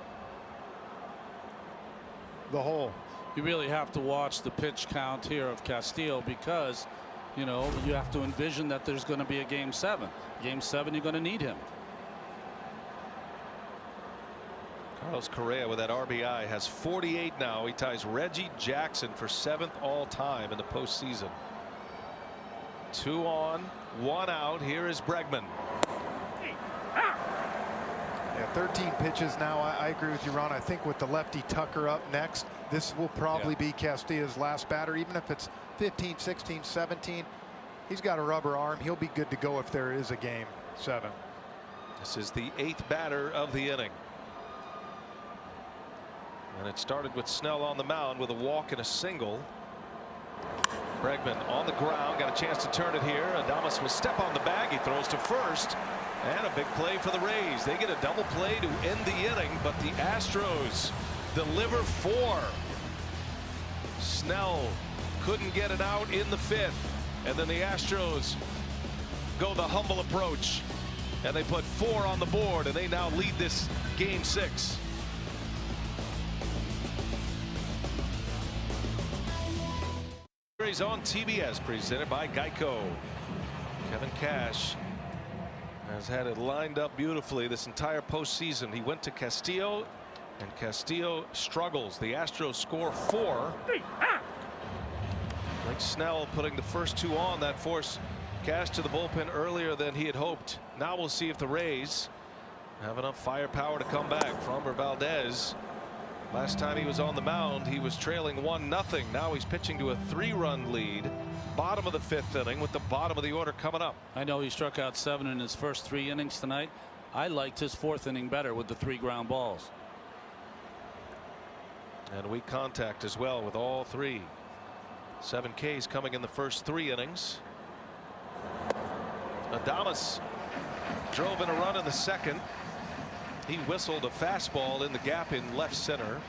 the hole. You really have to watch the pitch count here of Castillo because, you know, you have to envision that there's going to be a game 7. Game 7, you're going to need him. Carlos Correa with that RBI has 48 now. He ties Reggie Jackson for 7th all time in the postseason. 2 on, 1 out. Here is Bregman. Yeah, 13 pitches now. I agree with you, Ron. I think with the lefty Tucker up next, this will probably be Castillo's last batter. Even if it's 15, 16, 17, he's got a rubber arm. He'll be good to go if there is a game 7. This is the 8th batter of the inning. And it started with Snell on the mound with a walk and a single. Bregman on the ground, got a chance to turn it here. Adames will step on the bag. He throws to first. And a big play for the Rays. They get a double play to end the inning, but the Astros deliver 4. Snell couldn't get it out in the 5th. And then the Astros go the humble approach. And they put 4 on the board, and they now lead this game 6. On TBS, presented by Geico. Kevin Cash has had it lined up beautifully this entire postseason. He went to Castillo, and Castillo struggles. The Astros score 4. Like Snell putting the first 2 on, that forced Cash to the bullpen earlier than he had hoped. Now we'll see if the Rays have enough firepower to come back. Framber Valdez, last time he was on the mound, he was trailing 1-0. Now he's pitching to a 3-run lead. Bottom of the 5th inning with the bottom of the order coming up. I know he struck out 7 in his first 3 innings tonight. I liked his 4th inning better with the 3 ground balls. And weak contact as well with all 3. 7 Ks coming in the first 3 innings. Adames drove in a run in the 2nd. He whistled a fastball in the gap in left center,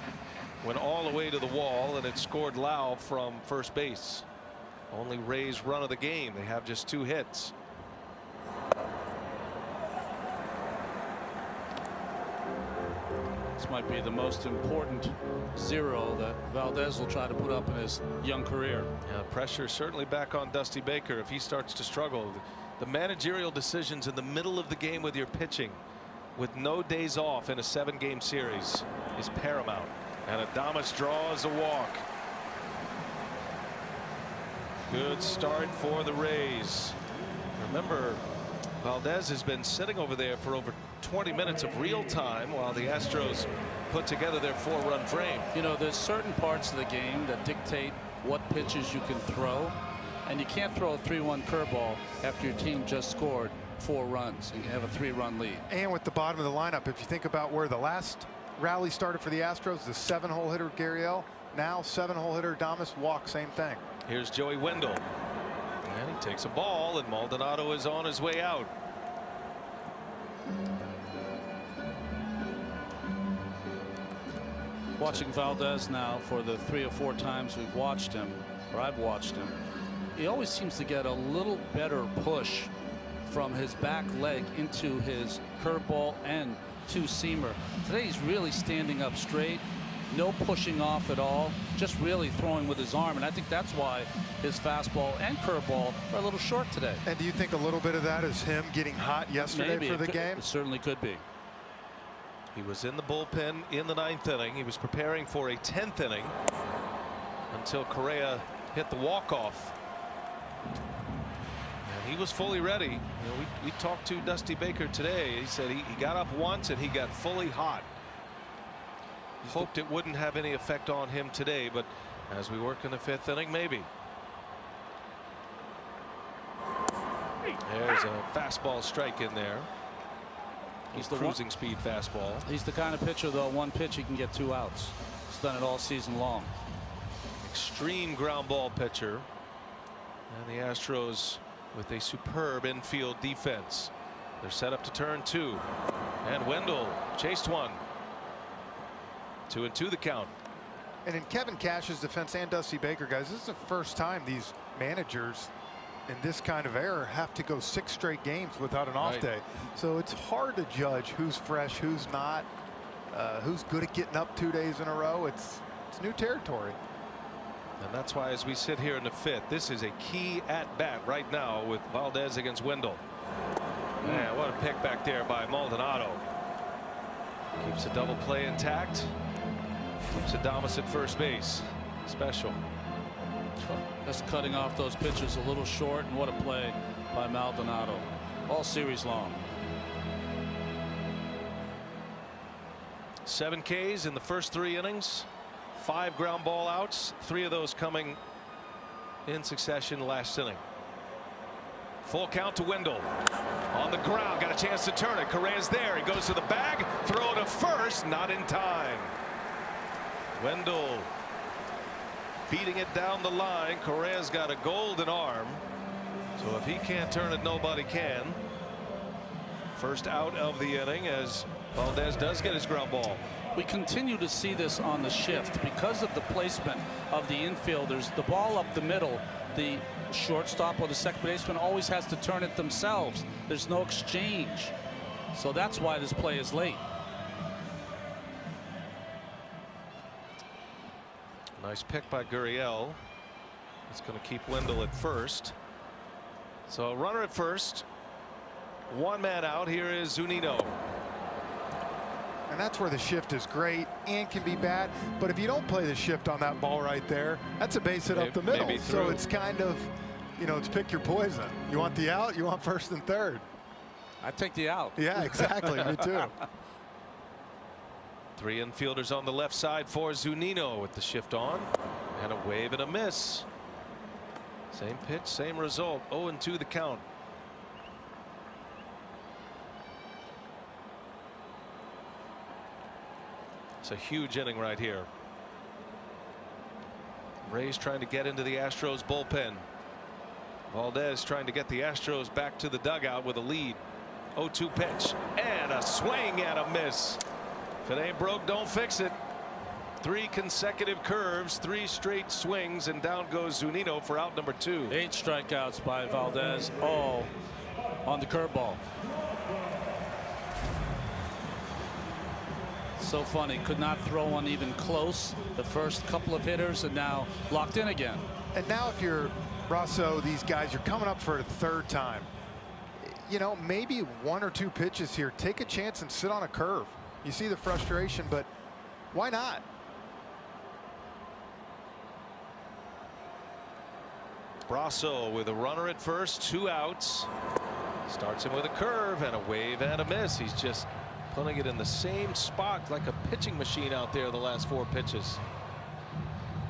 went all the way to the wall, and it scored Lau from first base. Only Rays run of the game. They have just 2 hits. This might be the most important 0 that Valdez will try to put up in his young career. Yeah, pressure certainly back on Dusty Baker if he starts to struggle. The managerial decisions in the middle of the game with your pitching, with no days off in a 7-game series, is paramount. And Adames draws a walk. Good start for the Rays. Remember, Valdez has been sitting over there for over 20 minutes of real time while the Astros put together their 4-run frame. You know, there's certain parts of the game that dictate what pitches you can throw, and you can't throw a 3-1 curveball after your team just scored 4 runs and you have a 3-run lead. And with the bottom of the lineup, if you think about where the last rally started for the Astros, the 7-hole hitter Gurriel, now 7-hole hitter Adames, walk, same thing. Here's Joey Wendell, and he takes a ball, and Maldonado is on his way out. Watching Valdez now for the 3 or 4 times we've watched him, or I've watched him, he always seems to get a little better push from his back leg into his curveball and 2-seamer. Today he's really standing up straight, no pushing off at all, just really throwing with his arm, and I think that's why his fastball and curveball are a little short today. And do you think a little bit of that is him getting hot yesterday Maybe for the game? It certainly could be. He was in the bullpen in the 9th inning. He was preparing for a 10th inning until Correa hit the walk-off. And he was fully ready. You know, we talked to Dusty Baker today. He said he got up once and he got fully hot. He hoped it wouldn't have any effect on him today, but as we work in the 5th inning, maybe. There's a fastball strike in there. He's the cruising speed fastball. He's the kind of pitcher, though, 1 pitch he can get 2 outs. He's done it all season long. Extreme ground ball pitcher. And the Astros with a superb infield defense. They're set up to turn 2. And Wendell chased one. 2-2 the count. And in Kevin Cash's defense and Dusty Baker, guys, this is the first time these managers in this kind of era have to go 6 straight games without an off day. So it's hard to judge who's fresh, who's not, who's good at getting up 2 days in a row. It's It's new territory. And that's why, as we sit here in the 5th, this is a key at bat right now with Valdez against Wendell. Man, what a pick back there by Maldonado. Keeps the double play intact. Keeps Adames at first base. Special. Just cutting off those pitches a little short, and what a play by Maldonado all series long. 7 Ks in the first 3 innings. 5 ground ball outs, 3 of those coming in succession last inning. Full count to Wendell. On the ground, got a chance to turn it. Correa's there. He goes to the bag. Throw to first. Not in time. Wendell beating it down the line. Correa's got a golden arm. So if he can't turn it, nobody can. First out of the inning as Valdez does get his ground ball. We continue to see this on the shift because of the placement of the infielders. The ball up the middle, the shortstop or the second baseman always has to turn it themselves. There's no exchange. So that's why this play is late. Nice pick by Gurriel. It's going to keep Wendell at first. So a runner at first. 1 man out. Here is Zunino. And that's where the shift is great and can be bad. But if you don't play the shift on that ball right there, that's a base hit up the middle. So it's kind of, you know, it's pick your poison. You want the out, you want first and third. I take the out. Yeah, exactly. Me too. 3 infielders on the left side for Zunino with the shift on. And a wave and a miss. Same pitch, same result. 0-2 the count. It's a huge inning right here. Rays trying to get into the Astros bullpen. Valdez trying to get the Astros back to the dugout with a lead. 0-2 pitch and a swing and a miss. If it ain't broke, don't fix it. 3 consecutive curves, 3 straight swings, and down goes Zunino for out number 2. 8 strikeouts by Valdez, all on the curveball. So funny, could not throw one even close the first couple of hitters, and now locked in again. And now if you're Rosso, these guys, you're coming up for a 3rd time. You know, maybe 1 or 2 pitches here. Take a chance and sit on a curve. You see the frustration, but why not? Brasso with a runner at first, 2 outs. Starts him with a curve and a wave and a miss. He's just putting it in the same spot like a pitching machine out there the last 4 pitches.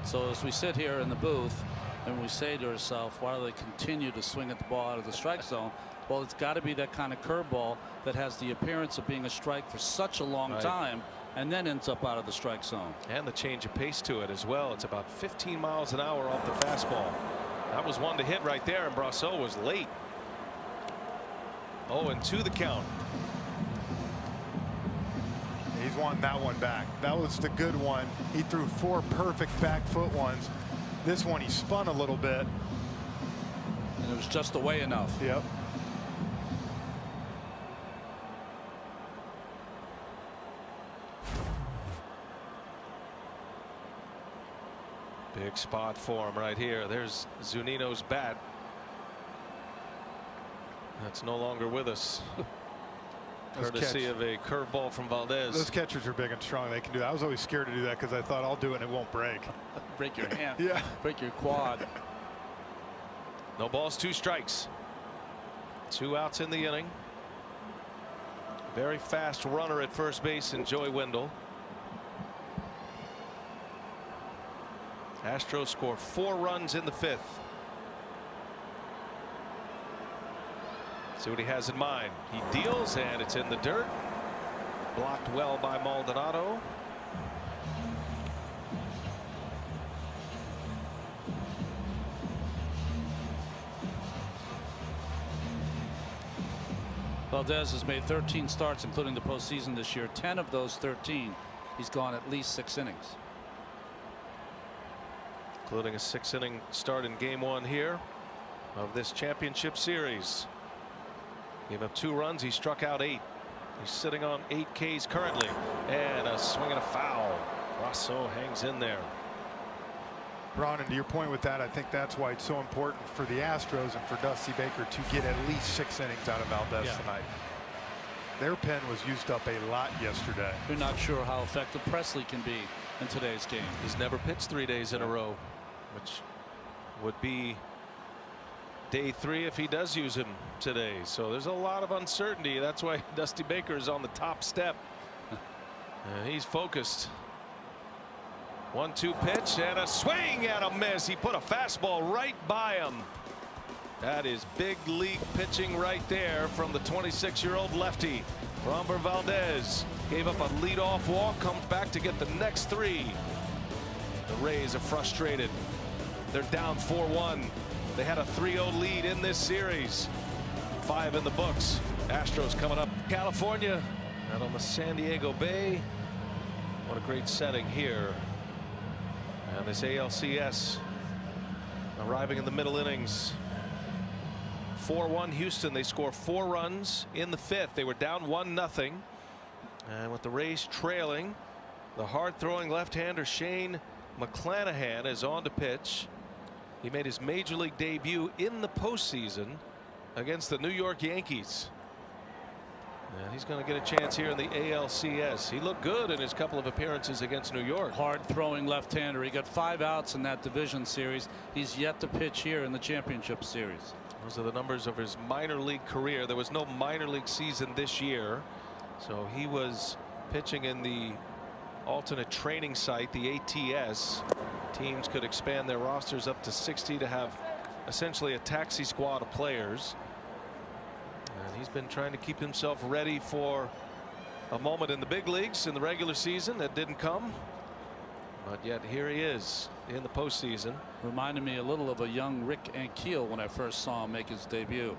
So as we sit here in the booth and we say to ourselves, why do they continue to swing at the ball out of the strike zone? Well, it's got to be that kind of curveball that has the appearance of being a strike for such a long time and then ends up out of the strike zone. And the change of pace to it as well. It's about 15 miles an hour off the fastball. That was one to hit right there, and Brasso was late. 0-2 the count. He's wanting that one back. That was the good one. He threw 4 perfect back foot ones. This one he spun a little bit. And it was just away enough. Yep. Big spot for him right here. There's Zunino's bat. That's no longer with us. Courtesy of a curveball from Valdez. Those catchers are big and strong. They can do that. I was always scared to do that because I thought I'll do it and it won't break. Break your hand. Yeah. Break your quad. No balls, 2 strikes. 2 outs in the inning. Very fast runner at first base in Joey Wendell. Astros score 4 runs in the 5th. See what he has in mind. He deals, and it's in the dirt. Blocked well by Maldonado. Valdez has made 13 starts, including the postseason this year. 10 of those 13, he's gone at least 6 innings. Including a 6-inning start in game 1 here of this championship series. Gave up 2 runs. He struck out 8. He's sitting on 8 Ks currently. And a swing and a foul Rosso hangs in there. Ron, and to your point with that, I think that's why it's so important for the Astros and for Dusty Baker to get at least 6 innings out of Valdez tonight. Their pen was used up a lot yesterday. We're not sure how effective Presley can be in today's game. He's never pitched 3 days in a row, which would be day 3 if he does use him today. So there's a lot of uncertainty. That's why Dusty Baker is on the top step. He's focused. 1-2 pitch and a swing and a miss. He put a fastball right by him. That is big league pitching right there from the 26-year-old lefty. Framber Valdez gave up a leadoff walk, comes back to get the next 3. The Rays are frustrated. They're down 4-1. They had a 3-0 lead in this series. 5 in the books. Astros coming up. California out on the San Diego Bay. What a great setting here. And this ALCS arriving in the middle innings. 4-1 Houston. They score 4 runs in the 5th. They were down 1-0. And with the Rays trailing, the hard-throwing left-hander Shane McClanahan is on to pitch. He made his major league debut in the postseason against the New York Yankees. And he's going to get a chance here in the ALCS. He looked good in his couple of appearances against New York. Hard throwing left-hander. He got 5 outs in that division series. He's yet to pitch here in the championship series. Those are the numbers of his minor league career. There was no minor league season this year, so he was pitching in the alternate training site, the ATS. Teams could expand their rosters up to 60 to have essentially a taxi squad of players. And he's been trying to keep himself ready for a moment in the big leagues in the regular season. That didn't come. But yet here he is in the postseason. Reminded me a little of a young Rick Ankiel when I first saw him make his debut.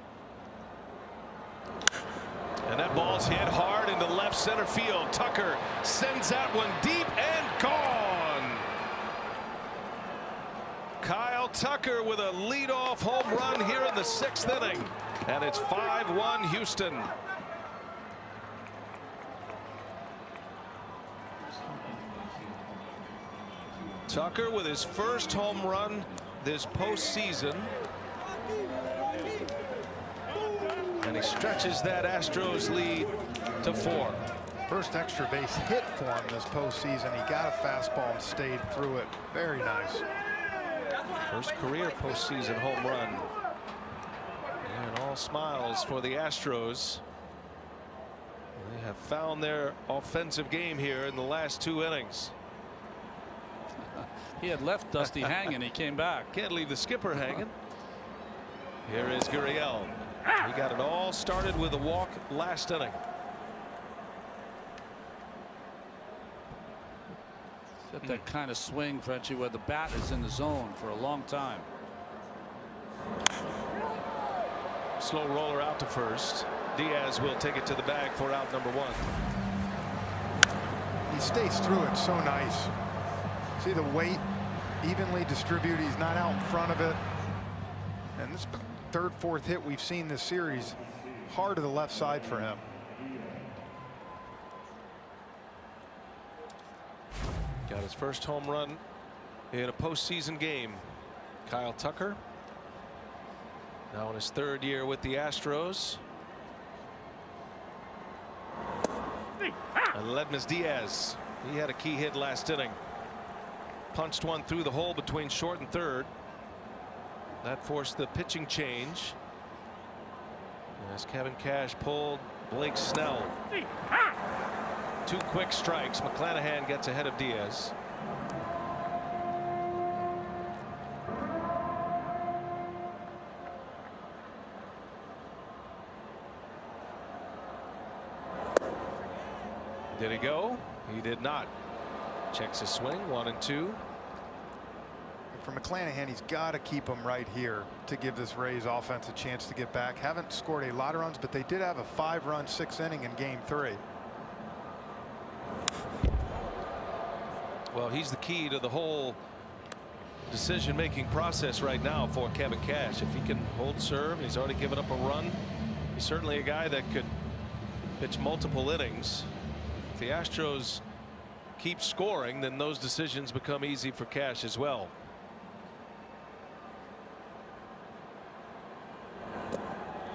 And that ball's hit hard into left center field. Tucker sends that one deep and gone. Kyle Tucker with a leadoff home run here in the 6th inning. And it's 5-1 Houston. Tucker with his first home run this postseason. And he stretches that Astros lead to 4. First extra base hit for him this postseason. He got a fastball and stayed through it. Very nice. First career postseason home run. And all smiles for the Astros. They have found their offensive game here in the last 2 innings. He had left Dusty hanging. He came back. Can't leave the skipper hanging. Here is Gurriel. He got it all started with a walk last inning. That kind of swing, Frenchie, where the bat is in the zone for a long time. Slow roller out to first. Diaz will take it to the bag for out number 1. He stays through it so nice. See the weight evenly distributed. He's not out in front of it. And this 3rd, 4th hit we've seen this series, hard to the left side for him. Got his first home run in a postseason game. Kyle Tucker now in his 3rd year with the Astros. And Ledmus Diaz, he had a key hit last inning. Punched one through the hole between short and 3rd. That forced the pitching change as Kevin Cash pulled Blake Snell. 2 quick strikes. McClanahan gets ahead of Diaz. Did he go? He did not. Checks his swing. 1-2. For McClanahan, he's got to keep him right here to give this Rays offense a chance to get back. Haven't scored a lot of runs, but they did have a 5-run 6th inning in game 3. Well, he's the key to the whole decision-making process right now for Kevin Cash. If he can hold serve, he's already given up a run. He's certainly a guy that could pitch multiple innings. If the Astros keep scoring, then those decisions become easy for Cash as well.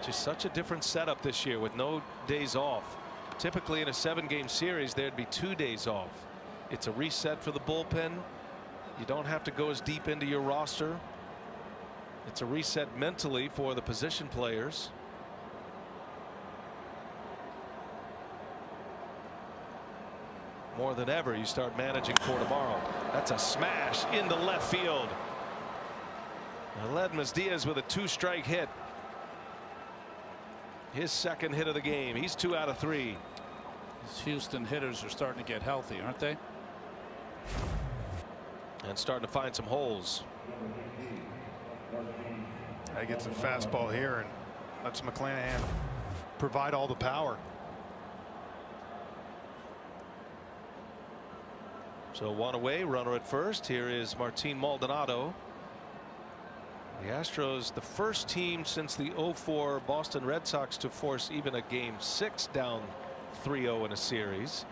Just such a different setup this year with no days off. Typically in a 7-game series there'd be 2 days off. It's a reset for the bullpen. You don't have to go as deep into your roster. It's a reset mentally for the position players. More than ever, you start managing for tomorrow. That's a smash into left field. Aledmus Diaz with a 2-strike hit. His second hit of the game. He's 2 out of 3. These Houston hitters are starting to get healthy, aren't they? And starting to find some holes. He gets a fastball here and lets McClanahan provide all the power. So 1 away, runner at first. Here is Martin Maldonado. The Astros, the first team since the 04 Boston Red Sox to force even a Game 6 down 3-0 in a series.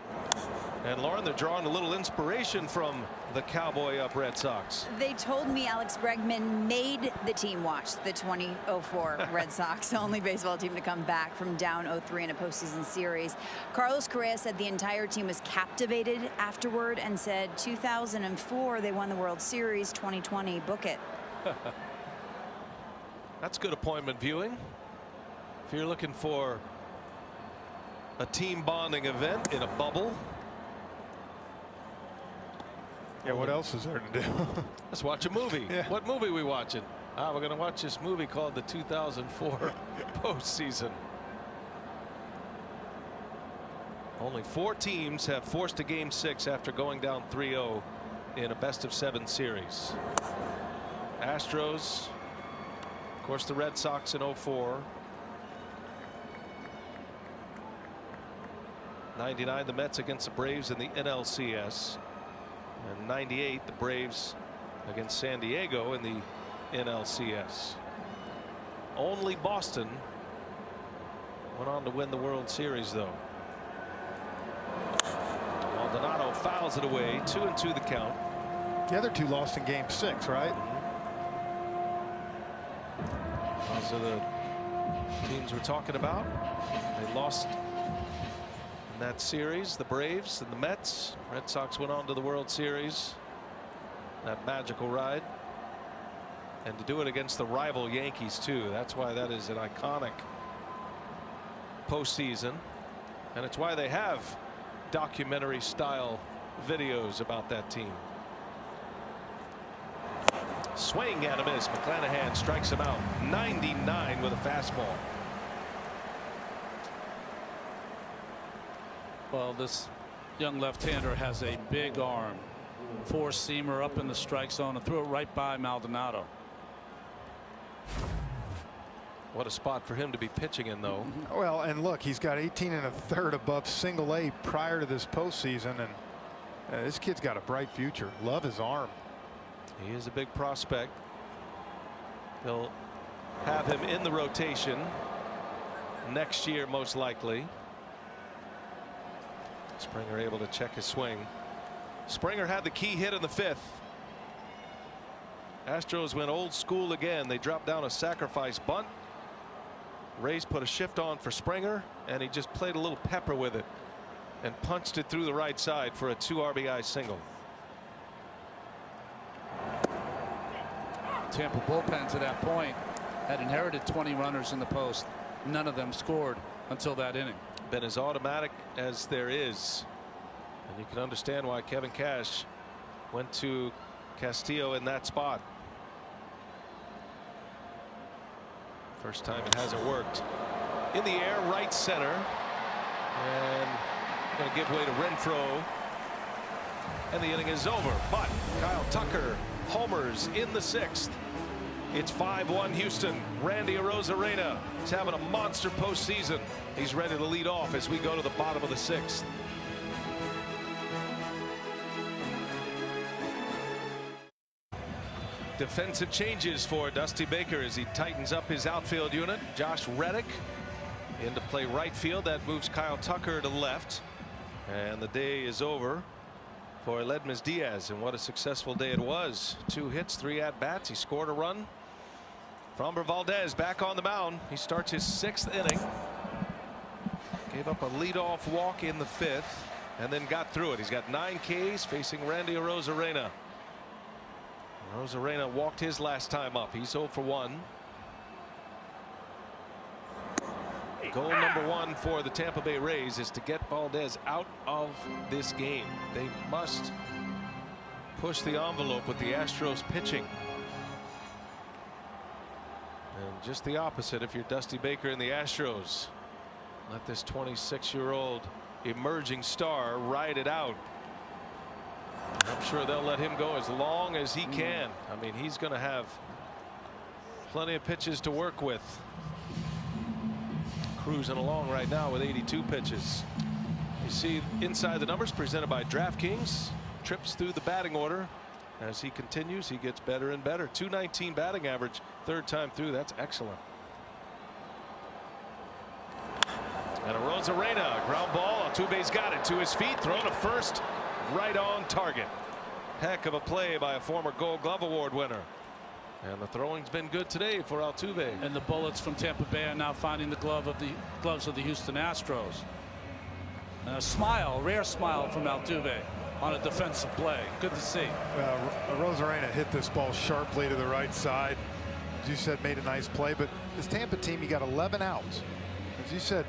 And Lauren, they're drawing a little inspiration from the Cowboy up Red Sox. They told me Alex Bregman made the team watch the 2004 Red Sox, the only baseball team to come back from down 0-3 in a postseason series. Carlos Correa said the entire team was captivated afterward and said 2004 they won the World Series, 2020 book it. That's good appointment viewing. If you're looking for a team bonding event in a bubble. Yeah, what else is there to do? Let's watch a movie. Yeah. What movie are we watching? We're going to watch this movie called the 2004 postseason. Only 4 teams have forced a Game 6 after going down 3-0 in a best-of-7 series. Astros, of course, the Red Sox in 04. 99, the Mets against the Braves in the NLCS. And 98, the Braves against San Diego in the NLCS. Only Boston went on to win the World Series, though. Maldonado fouls it away. 2-2 the count. The other 2 lost in Game 6, right? Those are the teams we're talking about. They lost in that series, the Braves and the Mets. Red Sox went on to the World Series. That magical ride. And to do it against the rival Yankees, too. That's why that is an iconic postseason. And it's why they have documentary style videos about that team. Swing and a miss. McClanahan strikes him out. 99 with a fastball. Well, this young left-hander has a big arm. 4-seamer up in the strike zone and threw it right by Maldonado. What a spot for him to be pitching in, though. Well, and look, he's got 18 1/3 above Single-A prior to this postseason, and this kid's got a bright future. Love his arm. He is a big prospect. They'll have him in the rotation next year, most likely. Springer able to check his swing. Springer had the key hit in the 5th. Astros went old school again. They dropped down a sacrifice bunt. Rays put a shift on for Springer, and he just played a little pepper with it and punched it through the right side for a 2 RBI single. Tampa bullpen to that point had inherited 20 runners in the post. None of them scored until that inning. Been as automatic as there is, and you can understand why Kevin Cash went to Castillo in that spot. First time it hasn't worked. In the air, right center, and going to give way to Renfroe, and the inning is over. But Kyle Tucker homers in the 6th. It's 5-1 Houston. Randy Arozarena is having a monster postseason. He's ready to lead off as we go to the bottom of the 6th. Defensive changes for Dusty Baker as he tightens up his outfield unit. Josh Reddick in to play right field. That moves Kyle Tucker to left. And the day is over for Ledmus Diaz, and what a successful day it was. 2 hits, 3 at-bats. He scored a run. Framber Valdez back on the mound. He starts his 6th inning. Gave up a leadoff walk in the 5th and then got through it. He's got 9 Ks facing Randy Arozarena. Arozarena walked his last time up. He's 0 for 1. Goal number 1 for the Tampa Bay Rays is to get Valdez out of this game. They must push the envelope with the Astros pitching. And just the opposite if you're Dusty Baker and the Astros. Let this 26-year-old emerging star ride it out. I'm sure they'll let him go as long as he can. I mean, he's going to have plenty of pitches to work with. Cruising along right now with 82 pitches. You see inside the numbers presented by DraftKings. Trips through the batting order. As he continues, he gets better and better. 219 batting average 3rd time through. That's excellent. And Arozarena, ground ball. Altuve's got it to his feet, thrown to first, right on target. Heck of a play by a former Gold Glove Award winner. And the throwing's been good today for Altuve. And the bullets from Tampa Bay are now finding the gloves of the Houston Astros. And a smile, rare smile from Altuve on a defensive play. Good to see. Arozarena hit this ball sharply to the right side. As you said, made a nice play. But this Tampa team, you got 11 outs. As you said,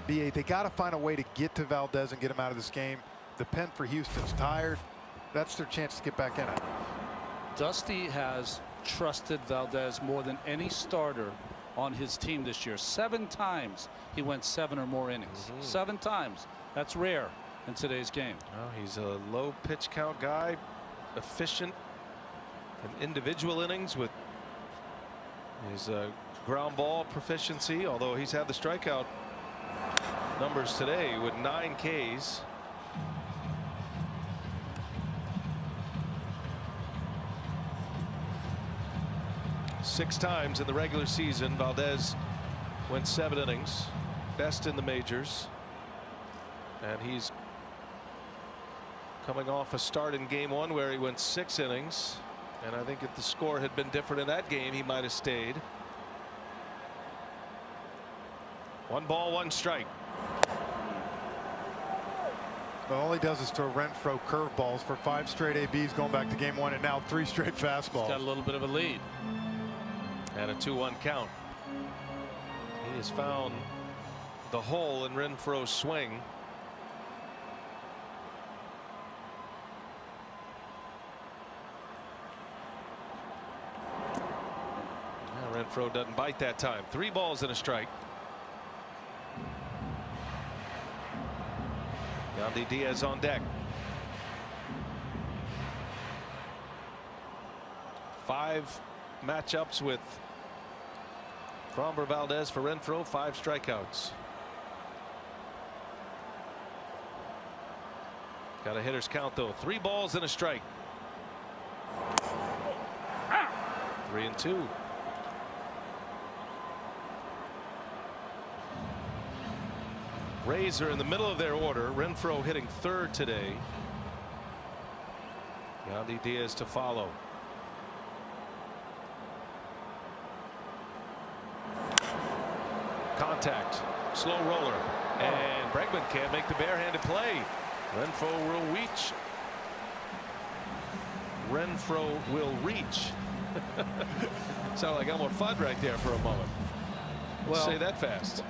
BA, they got to find a way to get to Valdez and get him out of this game. The pen for Houston's tired. That's their chance to get back in it. Dusty has trusted Valdez more than any starter on his team this year. 7 times he went 7 or more innings. 7 times. That's rare in today's game. Well, he's a low pitch count guy, efficient in individual innings with his ground ball proficiency, although he's had the strikeout numbers today with 9 Ks. Six times in the regular season Valdez went 7 innings, best in the majors, and he's coming off a start in game 1 where he went 6 innings, and I think if the score had been different in that game he might have stayed. 1 ball 1 strike. But all he does is throw Renfroe curveballs for 5 straight ABs going back to game 1, and now 3 straight fastballs. He's got a little bit of a lead. And a 2-1 count. He has found the hole in Renfroe's swing. Renfroe doesn't bite that time. 3 balls and a strike. Yandy Diaz on deck. 5 matchups with Framber Valdez for Renfroe, 5 strikeouts. Got a hitter's count though. 3 balls and a strike. 3-2. Rays are in the middle of their order. Renfroe hitting 3rd today. Yandy Diaz to follow. Contact, slow roller, and Bregman can't make the barehanded play. Renfroe will reach. Renfroe will reach. Sound like Elmer Fudd right there for a moment. Well, say that fast.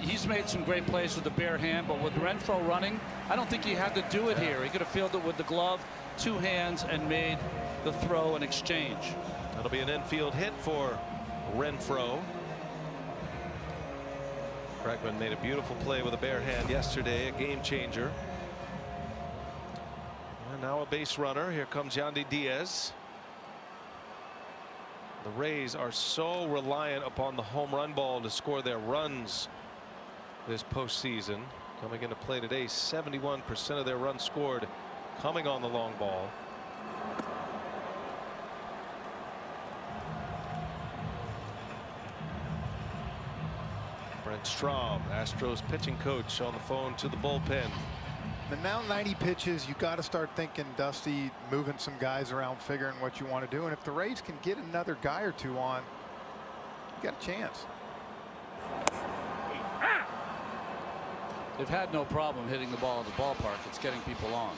He's made some great plays with the bare hand, but with Renfroe running, I don't think he had to do it here. He could have fielded with the glove, 2 hands, and made the throw and exchange. That'll be an infield hit for Renfroe. Bregman made a beautiful play with a bare hand yesterday, a game changer. And now a base runner. Here comes Yandy Diaz. The Rays are so reliant upon the home run ball to score their runs this postseason. Coming into play today, 71% of their runs scored coming on the long ball. Brent Strom, Astros pitching coach, on the phone to the bullpen. And now 90 pitches, you got to start thinking, Dusty, moving some guys around, figuring what you want to do. And if the Rays can get another guy or two on, you got a chance. They've had no problem hitting the ball at the ballpark. It's getting people on.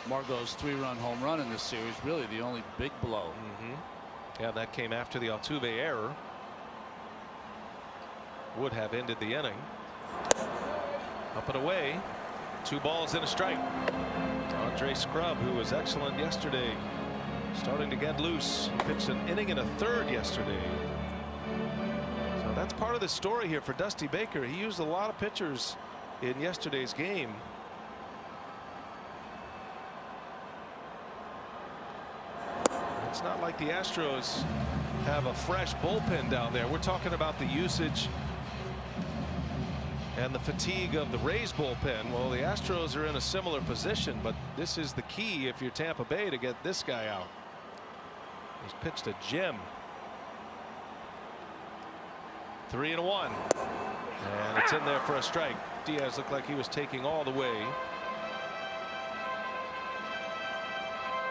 Margot's 3-run home run in this series, really the only big blow. Yeah, that came after the Altuve error. Would have ended the inning. Up and away. 2 balls and a strike. Andre Scrub, who was excellent yesterday, starting to get loose. He pitched an inning and a third yesterday. So that's part of the story here for Dusty Baker. He used a lot of pitchers in yesterday's game. It's not like the Astros have a fresh bullpen down there. We're talking about the usage and the fatigue of the Rays bullpen. Well, the Astros are in a similar position, but this is the key if you're Tampa Bay to get this guy out. He's pitched a gem. 3-1. And it's in there for a strike. Diaz looked like he was taking all the way.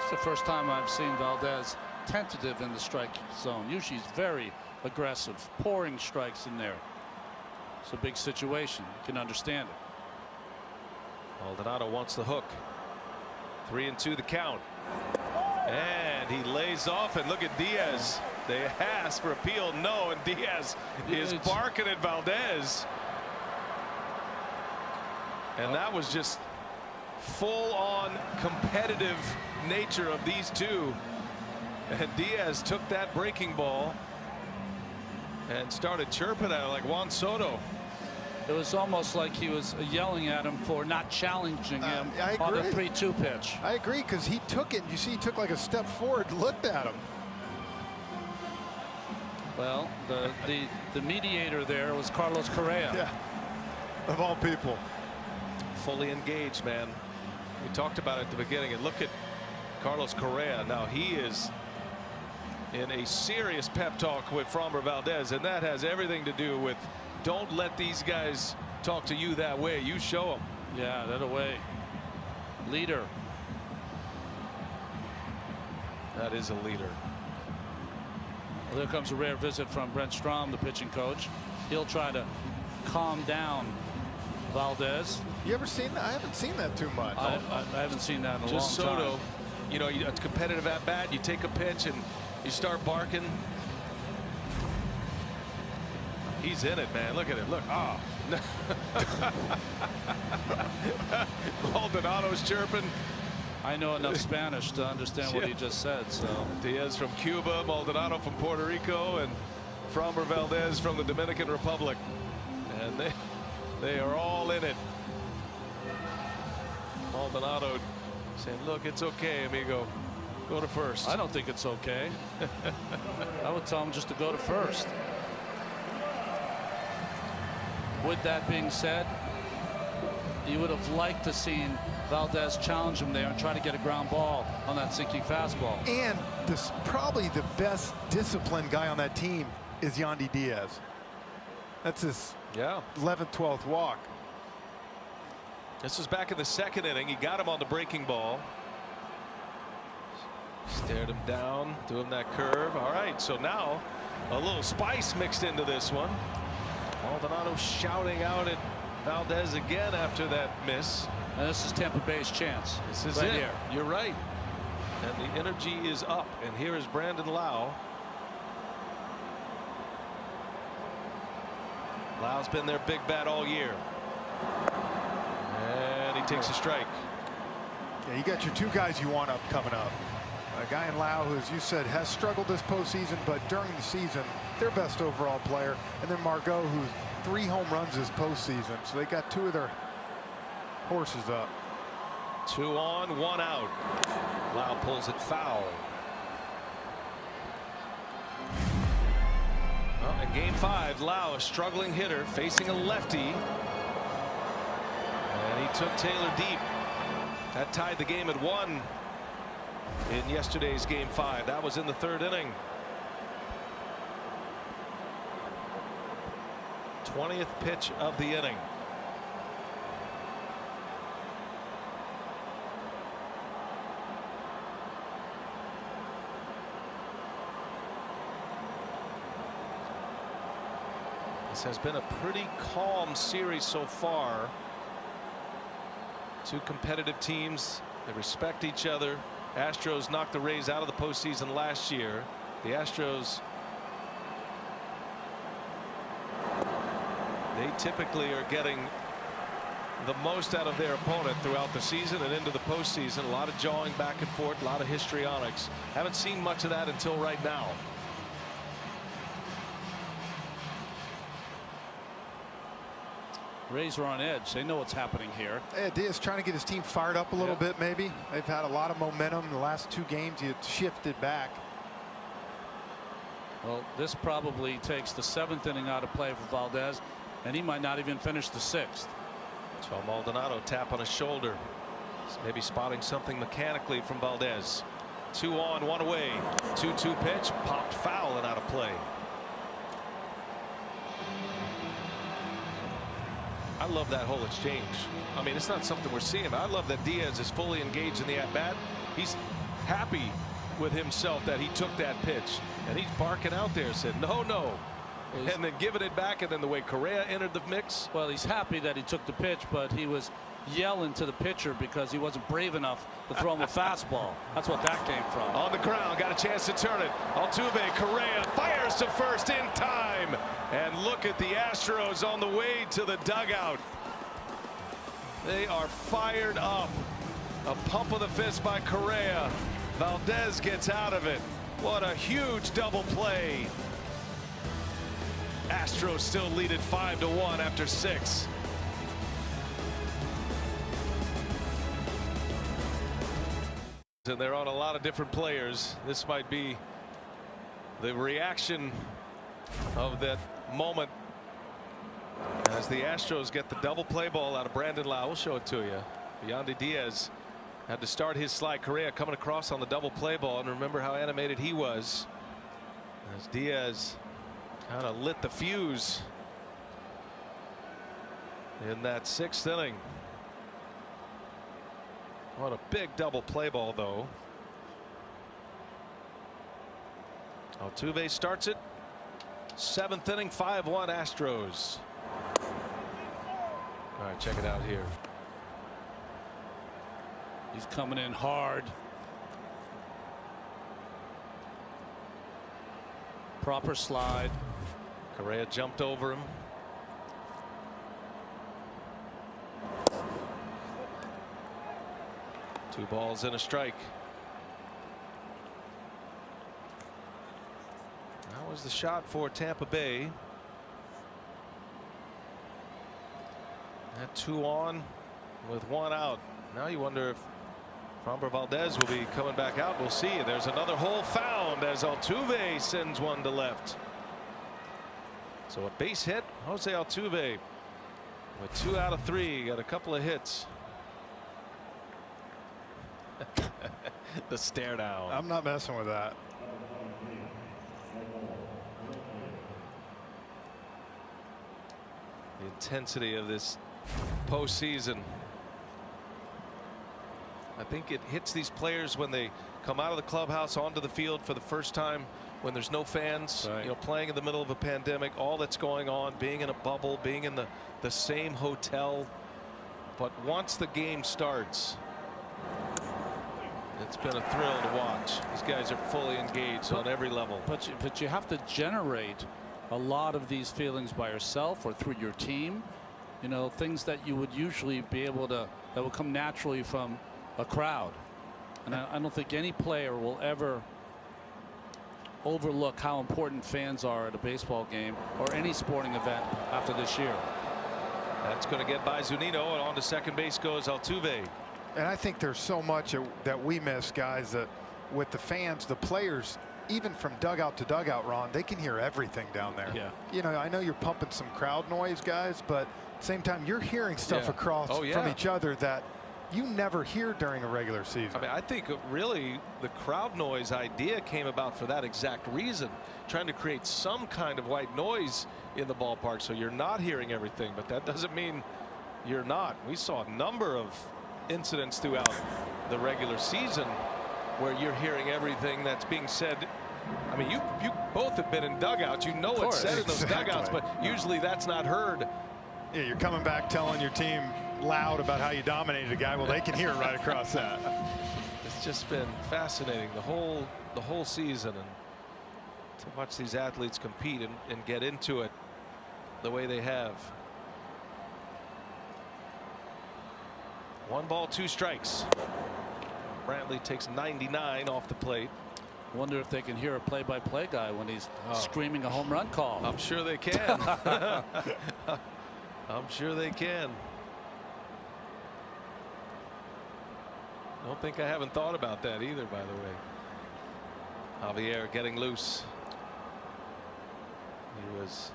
It's the first time I've seen Valdez tentative in the strike zone. Usually he's very aggressive, pouring strikes in there. It's a big situation. You can understand it. Maldonado wants the hook. 3-2 the count. And he lays off, and look at Diaz. They ask for appeal, no, and Diaz is barking at Valdez. And that was just full-on competitive nature of these two. And Diaz took that breaking ball and started chirping at it like Juan Soto. It was almost like he was yelling at him for not challenging him on the 3-2 pitch. I agree, because he took it. You see, he took like a step forward, looked at him. Well, the mediator there was Carlos Correa. Yeah, of all people. Fully engaged, man. We talked about it at the beginning, and look at Carlos Correa. Now he is in a serious pep talk with Framber Valdez, and that has everything to do with don't let these guys talk to you that way. You show them. Yeah, that away. Leader. That is a leader. Well, there comes a rare visit from Brent Strom, the pitching coach. He'll try to calm down Valdez. You ever seen that? I haven't seen that too much. I haven't seen that in a long time. Just Soto, you know, it's competitive at bat. You take a pitch and you start barking. He's in it, man. Look at it. Look. Ah. Maldonado's chirping. I know enough Spanish to understand what he just said. So Diaz from Cuba, Maldonado from Puerto Rico, and Framber Valdez from the Dominican Republic. And they are all in it. Maldonado saying, look, it's okay, amigo. Go to first. I don't think it's okay. I would tell him just to go to first. With that being said, you would have liked to seen Valdez challenge him there and try to get a ground ball on that sinking fastball. And this probably the best disciplined guy on that team is Yandy Diaz. That's his 11th, 12th walk. This is back in the second inning. He got him on the breaking ball. Stared him down, threw him that curve. All right, so now a little spice mixed into this one. Maldonado shouting out at Valdez again after that miss. And this is Tampa Bay's chance. This is right it. Here. You're right. And the energy is up. And here is Brandon Lau. Lau's been their big bat all year. And he takes a strike. Yeah, you got your two guys you want up coming up. A guy in Lau, who, as you said, has struggled this postseason, but during the season, their best overall player. And then Margot, who's 3 home runs this postseason. So they got 2 of their horses up. 2 on, 1 out. Lau pulls it foul. Well, in game 5, Lau, a struggling hitter, facing a lefty. And he took Taylor deep. That tied the game at 1 in yesterday's game 5. That was in the 3rd inning. 20th pitch of the inning. This has been a pretty calm series so far. Two competitive teams. They respect each other. Astros knocked the Rays out of the postseason last year. The Astros, they typically are getting the most out of their opponent throughout the season and into the postseason. A lot of jawing back and forth, a lot of histrionics. Haven't seen much of that until right now. Rays are on edge. They know what's happening here. Yeah, Diaz trying to get his team fired up a little bit, maybe. They've had a lot of momentum in the last 2 games. You shifted back. Well, this probably takes the 7th inning out of play for Valdez, and he might not even finish the 6th. So Maldonado tap on his shoulder. Maybe spotting something mechanically from Valdez. 2 on, 1 away. 2-2 pitch, popped foul and out of play. I love that whole exchange. I mean, it's not something we're seeing. I love that Diaz is fully engaged in the at-bat. He's happy with himself that he took that pitch, and he's barking out there, said no, and then giving it back. And then the way Correa entered the mix. Well, he's happy that he took the pitch, but he was yelling to the pitcher because he wasn't brave enough to throw him a fastball. That's what that came from. On the ground, got a chance to turn it. Altuve, Correa fires to first in time. And look at the Astros on the way to the dugout. They are fired up. A pump of the fist by Correa. Valdez gets out of it. What a huge double play. Astros still lead it 5-1 after 6. And they're on a lot of different players. This might be the reaction of that moment as the Astros get the double play ball out of Brandon Lau. We'll show it to you. Yandy Diaz had to start his slide. Correa coming across on the double play ball, and remember how animated he was as Diaz kind of lit the fuse in that 6th inning. What a big double play ball, though. Altuve starts it. 7th inning, 5-1 Astros. All right, check it out here. He's coming in hard. Proper slide. Correa jumped over him. Two balls and a strike. That was the shot for Tampa Bay. That 2 on with 1 out. Now you wonder if Framber Valdez will be coming back out. We'll see. There's another hole found as Altuve sends one to left. So a base hit. Jose Altuve with 2 out of 3. Got a couple of hits. The stare down. I'm not messing with that. The intensity of this postseason. I think it hits these players when they come out of the clubhouse onto the field for the first time, when there's no fans, right. You know, playing in the middle of a pandemic, all that's going on, being in a bubble, being in the same hotel. But once the game starts, it's been a thrill to watch. These guys are fully engaged on every level. But you have to generate a lot of these feelings by yourself or through your team. You know, things that you would usually be able to, that will come naturally from a crowd. And I don't think any player will ever overlook how important fans are at a baseball game or any sporting event after this year. That's going to get by Zunino, and on to second base goes Altuve. And I think there's so much that we miss, guys, that with the fans, the players, even from dugout to dugout, Ron, they can hear everything down there. Yeah. You know, I know you're pumping some crowd noise, guys, but at the same time, you're hearing stuff across from each other that you never hear during a regular season. I mean, I think really the crowd noise idea came about for that exact reason, trying to create some kind of white noise in the ballpark so you're not hearing everything, but that doesn't mean you're not. We saw a number of incidents throughout the regular season where you're hearing everything that's being said I mean, you both have been in dugouts. You know what's said in those dugouts, but usually that's not heard. Yeah, you're coming back telling your team loud about how you dominated a guy. Well, they can hear it right across that. It's just been fascinating the whole season, and to watch these athletes compete and get into it the way they have. 1 ball, 2 strikes. Brantley takes 99 off the plate. Wonder if they can hear a play-by-play guy when he's screaming a home run call. I'm sure they can. I'm sure they can. Don't think I haven't thought about that either, by the way. Javier getting loose. He was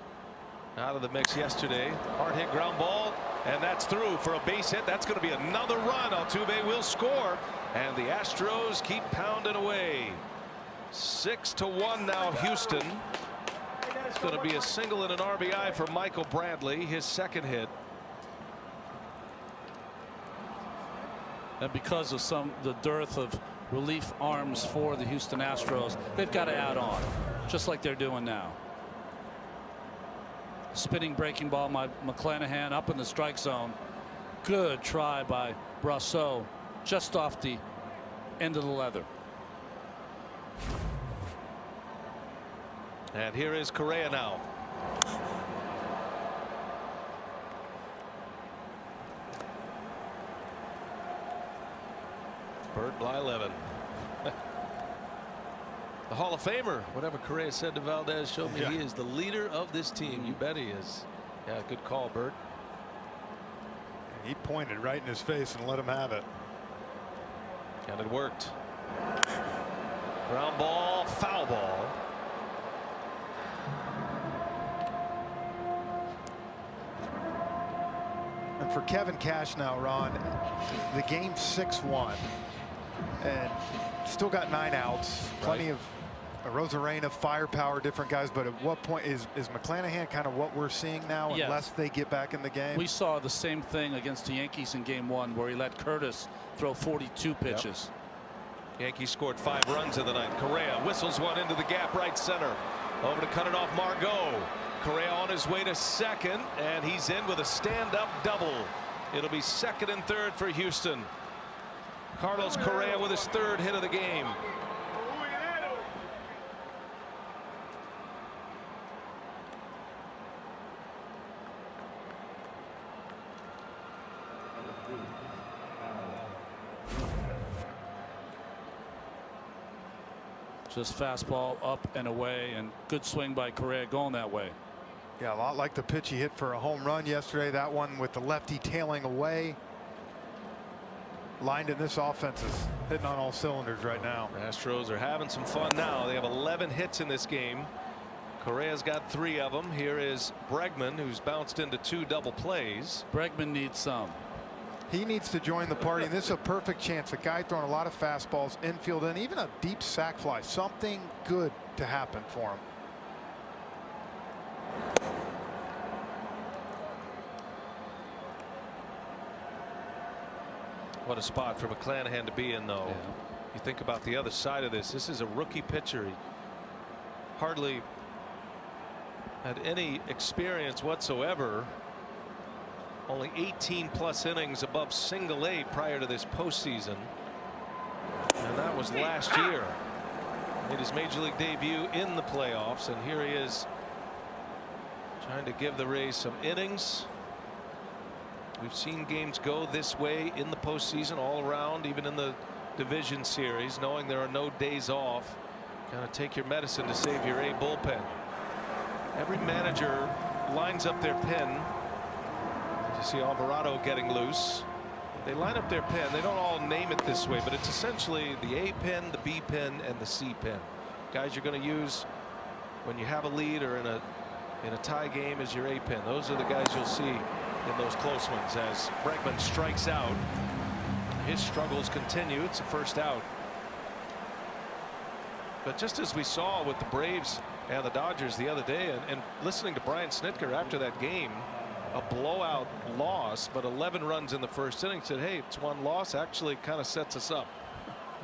out of the mix yesterday. Hard hit ground ball, and that's through for a base hit. That's going to be another run. Altuve will score, and the Astros keep pounding away. 6-1 now, Houston. It's going to be a single and an RBI for Michael Brantley, his second hit. And because of the dearth of relief arms for the Houston Astros, they've got to add on, just like they're doing now. Spinning breaking ball by McClanahan up in the strike zone. Good try by Brosseau, just off the end of the leather. And here is Correa now. Bird Blyleven. The Hall of Famer, whatever Correa said to Valdez, showed me he is the leader of this team. You bet he is. Yeah, good call, Bert. He pointed right in his face and let him have it. And it worked. Ground ball, foul ball. And for Kevin Cash now, Ron, the game's 6-1 and still got 9 outs, plenty of Rosarena, firepower, different guys. But at what point is McClanahan kind of what we're seeing now, unless they get back in the game? We saw the same thing against the Yankees in game 1, where he let Curtis throw 42 pitches. Yankees scored 5 runs in the ninth. Correa whistles one into the gap right center. Over to cut it off Margot. Correa on his way to second, and he's in with a stand-up double. It'll be second and third for Houston. Carlos Correa with his 3rd hit of the game. Just fastball up and away, and good swing by Correa going that way. Yeah, a lot like the pitch he hit for a home run yesterday. That one with the lefty tailing away. Lined in this offense is hitting on all cylinders right now. Astros are having some fun now. They have 11 hits in this game. Correa's got 3 of them. Here is Bregman, who's bounced into 2 double plays. Bregman needs some. He needs to join the party, and this is a perfect chance. A guy throwing a lot of fastballs, infield, and even a deep sac fly. Something good to happen for him. What a spot for McClanahan to be in, though. Yeah. You think about the other side of this. This is a rookie pitcher. He hardly had any experience whatsoever. Only 18+ innings above single-A prior to this postseason. And that was last year. Made his major league debut in the playoffs, and here he is trying to give the Rays some innings. We've seen games go this way in the postseason all around, even in the division series, knowing there are no days off. Kind of take your medicine to save your A bullpen. Every manager lines up their pen. You see Alvarado getting loose. They line up their pen. They don't all name it this way, but it's essentially the A pen, the B pen, and the C pen. Guys you're going to use when you have a lead or in a tie game as your A pen. Those are the guys you'll see in those close ones. As Bregman strikes out, his struggles continue. It's a first out. But just as we saw with the Braves and the Dodgers the other day, and listening to Brian Snitker after that game, a blowout loss, but 11 runs in the first inning, said, hey, it's one loss, actually kind of sets us up.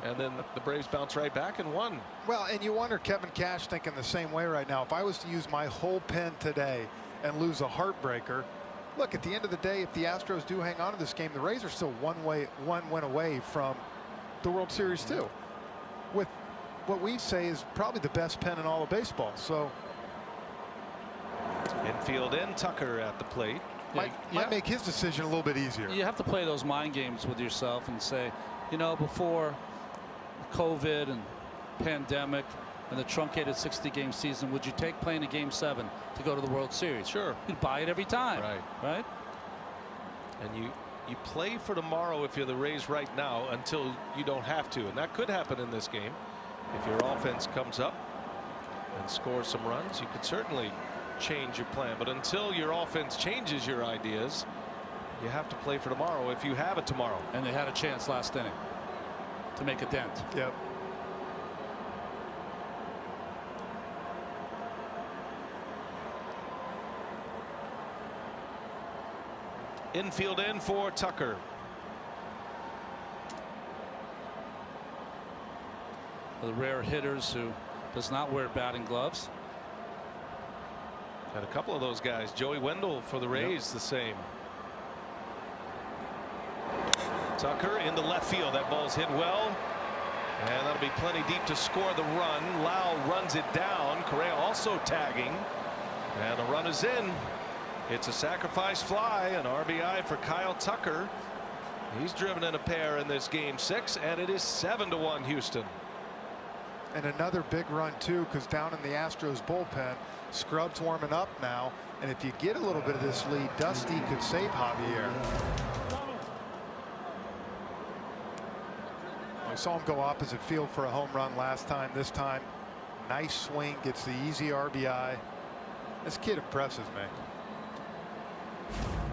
and then the Braves bounce right back and won. Well, and you wonder, Kevin Cash thinking the same way right now. If I was to use my whole pen today and lose a heartbreaker, look, at the end of the day, if the Astros do hang on to this game, the Rays are still one win away from the World Series too, with what we say is probably the best pen in all of baseball. So infield in, Tucker at the plate. Might make his decision a little bit easier. You have to play those mind games with yourself and say, you know, before COVID and pandemic and the truncated 60-game season, would you take playing a Game 7 to go to the World Series? Sure. You'd buy it every time. Right. And you play for tomorrow if you're the Rays right now until you don't have to, and that could happen in this game. If your offense comes up and scores some runs, you could certainly change your plan, but until your offense changes your ideas, you have to play for tomorrow if you have it tomorrow. And they had a chance last inning to make a dent. Yep. Infield in for Tucker. The rare hitters who does not wear batting gloves. Got a couple of those guys. Joey Wendell for the Rays, the same. Tucker into left field. That ball's hit well, and that'll be plenty deep to score the run. Lau runs it down. Correa also tagging, and the run is in. It's a sacrifice fly, an RBI for Kyle Tucker. He's driven in a pair in this Game 6, and it is 7-1 Houston. And another big run too, because down in the Astros bullpen, Scrub's warming up now, and if you get a little bit of this lead, Dusty could save Javier. We saw him go opposite field for a home run last time. This time, nice swing, gets the easy RBI. This kid impresses me.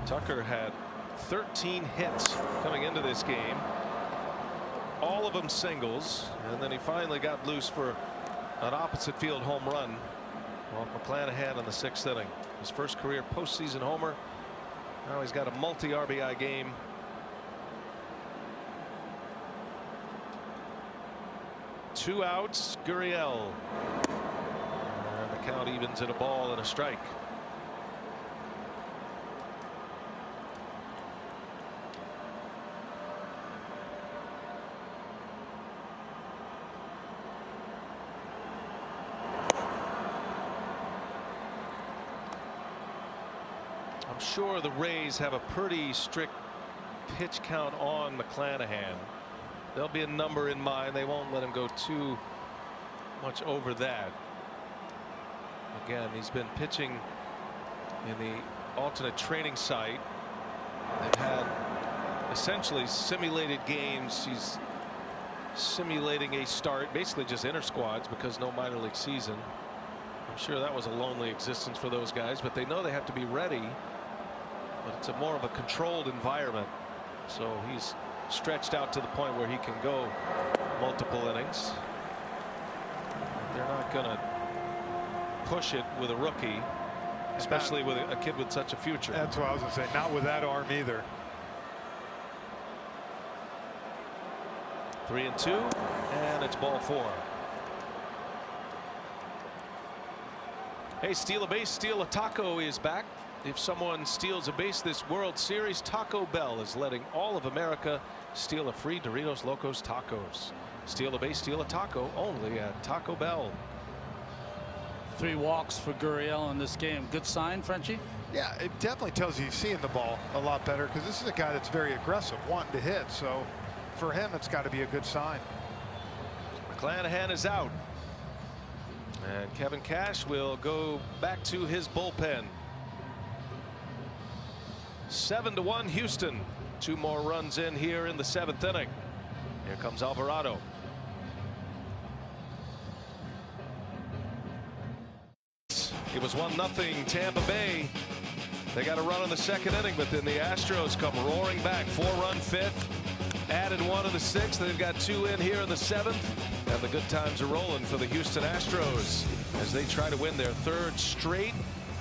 Tucker had 13 hits coming into this game, all of them singles, and then he finally got loose for an opposite field home run off McClanahan in the 6th inning. His first career postseason homer. Now he's got a multi-RBI game. Two outs, Gurriel. And the count evens at a ball and a strike. I'm sure the Rays have a pretty strict pitch count on McClanahan. There'll be a number in mind. They won't let him go too much over that. Again, he's been pitching in the alternate training site. They've had essentially simulated games. He's simulating a start, basically just inter squads because no minor league season. I'm sure that was a lonely existence for those guys, but they know they have to be ready. But it's a more of a controlled environment, so he's stretched out to the point where he can go multiple innings. They're not going to push it with a rookie, especially with a kid with such a future. That's what I was going to say. Not with that arm either. 3-2, and it's ball 4. Hey, steal a base, steal a taco is back. If someone steals a base this World Series, Taco Bell is letting all of America steal a free Doritos Locos Tacos. Steal a base, steal a taco only at Taco Bell. 3 walks for Gurriel in this game. Good sign, Frenchie? Yeah, it definitely tells you he's seeing the ball a lot better, because this is a guy that's very aggressive, wanting to hit. So for him, it's got to be a good sign. McClanahan is out, and Kevin Cash will go back to his bullpen. 7-1 Houston. 2 more runs in here in the 7th inning. Here comes Alvarado. It was 1-0 Tampa Bay. They got a run in the 2nd inning, but then the Astros come roaring back. 4-run 5th. Added 1 in the 6th. They've got 2 in here in the 7th. And the good times are rolling for the Houston Astros as they try to win their 3rd straight.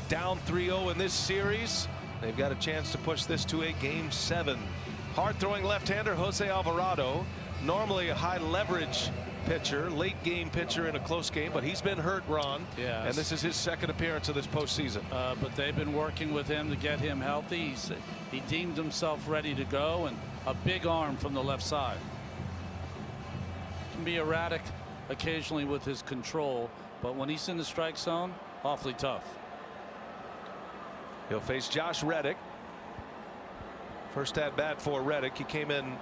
Down 3-0 in this series. They've got a chance to push this to a Game 7. Hard throwing left-hander Jose Alvarado normally a high leverage pitcher, late game pitcher in a close game, but he's been hurt, Ron. Yes. And this is his second appearance of this postseason. But they've been working with him to get him healthy. He deemed himself ready to go, and a big arm from the left side. Can be erratic occasionally with his control, but when he's in the strike zone, awfully tough. He'll face Josh Reddick. First at bat for Reddick. He came in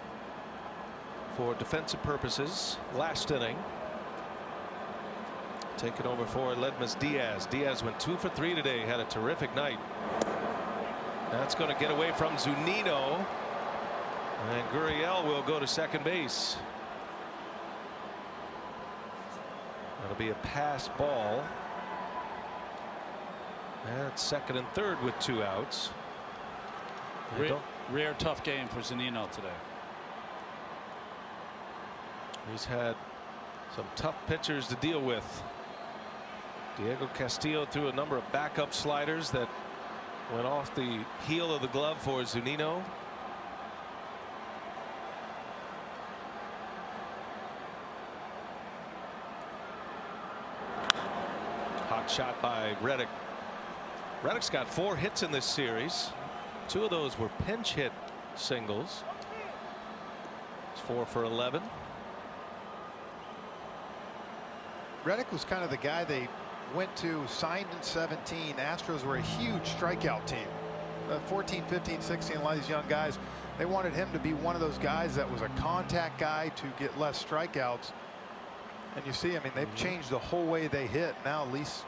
for defensive purposes last inning. Taking over for Ledmus Diaz. Diaz went 2 for 3 today. Had a terrific night. That's going to get away from Zunino. And Gurriel will go to second base. That'll be a pass ball. That's second and third with 2 outs. Rare tough game for Zunino today. He's had some tough pitchers to deal with. Diego Castillo threw a number of backup sliders that went off the heel of the glove for Zunino. Hot shot by Reddick. Reddick's got 4 hits in this series. 2 of those were pinch hit singles. It's 4 for 11. Reddick was kind of the guy they went to, signed in 17. Astros were a huge strikeout team. 14, 15, 16, a lot of these young guys, they wanted him to be one of those guys that was a contact guy to get less strikeouts. And you see, I mean, they've changed the whole way they hit. Now least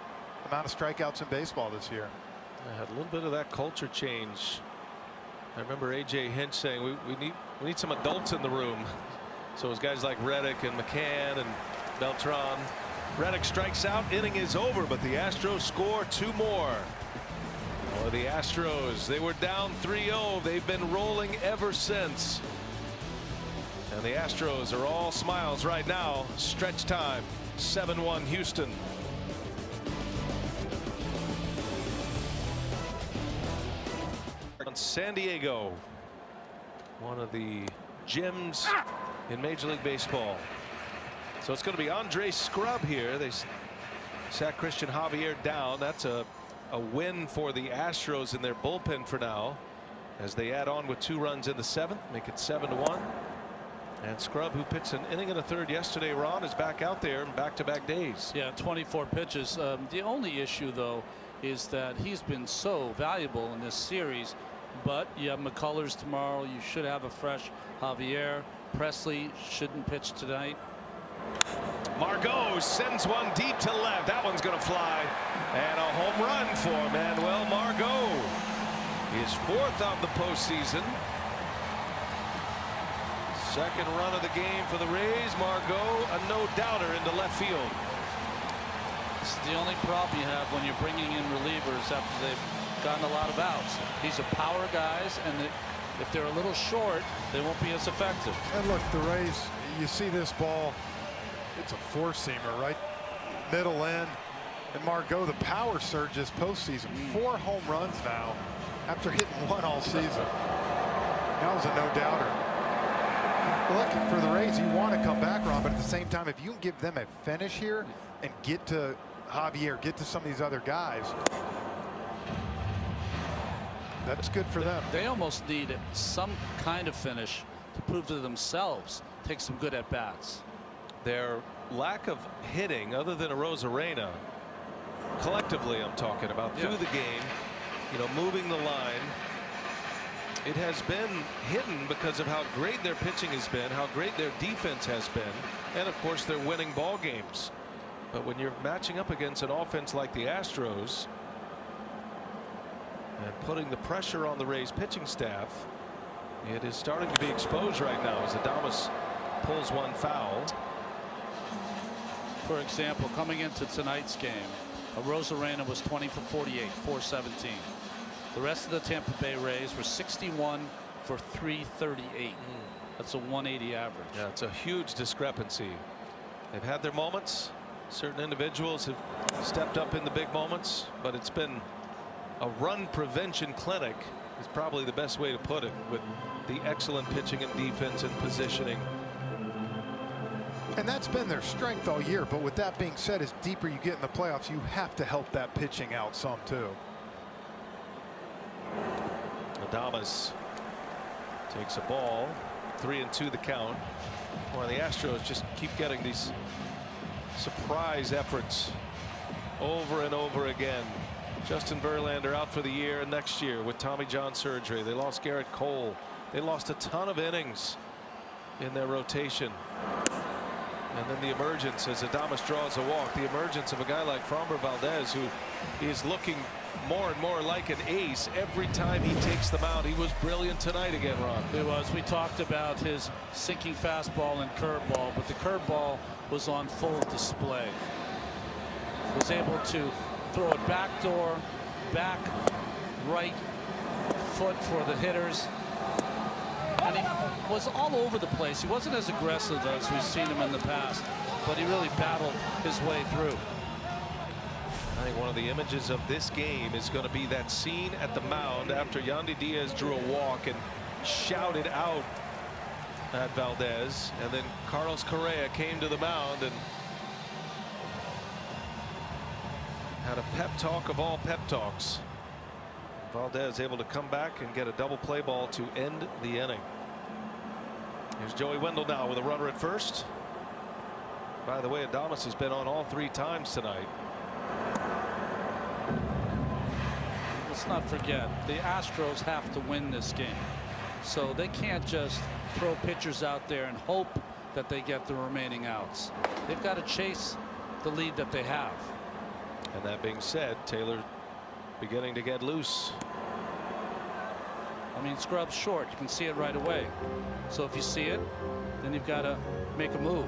amount of strikeouts in baseball this year. I had a little bit of that culture change. I remember A.J. Hinch saying we need some adults in the room. So it was guys like Reddick and McCann and Beltran. Reddick strikes out, inning is over, but the Astros score 2 more. Oh, the Astros, they were down 3-0. They've been rolling ever since. And the Astros are all smiles right now. Stretch time, 7-1 Houston. On San Diego, one of the gyms in Major League Baseball. So it's going to be Andre Scrub here. They sat Christian Javier down. That's a win for the Astros in their bullpen for now, as they add on with 2 runs in the 7th, make it 7-1. And Scrub, who pitched an inning and a third yesterday, Ron, is back out there in back-to-back days. Yeah, 24 pitches. The only issue, though, is that he's been so valuable in this series. But you have McCullers tomorrow. You should have a fresh Javier. Presley shouldn't pitch tonight. Margot sends one deep to left. That one's going to fly. And a home run for Manuel Margot. His 4th of the postseason. Second run of the game for the Rays. Margot, a no-doubter into left field. This is the only problem you have when you're bringing in relievers after they've gotten a lot of outs. These are power guys, and if they're a little short, they won't be as effective. And look, the Rays, you see this ball, it's a 4-seamer, right? Middle end. And Margot, the power surge this postseason. 4 home runs now after hitting 1 all season. That was a no-doubter. Look, for the Rays, you want to come back, Ron, but at the same time, if you can give them a finish here and get to Javier, get to some of these other guys, that's good for them. They almost need some kind of finish to prove to themselves, take some good at-bats. Their lack of hitting, other than Arozarena, collectively I'm talking about, through the game, you know, moving the line, it has been hidden because of how great their pitching has been, how great their defense has been, and of course they're winning ball games. But when you're matching up against an offense like the Astros and putting the pressure on the Rays pitching staff, it is starting to be exposed right now as Adames pulls one foul. For example, coming into tonight's game, Arozarena was 20 for 48, 417. The rest of the Tampa Bay Rays were 61 for 338. That's a 180 average. Yeah, it's a huge discrepancy. They've had their moments. Certain individuals have stepped up in the big moments, but it's been a run prevention clinic is probably the best way to put it, with the excellent pitching and defense and positioning. And that's been their strength all year. But with that being said, as deeper you get in the playoffs, you have to help that pitching out some too. Adames takes a ball. 3-2 the count. Well, the Astros just keep getting these surprise efforts over and over again. Justin Verlander out for the year and next year with Tommy John surgery. They lost Garrett Cole. They lost a ton of innings in their rotation. And then the emergence, as Adames draws a walk, the emergence of a guy like Framber Valdez, who is looking more and more like an ace every time he takes the mound. He was brilliant tonight again, Ron. He was. We talked about his sinking fastball and curveball, but the curveball was on full display. Was able to throw it backdoor, back right foot for the hitters. And he was all over the place. He wasn't as aggressive as we've seen him in the past, but he really battled his way through. I think one of the images of this game is going to be that scene at the mound after Yandy Diaz drew a walk and shouted out at Valdez, and then Carlos Correa came to the mound and had a pep talk of all pep talks. Valdez able to come back and get a double play ball to end the inning. Here's Joey Wendell now with a runner at first. By the way, Adames has been on all 3 times tonight. Let's not forget, the Astros have to win this game, so they can't just throw pitchers out there and hope that they get the remaining outs. They've got to chase the lead that they have. And that being said, Taylor beginning to get loose. I mean, Scrub's short. You can see it right away. So if you see it, then you've got to make a move.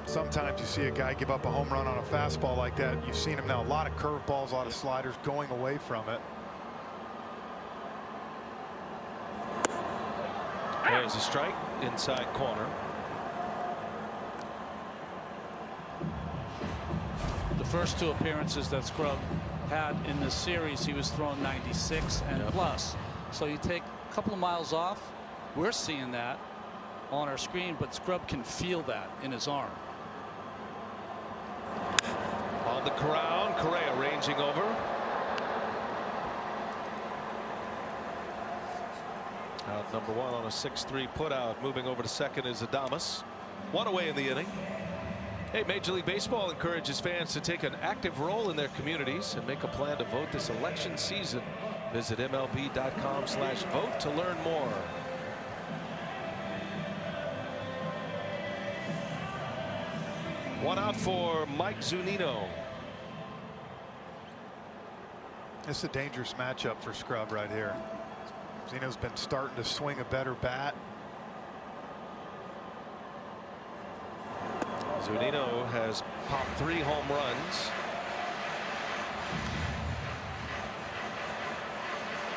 Sometimes you see a guy give up a home run on a fastball like that. You've seen him now. A lot of curveballs, a lot of sliders going away from it. There's a strike inside corner. The first 2 appearances that Scrub had in this series, he was throwing 96 and plus. So you take a couple of miles off. We're seeing that on our screen, but Scrub can feel that in his arm. On the ground, Correa ranging over. Out number 1 on a 6-3 putout. Moving over to second is Adames. 1 away in the inning. Hey, Major League Baseball encourages fans to take an active role in their communities and make a plan to vote this election season. Visit MLB.com/vote to learn more. One out for Mike Zunino. It's a dangerous matchup for Scrub right here. Zeno's been starting to swing a better bat. Zunino has popped 3 home runs.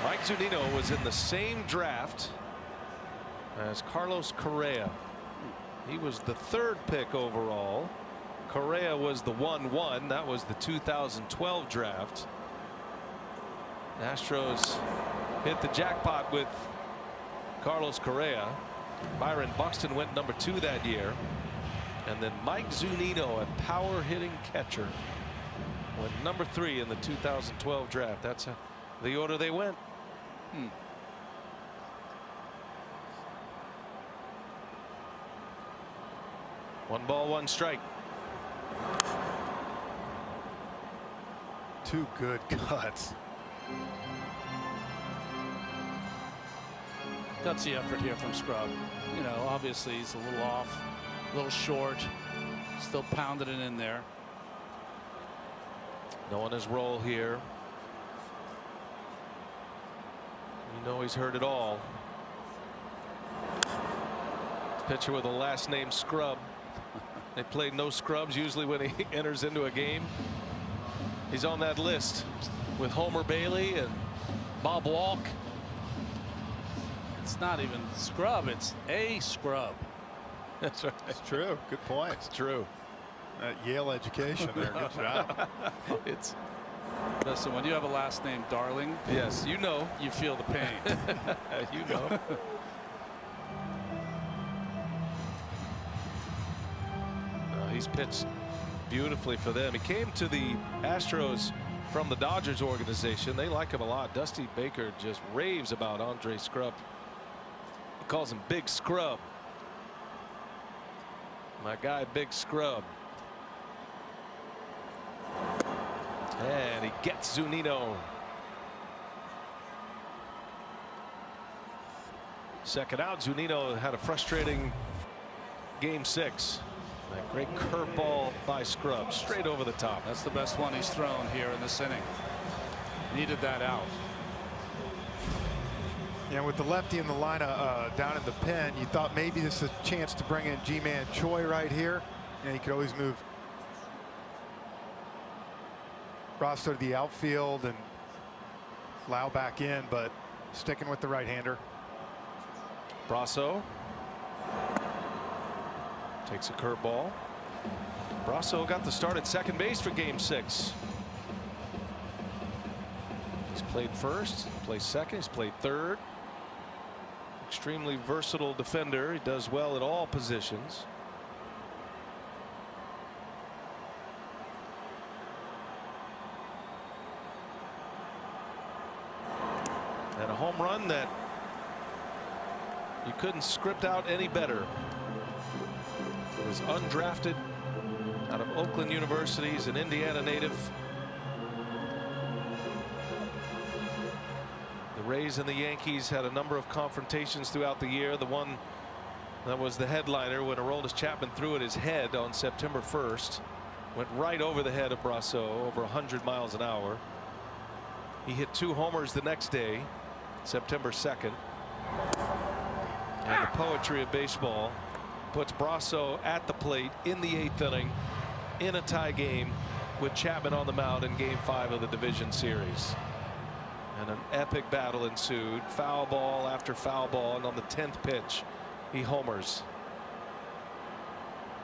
Mike Zunino was in the same draft as Carlos Correa. He was the 3rd pick overall. Correa was the 1-1. That was the 2012 draft. Astros hit the jackpot with Carlos Correa. Byron Buxton went number 2 that year. And then Mike Zunino, a power hitting catcher, went number 3 in the 2012 draft. That's the order they went. 1 ball, 1 strike. 2 good cuts. Gutsy effort here from Scrub. You know, obviously he's a little off, a little short, still pounding it in there. Knowing his role here. You know he's heard it all. Pitcher with a last name Scrub. They play no scrubs usually when he enters into a game. He's on that list with Homer Bailey and Bob Walk. It's not even Scrub, it's a Scrub. That's right. It's true. Good point. It's true. Yale education there. Good job. It's Listen, when you have a last name Darling, yes, you know, you feel the pain. you know. pitched beautifully for them. He came to the Astros from the Dodgers organization. They like him a lot. Dusty Baker just raves about Andre Scrub. He calls him Big Scrub. My guy, Big Scrub. And he gets Zunino. Second out. Zunino had a frustrating game 6. That great curveball by Scrub straight over the top. That's the best one he's thrown here in this inning. Needed that out. Yeah, with the lefty in the lineup down in the pen, you thought maybe this is a chance to bring in G-Man Choi right here. And he could always move Brasso to the outfield and Lau back in, but sticking with the right-hander. Brasso takes a curveball. Brasso got the start at second base for game 6. He's played first, plays second, he's played third. Extremely versatile defender. He does well at all positions. And a home run that you couldn't script out any better. It was undrafted out of Oakland University. He's an Indiana native. The Rays and the Yankees had a number of confrontations throughout the year. The one that was the headliner when Aroldis Chapman threw at his head on September 1st. Went right over the head of Brasso, over 100 miles an hour. He hit 2 homers the next day, September 2nd. And the poetry of baseball puts Brasso at the plate in the 8th inning in a tie game with Chapman on the mound in game 5 of the division series. And an epic battle ensued. Foul ball after foul ball, and on the 10th pitch he homers.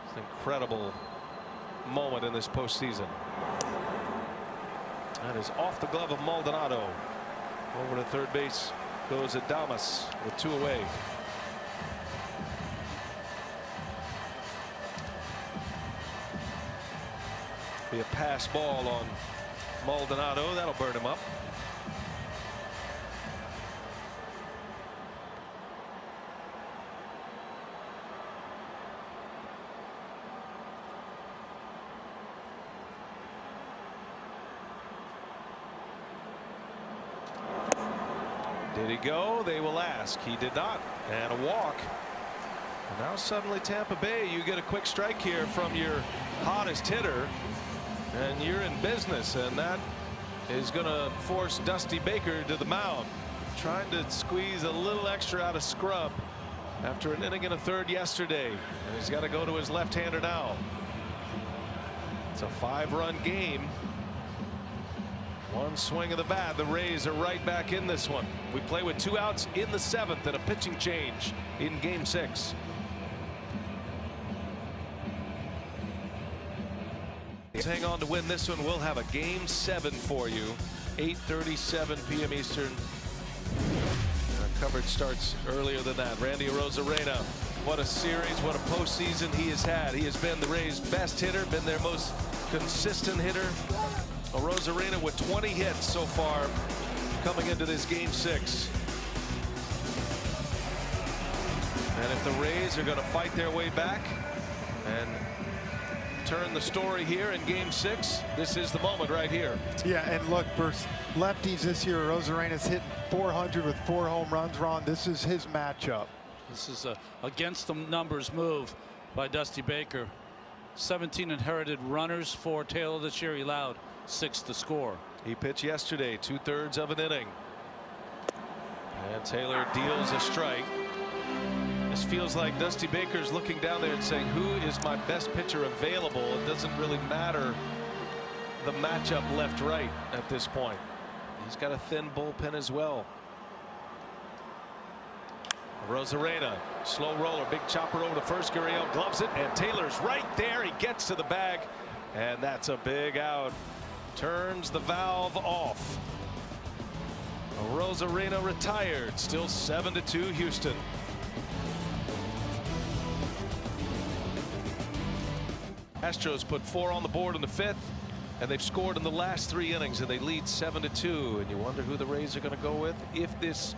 It's an incredible moment in this postseason. That is off the glove of Maldonado. Over to third base goes Adames with 2 away. Be a pass ball on Maldonado. That'll burn him up. Did he go? They will ask. He did not. And a walk. And now suddenly Tampa Bay, you get a quick strike here from your hottest hitter, and you're in business, and that is going to force Dusty Baker to the mound, trying to squeeze a little extra out of Scrub after an inning and a third yesterday, and he's got to go to his left-hander now. It's a 5-run game. One swing of the bat, the Rays are right back in this one. We play with 2 outs in the 7th and a pitching change in game 6. Hang on to win this one. We'll have a game 7 for you. 8:37 p.m. Eastern. Our coverage starts earlier than that. Randy Arozarena, what a series, what a postseason he has had. He has been the Rays' best hitter, been their most consistent hitter. Arozarena with 20 hits so far coming into this game 6. And if the Rays are going to fight their way back and turn the story here in game 6, this is the moment right here. Yeah, and look, for lefties this year, Arozarena's hitting .400 with 4 home runs. Ron, this is his matchup. This is a against the numbers move by Dusty Baker. 17 inherited runners for Taylor this year. He allowed 6 to score. He pitched yesterday, 2/3 of an inning. And Taylor deals a strike. This feels like Dusty Baker's looking down there and saying, who is my best pitcher available? It doesn't really matter the matchup left-right at this point. He's got a thin bullpen as well. Arozarena, slow roller, big chopper over to first. Gurriel gloves it, and Taylor's right there. He gets to the bag, and that's a big out. Turns the valve off. Arozarena retired. Still 7-2 Houston. Astros put 4 on the board in the 5th, and they've scored in the last 3 innings, and they lead 7-2. And you wonder who the Rays are going to go with if this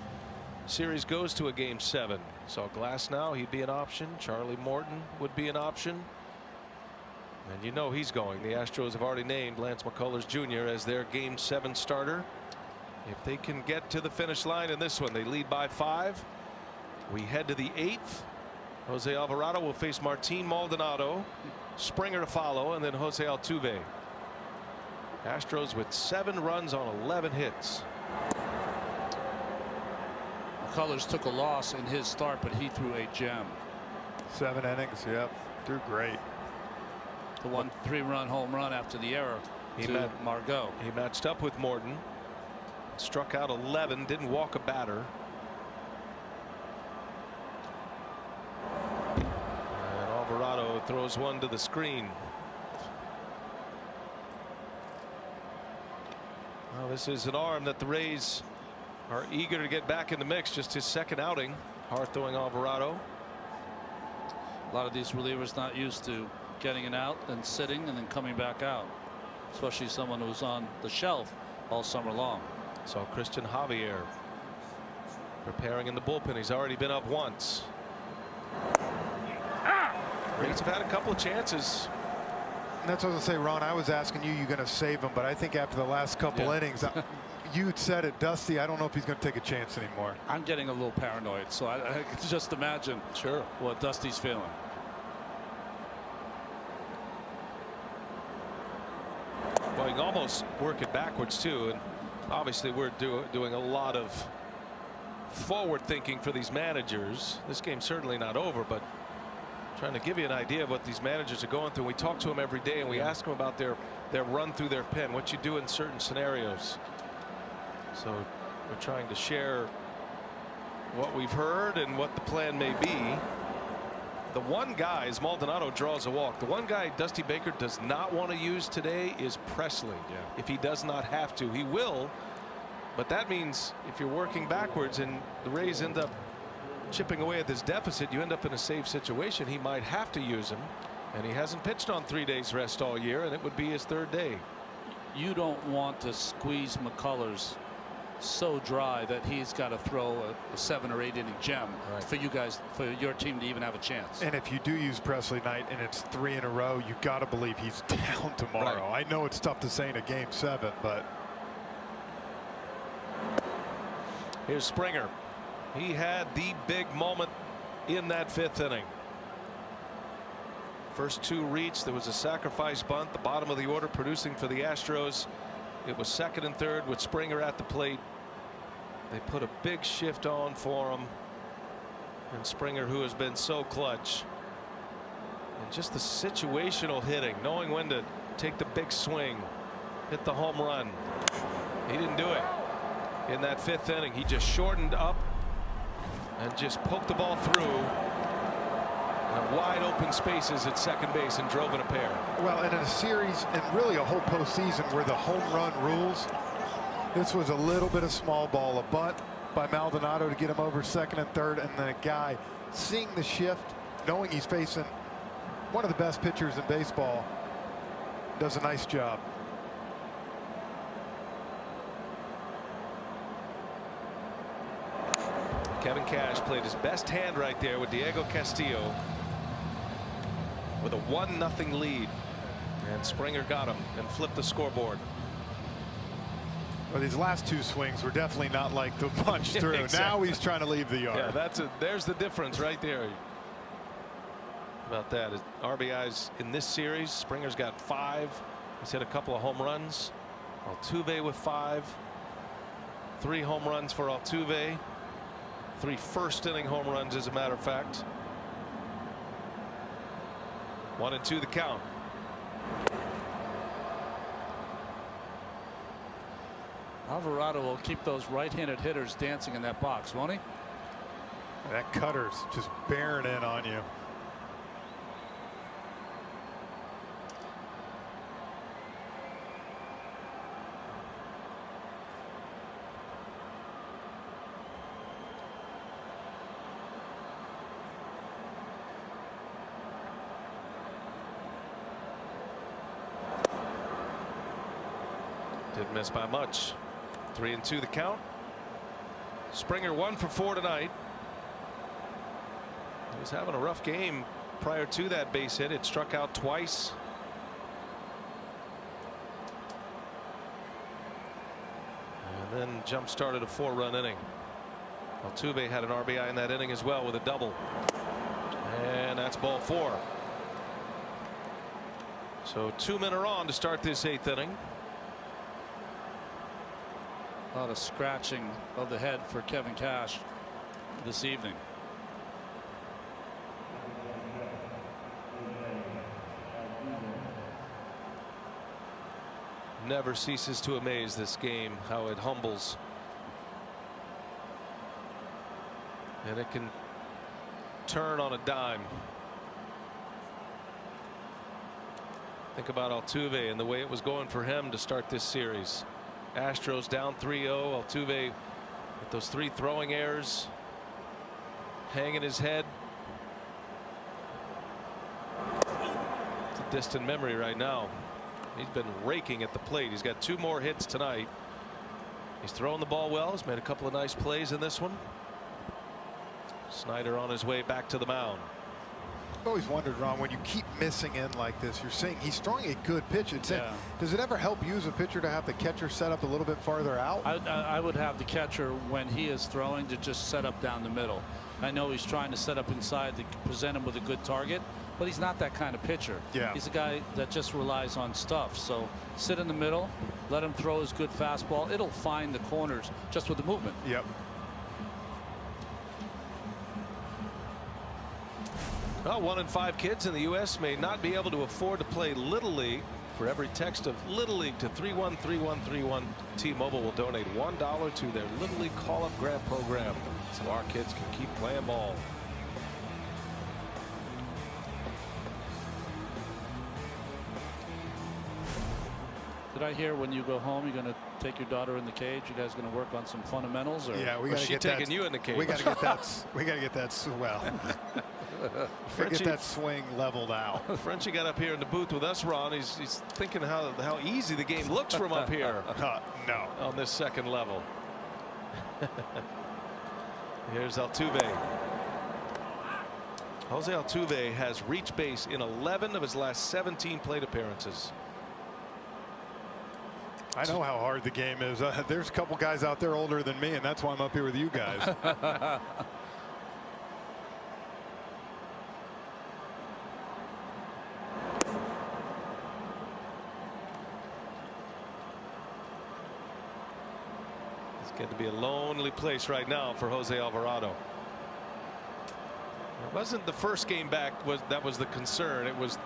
series goes to a Game 7. So Glass now, he'd be an option. Charlie Morton would be an option. And you know he's going. The Astros have already named Lance McCullers Jr. as their Game 7 starter. If they can get to the finish line in this one, they lead by 5. We head to the 8th. Jose Alvarado will face Martin Maldonado. Springer to follow, and then Jose Altuve. Astros with 7 runs on 11 hits. McCullers took a loss in his start, but he threw a gem. 7 innings, yep, threw great. The 1 3-run home run after the error to Margot. He matched up with Morton. Struck out 11, didn't walk a batter. And Alvarado throws one to the screen. Well, this is an arm that the Rays are eager to get back in the mix. Just his 2nd outing. Hard throwing Alvarado. A lot of these relievers not used to getting an out and sitting and then coming back out, especially someone who's on the shelf all summer long. So Christian Javier preparing in the bullpen. He's already been up once. Rays have had a couple of chances. And that's what I was going to say, Ron. I was asking you, you're going to save him, but I think after the last couple innings, you'd said it, Dusty. I don't know if he's going to take a chance anymore. I'm getting a little paranoid, so I can just imagine what Dusty's feeling. Well, you can almost work it backwards too, and obviously we're doing a lot of forward thinking for these managers. This game's certainly not over, but trying to give you an idea of what these managers are going through. We talk to them every day, and we ask them about their run through their pen, what you do in certain scenarios. So we're trying to share what we've heard and what the plan may be. The one guy, as Maldonado draws a walk, the one guy Dusty Baker does not want to use today is Presley. If he does not have to, he will. But that means if you're working backwards and the Rays end up chipping away at this deficit, you end up in a safe situation. He might have to use him, and he hasn't pitched on 3 days rest all year, and it would be his 3rd day. You don't want to squeeze McCullers so dry that he's got to throw a 7 or 8 inning gem for you guys, for your team to even have a chance. And if you do use Presley Knight and it's 3 in a row, you got to believe he's down tomorrow. I know it's tough to say in a Game 7, but here's Springer. He had the big moment in that 5th inning. First 2 reached. There was a sacrifice bunt, the bottom of the order producing for the Astros. It was 2nd and 3rd with Springer at the plate. They put a big shift on for him. And Springer, who has been so clutch. And just the situational hitting, knowing when to take the big swing, hit the home run. He didn't do it in that 5th inning. He just shortened up and just poked the ball through wide open spaces at second base and drove in a pair. Well, and in a series and really a whole postseason where the home run rules, this was a little bit of small ball, a bunt by Maldonado to get him over 2nd and 3rd, and then a guy seeing the shift, knowing he's facing one of the best pitchers in baseball, does a nice job. Kevin Cash played his best hand right there with Diego Castillo with a 1-0 lead, and Springer got him and flipped the scoreboard. Well, these last 2 swings were definitely not like the punch through. Exactly. Now he's trying to leave the yard. Yeah, there's the difference right there. About that, his RBIs in this series, Springer's got 5. He's hit a couple of home runs. Altuve with 5. 3 home runs for Altuve. 3 first-inning home runs, as a matter of fact. 1-2 the count. Alvarado will keep those right-handed hitters dancing in that box, won't he? That cutter's just bearing in on you. Didn't miss by much. 3-2 the count. Springer 1 for 4 tonight. He was having a rough game prior to that base hit. It struck out twice. And then jump started a 4-run inning. Altuve had an RBI in that inning as well with a double. And that's ball 4. So 2 men are on to start this 8th inning. A lot of scratching of the head for Kevin Cash this evening. Never ceases to amaze this game how it humbles. And it can turn on a dime. Think about Altuve and the way it was going for him to start this series. Astros down 3-0. Altuve with those 3 throwing errors, hanging his head. It's a distant memory right now. He's been raking at the plate. He's got 2 more hits tonight. He's throwing the ball well. He's made a couple of nice plays in this one. Snyder on his way back to the mound. I've always wondered, Ron, when you keep missing in like this, you're saying he's throwing a good pitch. Does it ever help you as a pitcher to have the catcher set up a little bit farther out? I would have the catcher, when he is throwing, to just set up down the middle. I know he's trying to set up inside to present him with a good target, but he's not that kind of pitcher. Yeah. He's a guy that just relies on stuff. So sit in the middle, let him throw his good fastball. It'll find the corners just with the movement. Yep. Well, 1 in 5 kids in the U.S. may not be able to afford to play Little League. For every text of Little League to 313131, T-Mobile will donate $1 to their Little League call-up grant program, so our kids can keep playing ball. Did I hear when you go home, you're going to take your daughter in the cage? You guys going to work on some fundamentals? Or? Yeah, we got to get taking you in the cage. We got to get that. We got to get that. Well, get that swing leveled out. Frenchie got up here in the booth with us, Ron. He's thinking how easy the game looks from up here. No. On this second level. Here's Altuve. Jose Altuve has reached base in 11 of his last 17 plate appearances. I know how hard the game is. There's a couple guys out there older than me, and that's why I'm up here with you guys. It's going to be a lonely place right now for Jose Alvarado. It wasn't the first game back that was the concern. It was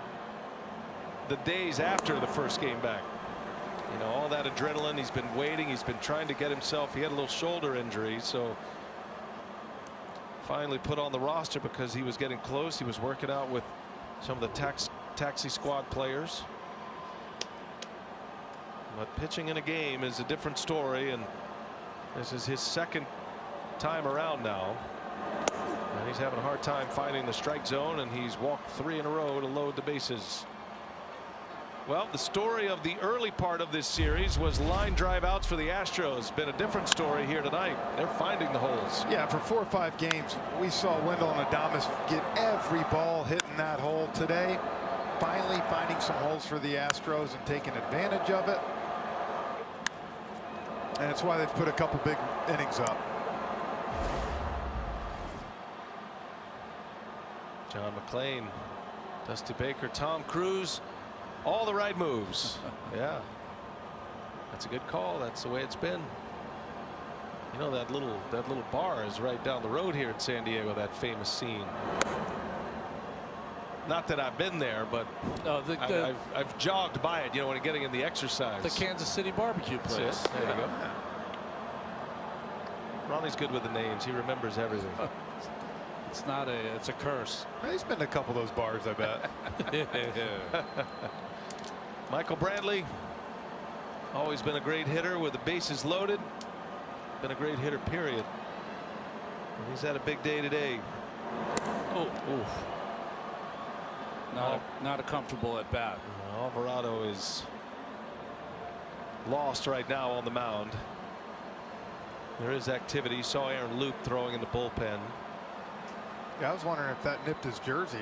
the days after the first game back. You know, all that adrenaline. He's been waiting. He's been trying to get himself. He had a little shoulder injury, so finally put on the roster because he was getting close. He was working out with some of the taxi squad players. But pitching in a game is a different story, and this is his second time around now. And he's having a hard time finding the strike zone, and he's walked 3 in a row to load the bases. Well, the story of the early part of this series was line drive outs for the Astros. Been a different story here tonight. They're finding the holes. Yeah, for 4 or 5 games, we saw Wendell and Adames get every ball hitting that hole. Today, finally finding some holes for the Astros and taking advantage of it. And it's why they've put a couple big innings up. John McClain, Dusty Baker, Tom Cruise. All the right moves. Yeah, that's a good call. That's the way it's been. You know, that little bar is right down the road here in San Diego. That famous scene. Not that I've been there, but I've jogged by it. You know, when getting in the exercise. The Kansas City barbecue place. There you go. Ronnie's good with the names. He remembers everything. It's not it's a curse. He's been to a couple of those bars, I bet. Michael Brantley, always been a great hitter with the bases loaded. Been a great hitter, period. And he's had a big day today. Not a comfortable at bat. Alvarado is lost right now on the mound. There is activity. You saw Aaron Loop throwing in the bullpen. Yeah, I was wondering if that nipped his jersey.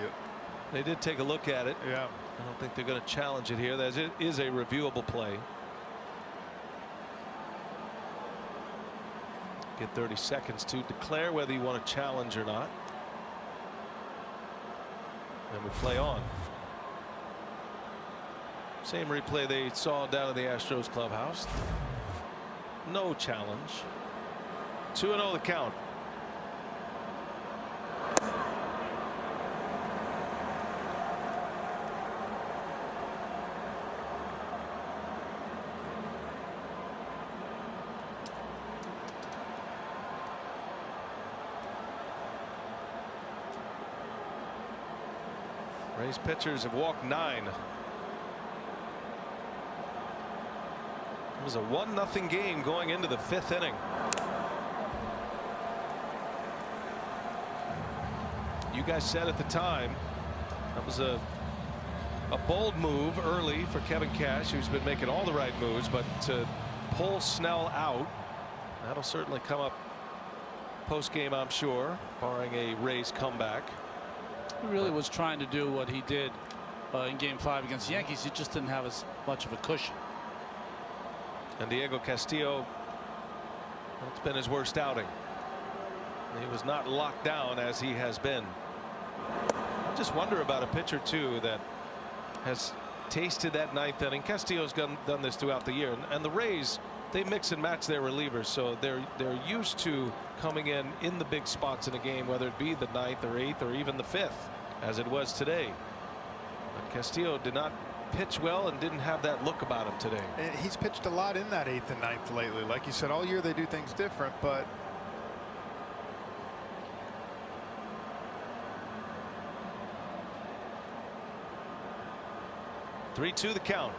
They did take a look at it. Yeah. I don't think they're going to challenge it here. That is a reviewable play. Get 30 seconds to declare whether you want to challenge or not. And we play on. Same replay they saw down in the Astros clubhouse. No challenge. 2-0 the count. Rays pitchers have walked 9. It was a 1-0 game going into the 5th inning. You guys said at the time that was a bold move early for Kevin Cash, who's been making all the right moves, but to pull Snell out, that'll certainly come up post game, I'm sure, barring a Rays comeback. He really was trying to do what he did in Game 5 against the Yankees. He just didn't have as much of a cushion. And Diego Castillo, that's been his worst outing. He was not locked down as he has been. I just wonder about a pitcher too that has tasted that 9th inning. Castillo's done this throughout the year, and the Rays, they mix and match their relievers, so they're used to coming in the big spots in a game, whether it be the 9th or 8th or even the 5th, as it was today. But Castillo did not pitch well and didn't have that look about him today. And he's pitched a lot in that 8th and 9th lately. Like you said, all year they do things different, but (3-2) the count.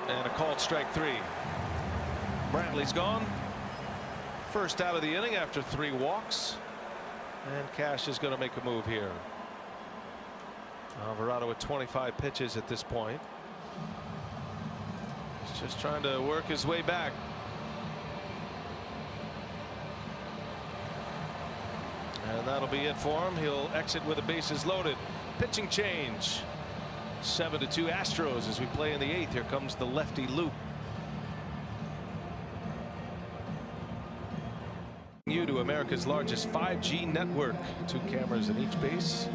And a called strike 3. Brantley's gone. First out of the inning after 3 walks. And Cash is going to make a move here. Alvarado with 25 pitches at this point. He's just trying to work his way back. And that'll be it for him. He'll exit with the bases loaded. Pitching change. 7-2 Astros as we play in the 8th. Here comes the lefty Loop. You to America's largest 5G network. 2 cameras in each base.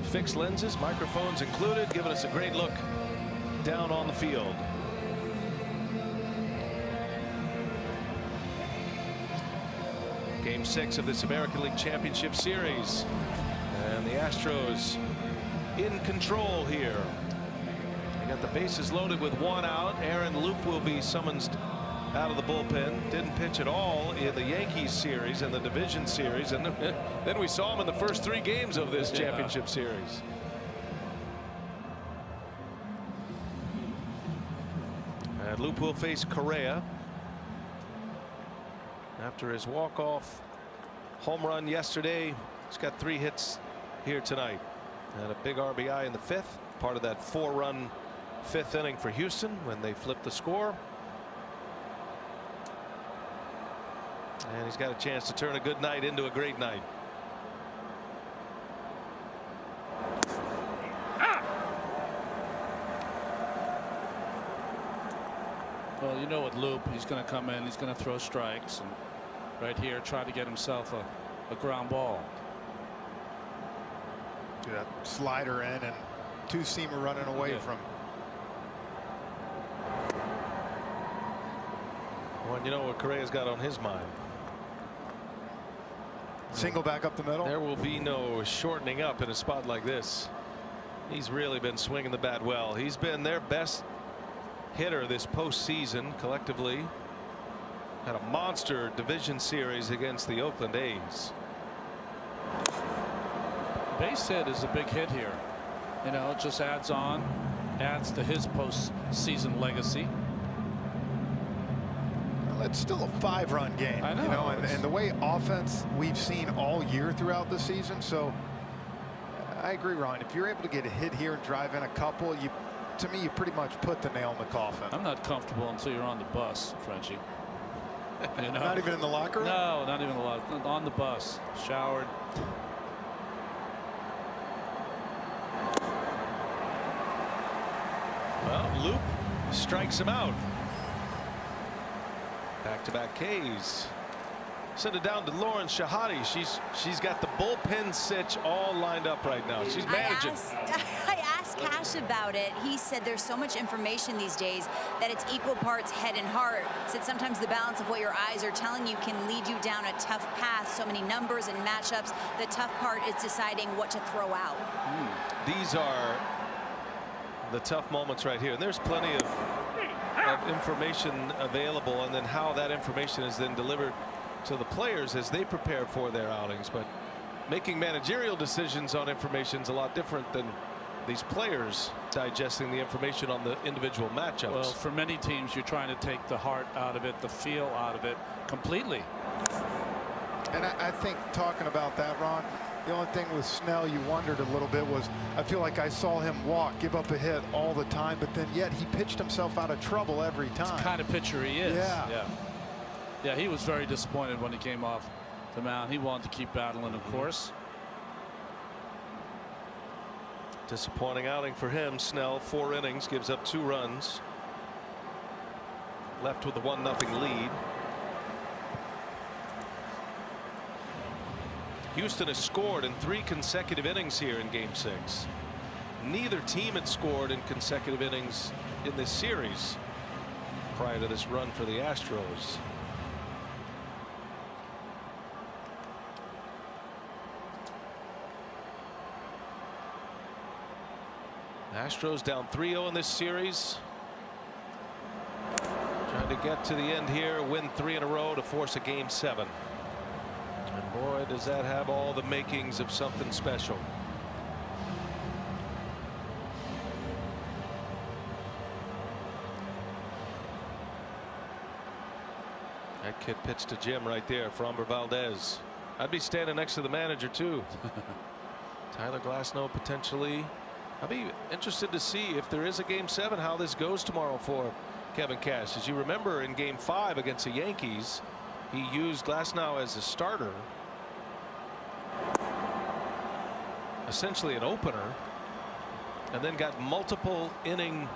Fixed lenses, microphones included, giving us a great look down on the field. Game 6 of this American League Championship Series. And the Astros in control here. They got the bases loaded with 1 out. Aaron Loop will be summoned out of the bullpen. Didn't pitch at all in the Yankees series and the division series, and then we saw him in the first 3 games of this championship series. And Loop will face Correa after his walk-off home run yesterday. He's got 3 hits here tonight and a big RBI in the 5th, part of that 4-run 5th inning for Houston when they flipped the score. And he's got a chance to turn a good night into a great night. Well, you know, with Loop, he's going to come in, he's going to throw strikes, and right here try to get himself a ground ball. do that slider in and 2-seamer running away from. Well, you know what Correa's got on his mind. Single back up the middle. There will be no shortening up in a spot like this. He's really been swinging the bat well. He's been their best hitter this postseason collectively. Had a monster division series against the Oakland A's. Base hit is a big hit here. You know, it just adds on, adds to his postseason legacy. It's still a 5-run game. I know. You know, and the way offense we've seen all year throughout the season. So I agree, Ron. If you're able to get a hit here and drive in a couple, to me, you pretty much put the nail in the coffin. I'm not comfortable until you're on the bus, Frenchie. You know? Not even in the locker room? No, not even on the bus. Showered. Well, Loop strikes him out. Back-to-back Ks. Send it down to Lauren Shahadi. She's got the bullpen sitch all lined up right now. She's managing. I asked Cash about it. He said there's so much information these days that it's equal parts head and heart. Said sometimes the balance of what your eyes are telling you can lead you down a tough path. So many numbers and matchups. The tough part is deciding what to throw out. These are the tough moments right here. And there's plenty of information available, and then how that information is then delivered to the players as they prepare for their outings. But making managerial decisions on information is a lot different than these players digesting the information on the individual matchups. Well, for many teams, you're trying to take the heart out of it, the feel out of it completely. And I think talking about that, Ron, the only thing with Snell you wondered a little bit was, I feel like I saw him walk, give up a hit all the time, but then yet he pitched himself out of trouble every time. It's the kind of pitcher he is. Yeah. Yeah, he was very disappointed when he came off the mound. He wanted to keep battling, of course. Disappointing outing for him. Snell, 4 innings, gives up 2 runs. Left with a 1-0 lead. Houston has scored in 3 consecutive innings here in Game 6. Neither team had scored in consecutive innings in this series prior to this run for the Astros. Astros down 3-0 in this series. Trying to get to the end here, win 3 in a row to force a Game 7. And boy, does that have all the makings of something special. That kid pitched to Jim right there, Framber Valdez. I'd be standing next to the manager too. Tyler Glasnow potentially. I'll be interested to see if there is a Game 7, how this goes tomorrow for Kevin Cash. As you remember, in Game 5 against the Yankees, he used Glasnow as a starter, essentially an opener, and then got multiple inning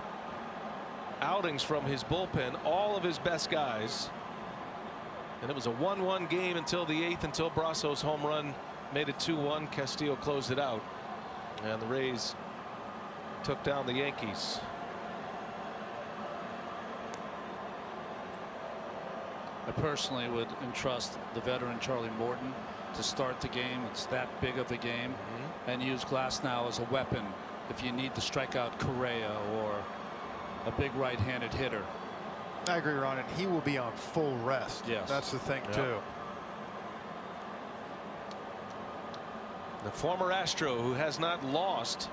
outings from his bullpen, all of his best guys. And it was a 1-1 game until the 8th, until Brasso's home run made it 2-1. Castillo closed it out, and the Rays took down the Yankees. I personally would entrust the veteran Charlie Morton to start the game. It's that big of a game. And use Glasnow as a weapon if you need to strike out Correa or a big right-handed hitter. I agree, Ron, and he will be on full rest. Yes. That's the thing, too. The former Astro who has not lost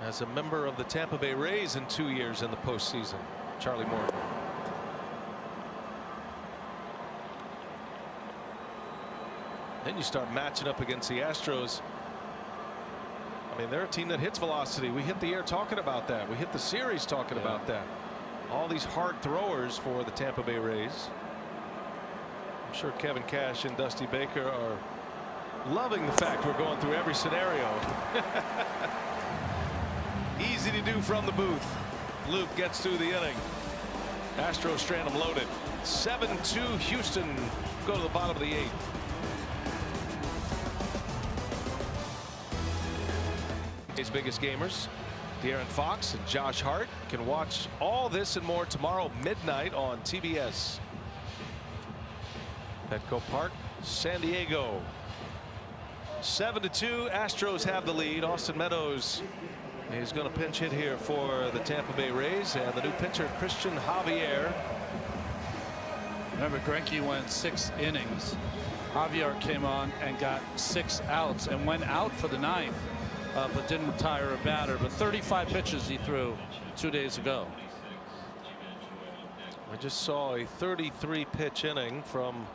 as a member of the Tampa Bay Rays in 2 years in the postseason, Charlie Morton. Then you start matching up against the Astros. I mean, they're a team that hits velocity. We hit the air talking about that. We hit the series talking about that. All these hard throwers for the Tampa Bay Rays. I'm sure Kevin Cash and Dusty Baker are loving the fact we're going through every scenario. Easy to do from the booth. Luke gets through the inning. Astros strand them loaded. 7-2 Houston. Go to the bottom of the 8th. His biggest gamers, De'Aaron Fox and Josh Hart, can watch all this and more tomorrow midnight on TBS. Petco Park, San Diego. 7-2. Astros have the lead. Austin Meadows is going to pinch hit here for the Tampa Bay Rays, and the new pitcher Christian Javier. Remember, Greinke went 6 innings. Javier came on and got 6 outs and went out for the 9th. But didn't retire a batter. But 35 pitches he threw 2 days ago. I just saw a 33 pitch inning from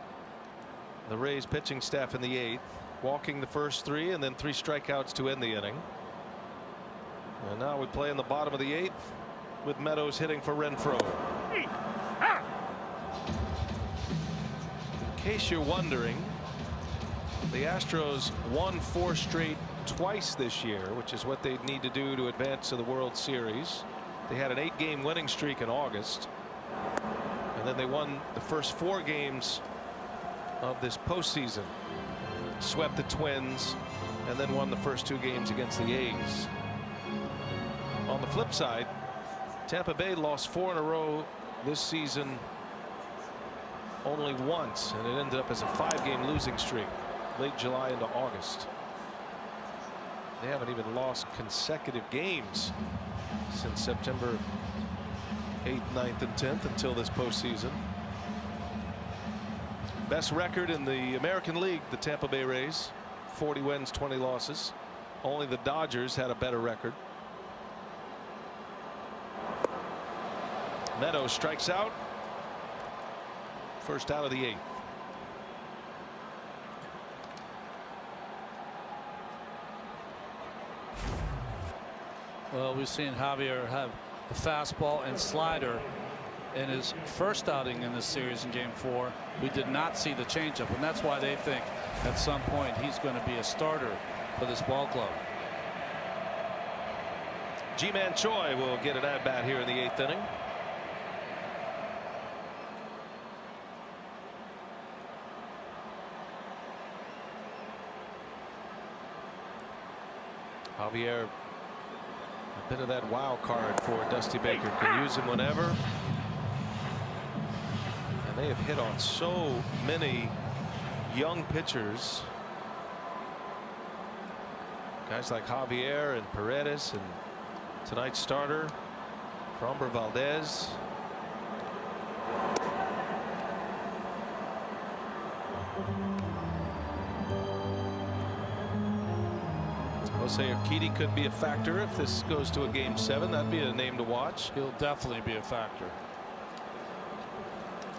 the Rays pitching staff in the 8th, walking the first 3 and then 3 strikeouts to end the inning. And now we play in the bottom of the 8th with Meadows hitting for Renfroe. In case you're wondering, the Astros won 4 straight twice this year, which is what they need to do to advance to the World Series. They had an 8-game winning streak in August, and then they won the first 4 games of this postseason, swept the Twins, and then won the first 2 games against the A's. On the flip side, Tampa Bay lost 4 in a row this season only once, and it ended up as a 5-game losing streak late July into August. They haven't even lost consecutive games since September 8th, 9th, and 10th until this postseason. Best record in the American League, the Tampa Bay Rays, 40 wins, 20 losses. Only the Dodgers had a better record. Meadows strikes out. First out of the 8th. Well, we've seen Javier have the fastball and slider in his first outing in this series in Game 4. We did not see the changeup, and that's why they think at some point he's going to be a starter for this ball club. Ji-Man Choi will get an at-bat here in the 8th inning. Javier, a bit of that wild card for Dusty Baker. Can use him whenever. And they have hit on so many young pitchers. Guys like Javier and Paredes, and tonight's starter, Framber Valdez. Jose Urquidy could be a factor if this goes to a Game 7. That'd be a name to watch. He'll definitely be a factor.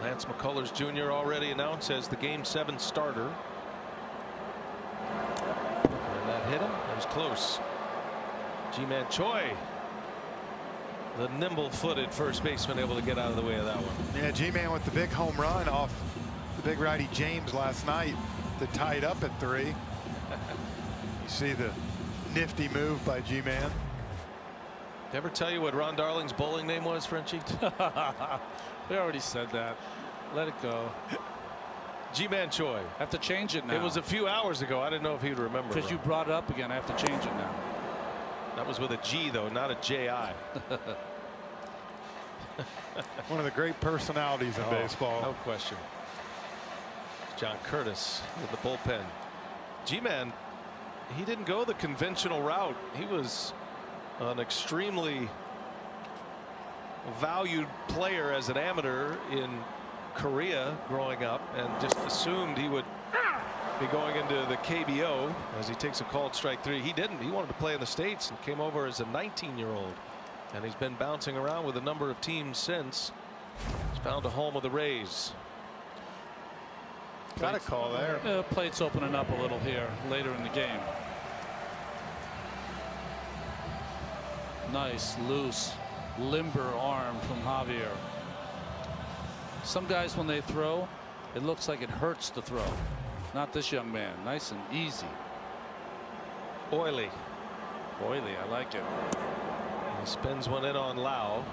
Lance McCullers Jr. already announced as the Game 7 starter. And that hit him. That was close. Ji-Man Choi, the nimble-footed first baseman, able to get out of the way of that one. Yeah, G-Man with the big home run off the big righty James last night to tie it up at 3. You see the nifty move by G-Man. Ever tell you what Ron Darling's bowling name was, Frenchie? We already said that. Let it go. Ji-Man Choi. I have to change it now. It was a few hours ago. I didn't know if he'd remember. Because you brought it up again, I have to change it now. That was with a G, though, not a J-I. One of the great personalities in baseball. No question. John Curtis with the bullpen. G-Man, he didn't go the conventional route. He was an extremely valued player as an amateur in Korea growing up, and just assumed he would be going into the KBO as he takes a called strike 3. He didn't. He wanted to play in the States and came over as a 19-year-old, and he's been bouncing around with a number of teams since. He's found a home with the Rays. Got a call there. Plate's opening up a little here later in the game. Nice, loose, limber arm from Javier. Some guys, when they throw, it looks like it hurts to throw. Not this young man. Nice and easy. Oily. Oily, I like it. He spins one in on Lau.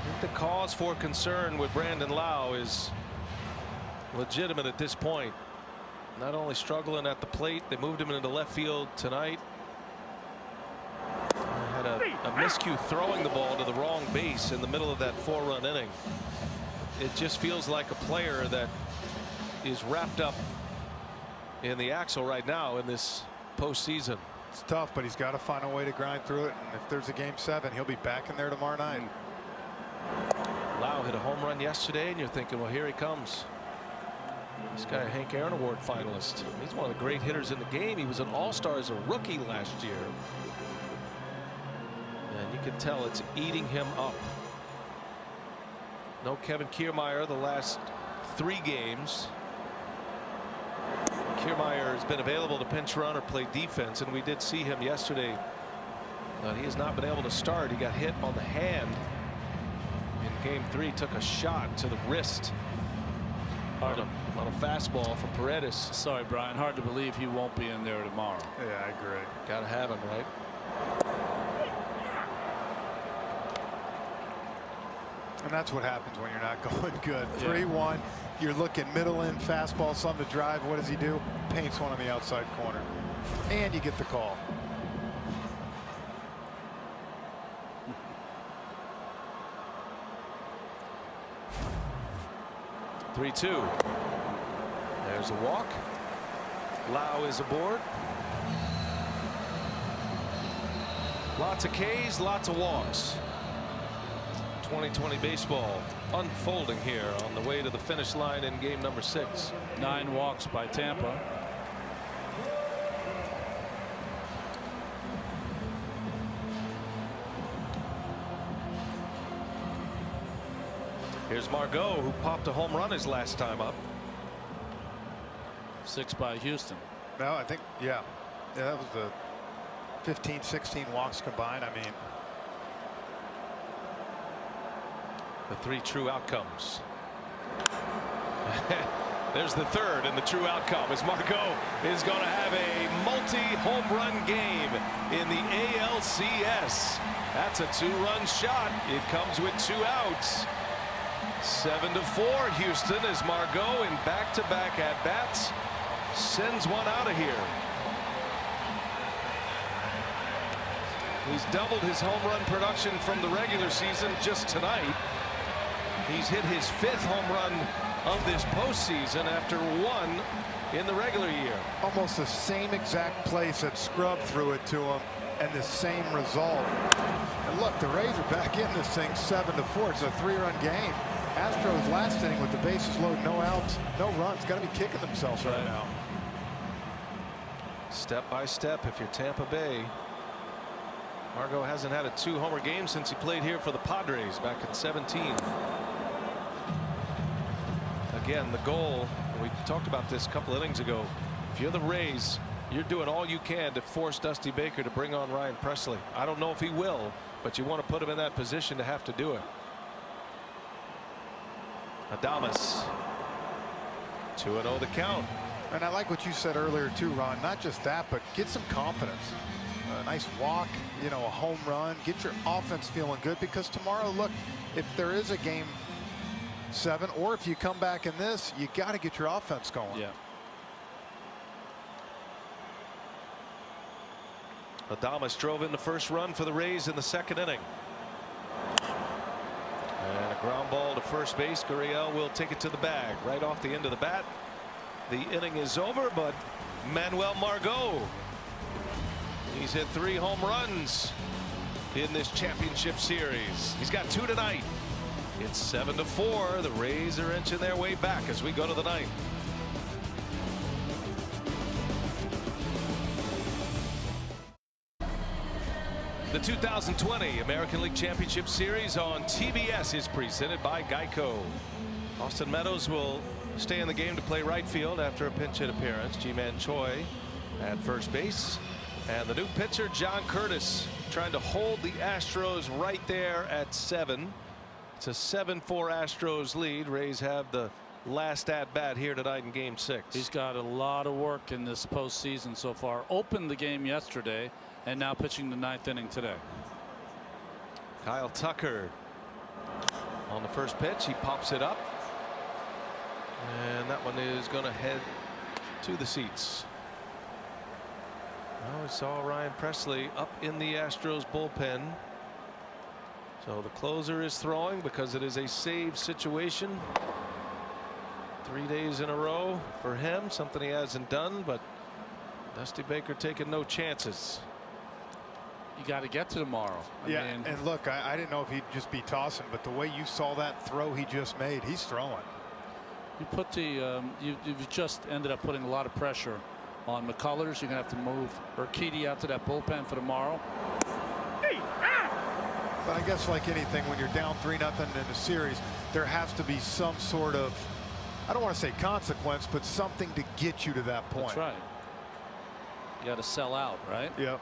I think the cause for concern with Brandon Lau is legitimate at this point. Not only struggling at the plate, they moved him into left field tonight. Had a miscue throwing the ball to the wrong base in the middle of that 4-run inning. It just feels like a player that is wrapped up in the axle right now in this postseason. It's tough, but he's got to find a way to grind through it. And if there's a Game 7, he'll be back in there tomorrow night. Lau hit a home run yesterday, and you're thinking, well, here he comes. This guy, Hank Aaron Award finalist. He's one of the great hitters in the game. He was an all-star as a rookie last year. And you can tell it's eating him up. No Kevin Kiermaier the last 3 games. Kiermaier has been available to pinch run or play defense, and we did see him yesterday. He has not been able to start. He got hit on the hand in Game 3. Took a shot to the wrist on a fastball from Paredes. Sorry, Brian. Hard to believe he won't be in there tomorrow. Yeah, I agree. Got to have him, right? And that's what happens when you're not going good. 3-1. You're looking middle in fastball, something to drive. What does he do? Paints one on the outside corner. And you get the call. Three-two. There's a walk. Lau is aboard. Lots of Ks, lots of walks. 2020 baseball unfolding here on the way to the finish line in game number 6. 9 walks by Tampa. Here's Margot, who popped a home run his last time up. 6 by Houston. No, I think, yeah, that was the 15, 16 walks combined. I mean, the 3 true outcomes. There's the third, and the true outcome is Margot is going to have a multi-home run game in the ALCS. That's a 2-run shot. It comes with 2 outs. 7-4 Houston as Margot in back-to-back at-bats sends one out of here. He's doubled his home run production from the regular season just tonight. He's hit his 5th home run of this postseason after 1 in the regular year. almost the same exact place that Scrub threw it to him, and the same result. And look, the Rays are back in this thing 7-4. It's a 3-run game. Astros last inning with the bases loaded, no outs, no runs. Got to be kicking themselves right now. Step by step, if you're Tampa Bay. Margot hasn't had a 2-homer game since he played here for the Padres back in 17. Again, the goal, we talked about this a couple innings ago. If you're the Rays, you're doing all you can to force Dusty Baker to bring on Ryan Presley. I don't know if he will, but you want to put him in that position to have to do it. Adames. 2-0 the count. And I like what you said earlier too, Ron. Not just that, but get some confidence. A nice walk, you know, a home run. Get your offense feeling good, because tomorrow, look, if there is a game 7, or if you come back in this, you got to get your offense going. Yeah. Adames drove in the first run for the Rays in the 2nd inning. And a ground ball to first base. Gurriel will take it to the bag right off the end of the bat. The inning is over, but Manuel Margot, he's hit 3 home runs in this championship series. He's got 2 tonight. It's 7-4. The Rays are inching their way back as we go to the 9th. The 2020 American League Championship Series on TBS is presented by Geico. Austin Meadows will stay in the game to play right field after a pinch hit appearance. Ji-Man Choi at first base. And the new pitcher, John Curtis, trying to hold the Astros right there at 7. It's a 7-4 Astros lead. Rays have the last at bat here tonight in game 6. He's got a lot of work in this postseason so far. Opened the game yesterday and now pitching the 9th inning today. Kyle Tucker on the first pitch. He pops it up. And that one is going to head to the seats. Well, we saw Ryan Presley up in the Astros bullpen. So the closer is throwing because it is a save situation. 3 days in a row for him, something he hasn't done, but Dusty Baker taking no chances. You got to get to tomorrow. I mean, and look, I didn't know if he'd just be tossing, but the way you saw that throw he just made, he's throwing. you put the you've just ended up putting a lot of pressure on McCullers. You're gonna have to move Urquidy out to that bullpen for tomorrow. But I guess like anything, when you're down 3-0 in a series, there has to be some sort of I don't want to say consequence, but something to get you to that point. That's right. You got to sell out, right? Yep.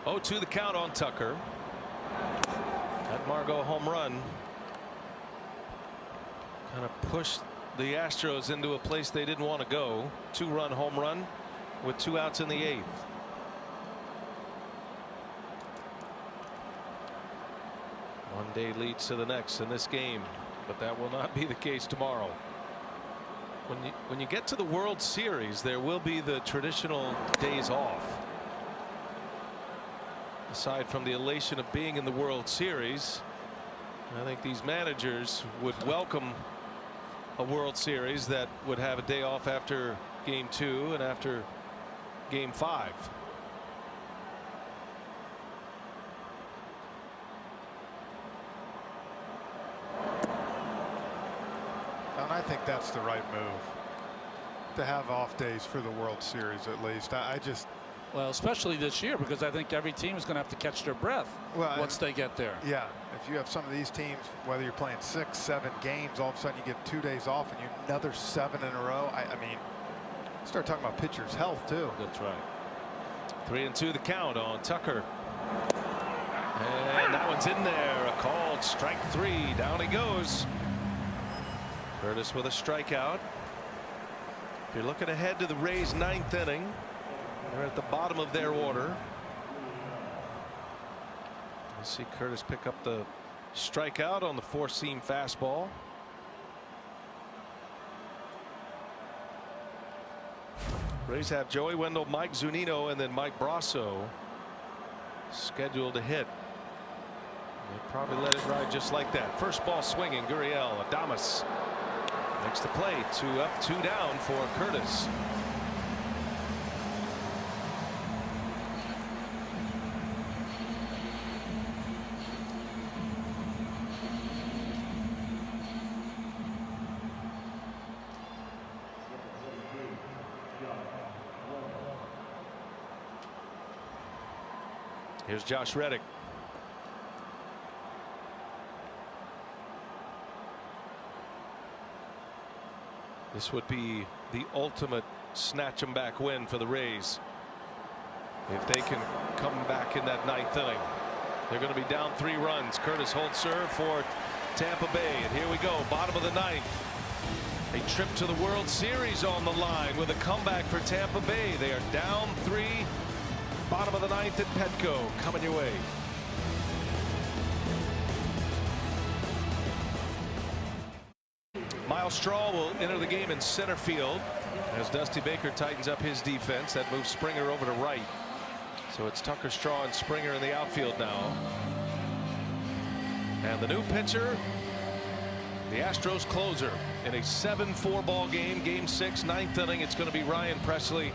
Oh, to the count on Tucker. That Margot home run kind of pushed the Astros into a place they didn't want to go. 2-run home run with 2 outs in the 8th. One day leads to the next in this game, but that will not be the case tomorrow. When you get to the World Series, there will be the traditional days off. Aside from the elation of being in the World Series, I think these managers would welcome a World Series that would have a day off after Game 2 and after Game 5. And I think that's the right move, to have off days for the World Series at least. I just. Well, especially this year, because I think every team is going to have to catch their breath once they get there. Yeah, if you have some of these teams, whether you're playing 6, 7 games, all of a sudden you get 2 days off and you another 7 in a row. I mean, start talking about pitchers' health too. That's right. 3-2 the count on Tucker. And that one's in there. A called strike 3. Down he goes. Curtis with a strikeout. If you're looking ahead to the Rays' 9th inning, they're at the bottom of their order. We'll see Curtis pick up the strikeout on the 4-seam fastball. Rays have Joey Wendell, Mike Zunino, and then Mike Brasso scheduled to hit. They probably let it ride just like that. First ball swinging. Gurriel, Adames makes the play. 2 up, 2 down for Curtis. Here's Josh Reddick. This would be the ultimate snatch 'em back win for the Rays. If they can come back in that 9th inning. They're going to be down 3 runs. Curtis holds serve for Tampa Bay. And here we go. Bottom of the 9th. A trip to the World Series on the line with a comeback for Tampa Bay. They are down 3. Bottom of the 9th at Petco. Coming your way. Miles Straw will enter the game in center field as Dusty Baker tightens up his defense. That moves Springer over to right. So it's Tucker, Straw, and Springer in the outfield now. And the new pitcher, the Astros closer in a 7-4 ball game. Game 6, 9th inning. It's going to be Ryan Pressly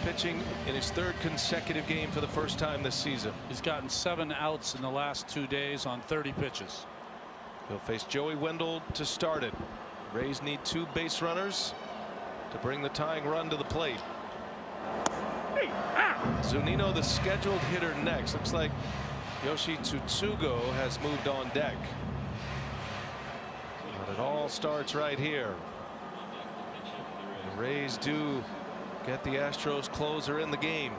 pitching in his 3rd consecutive game for the first time this season. He's gotten 7 outs in the last 2 days on 30 pitches. He'll face Joey Wendell to start it. Rays need 2 base runners to bring the tying run to the plate. Zunino, the scheduled hitter next. Looks like Yoshi Tsutsugo has moved on deck. But it all starts right here. The Rays do get the Astros closer in the game.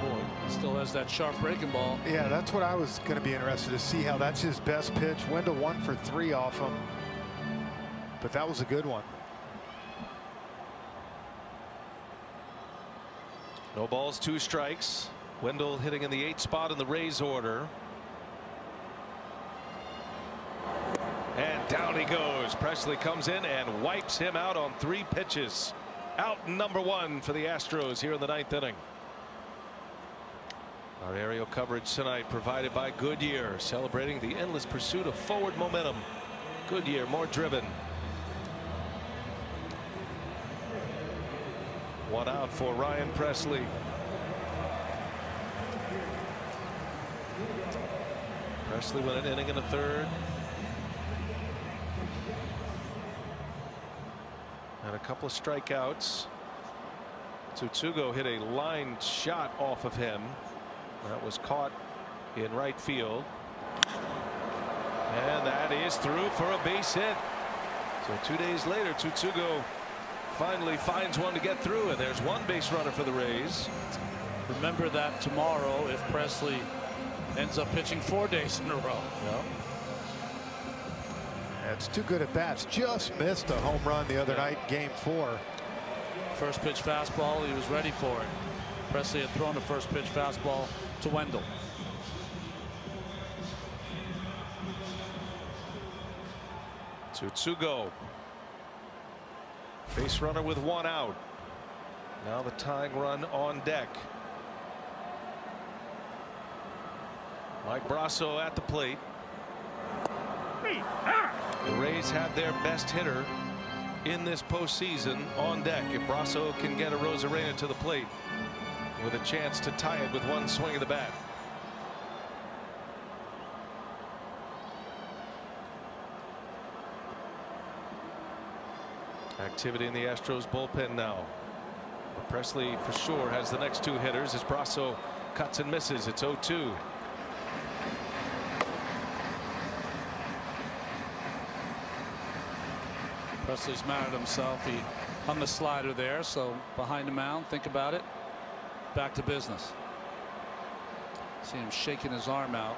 Boy, still has that sharp breaking ball. Yeah, that's what I was going to be interested to see, how that's his best pitch. Wendell 1 for 3 off him, but that was a good one. No balls, 2 strikes. Wendell hitting in the 8th spot in the Rays order. And down he goes. Pressly comes in and wipes him out on 3 pitches. Out number 1 for the Astros here in the 9th inning. Our aerial coverage tonight provided by Goodyear, celebrating the endless pursuit of forward momentum. Goodyear, more driven. 1 out for Ryan Pressly. Pressly went an inning and a 3rd. And a couple of strikeouts. Tsutsugo hit a line shot off of him. That was caught in right field. And that is through for a base hit. So 2 days later, Tsutsugo finally finds one to get through, and there's one base runner for the Rays. Remember that tomorrow if Presley ends up pitching 4 days in a row. Yep. It's too good at bats. Just missed a home run the other night, game 4. First pitch fastball, he was ready for it. Presley had thrown the first pitch fastball to Wendell. Tsutsugo, base runner with 1 out. Now the tying run on deck. Mike Brasso at the plate. The Rays have their best hitter in this postseason on deck. If Brasso can get a Rosarena to the plate with a chance to tie it with 1 swing of the bat. Activity in the Astros bullpen now. But Presley for sure has the next 2 hitters as Brasso cuts and misses. It's 0-2. Presley's mad at himself. He hung the slider there, so behind the mound, think about it. Back to business. See him shaking his arm out.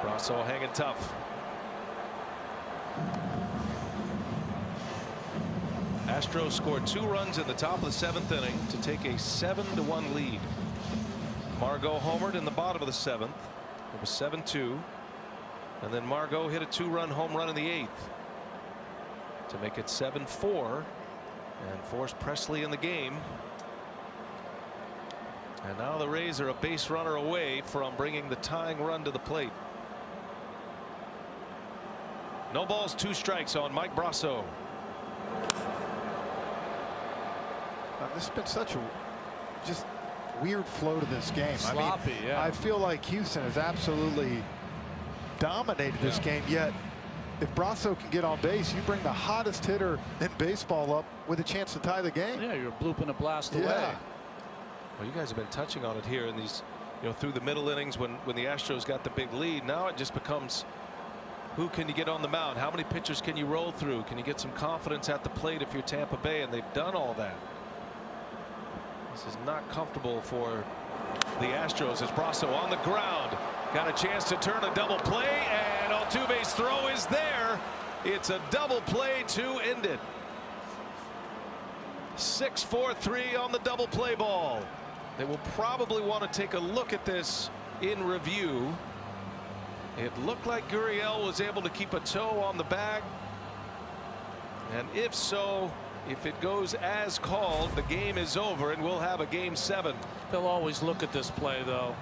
Brasso hanging tough. Astros scored 2 runs in the top of the 7th inning to take a 7-1 lead. Margot homered in the bottom of the 7th. It was 7-2. And then Margot hit a 2-run home run in the 8th to make it 7-4 and force Presley in the game. And now the Rays are a base runner away from bringing the tying run to the plate. No balls, 2 strikes on Mike Brasso. This has been such a just weird flow to this game. Sloppy, yeah. I feel like Houston has absolutely dominated this game, yet if Brasso can get on base, you bring the hottest hitter in baseball up with a chance to tie the game. Yeah, you're blooping a blast away. Well, you guys have been touching on it here in these, through the middle innings when the Astros got the big lead. Now it just becomes, who can you get on the mound? How many pitchers can you roll through? Can you get some confidence at the plate if you're Tampa Bay? And they've done all that. This is not comfortable for the Astros as Brasso on the ground. Got a chance to turn a double play, and Altuve's throw is there. It's a double play to end it. 6-4-3 on the double play ball. They will probably want to take a look at this in review. It looked like Gurriel was able to keep a toe on the bag. And if so, if it goes as called, the game is over and we'll have a game 7. They'll always look at this play, though.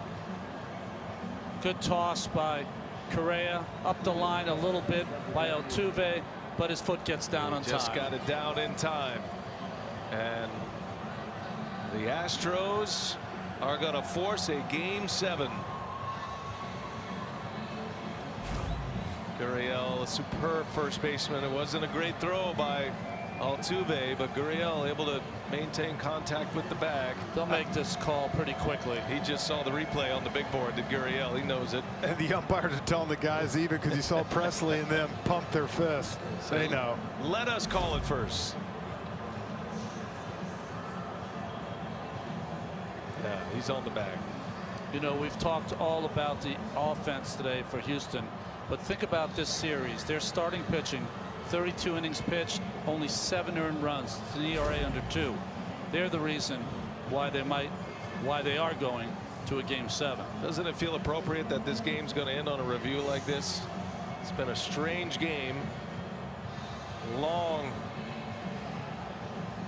Good toss by Correa, up the line a little bit by Altuve, but his foot gets down on time. Just got it down in time. And the Astros are going to force a game 7. Gurriel, a superb first baseman. It wasn't a great throw by Altuve, but Gurriel able to maintain contact with the bag. They'll make this call pretty quickly. He just saw the replay on the big board. Did Gurriel? He knows it. And the umpires are telling the guys even because he saw Presley and them pump their fists. So they know. Let us call it first. Yeah, he's on the bag. We've talked all about the offense today for Houston, but think about this series. Their starting pitching, 32 innings pitched, only 7 earned runs. It's an ERA under 2. They're the reason why they are going to a game 7. Doesn't it feel appropriate that this game's going to end on a review like this? It's been a strange game. Long,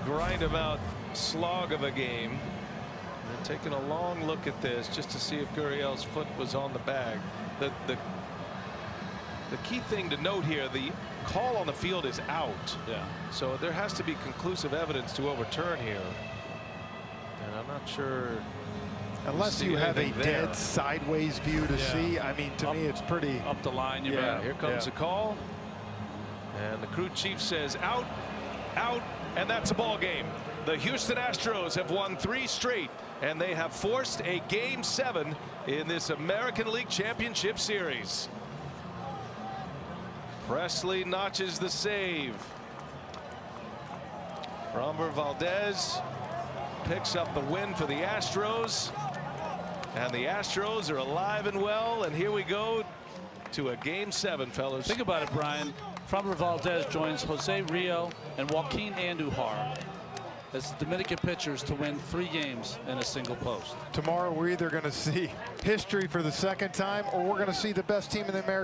grind about slog of a game. And taking a long look at this just to see if Gurriel's foot was on the bag. The key thing to note here, the call on the field is out. Yeah. So there has to be conclusive evidence to overturn here. And I'm not sure Unless you have a dead sideways view to see, I mean, to me, it's pretty up the line. Yeah, here comes the call, and the crew chief says out, out, and that's a ball game. The Houston Astros have won 3 straight, and they have forced a Game 7 in this American League Championship Series. Presley notches the save. Framber Valdez picks up the win for the Astros. And the Astros are alive and well. And here we go to a Game 7, fellas. Think about it, Brian. Framber Valdez joins Jose Rio and Joaquin Andujar as Dominican pitchers to win 3 games in a single post. Tomorrow, we're either going to see history for the 2nd time, or we're going to see the best team in the American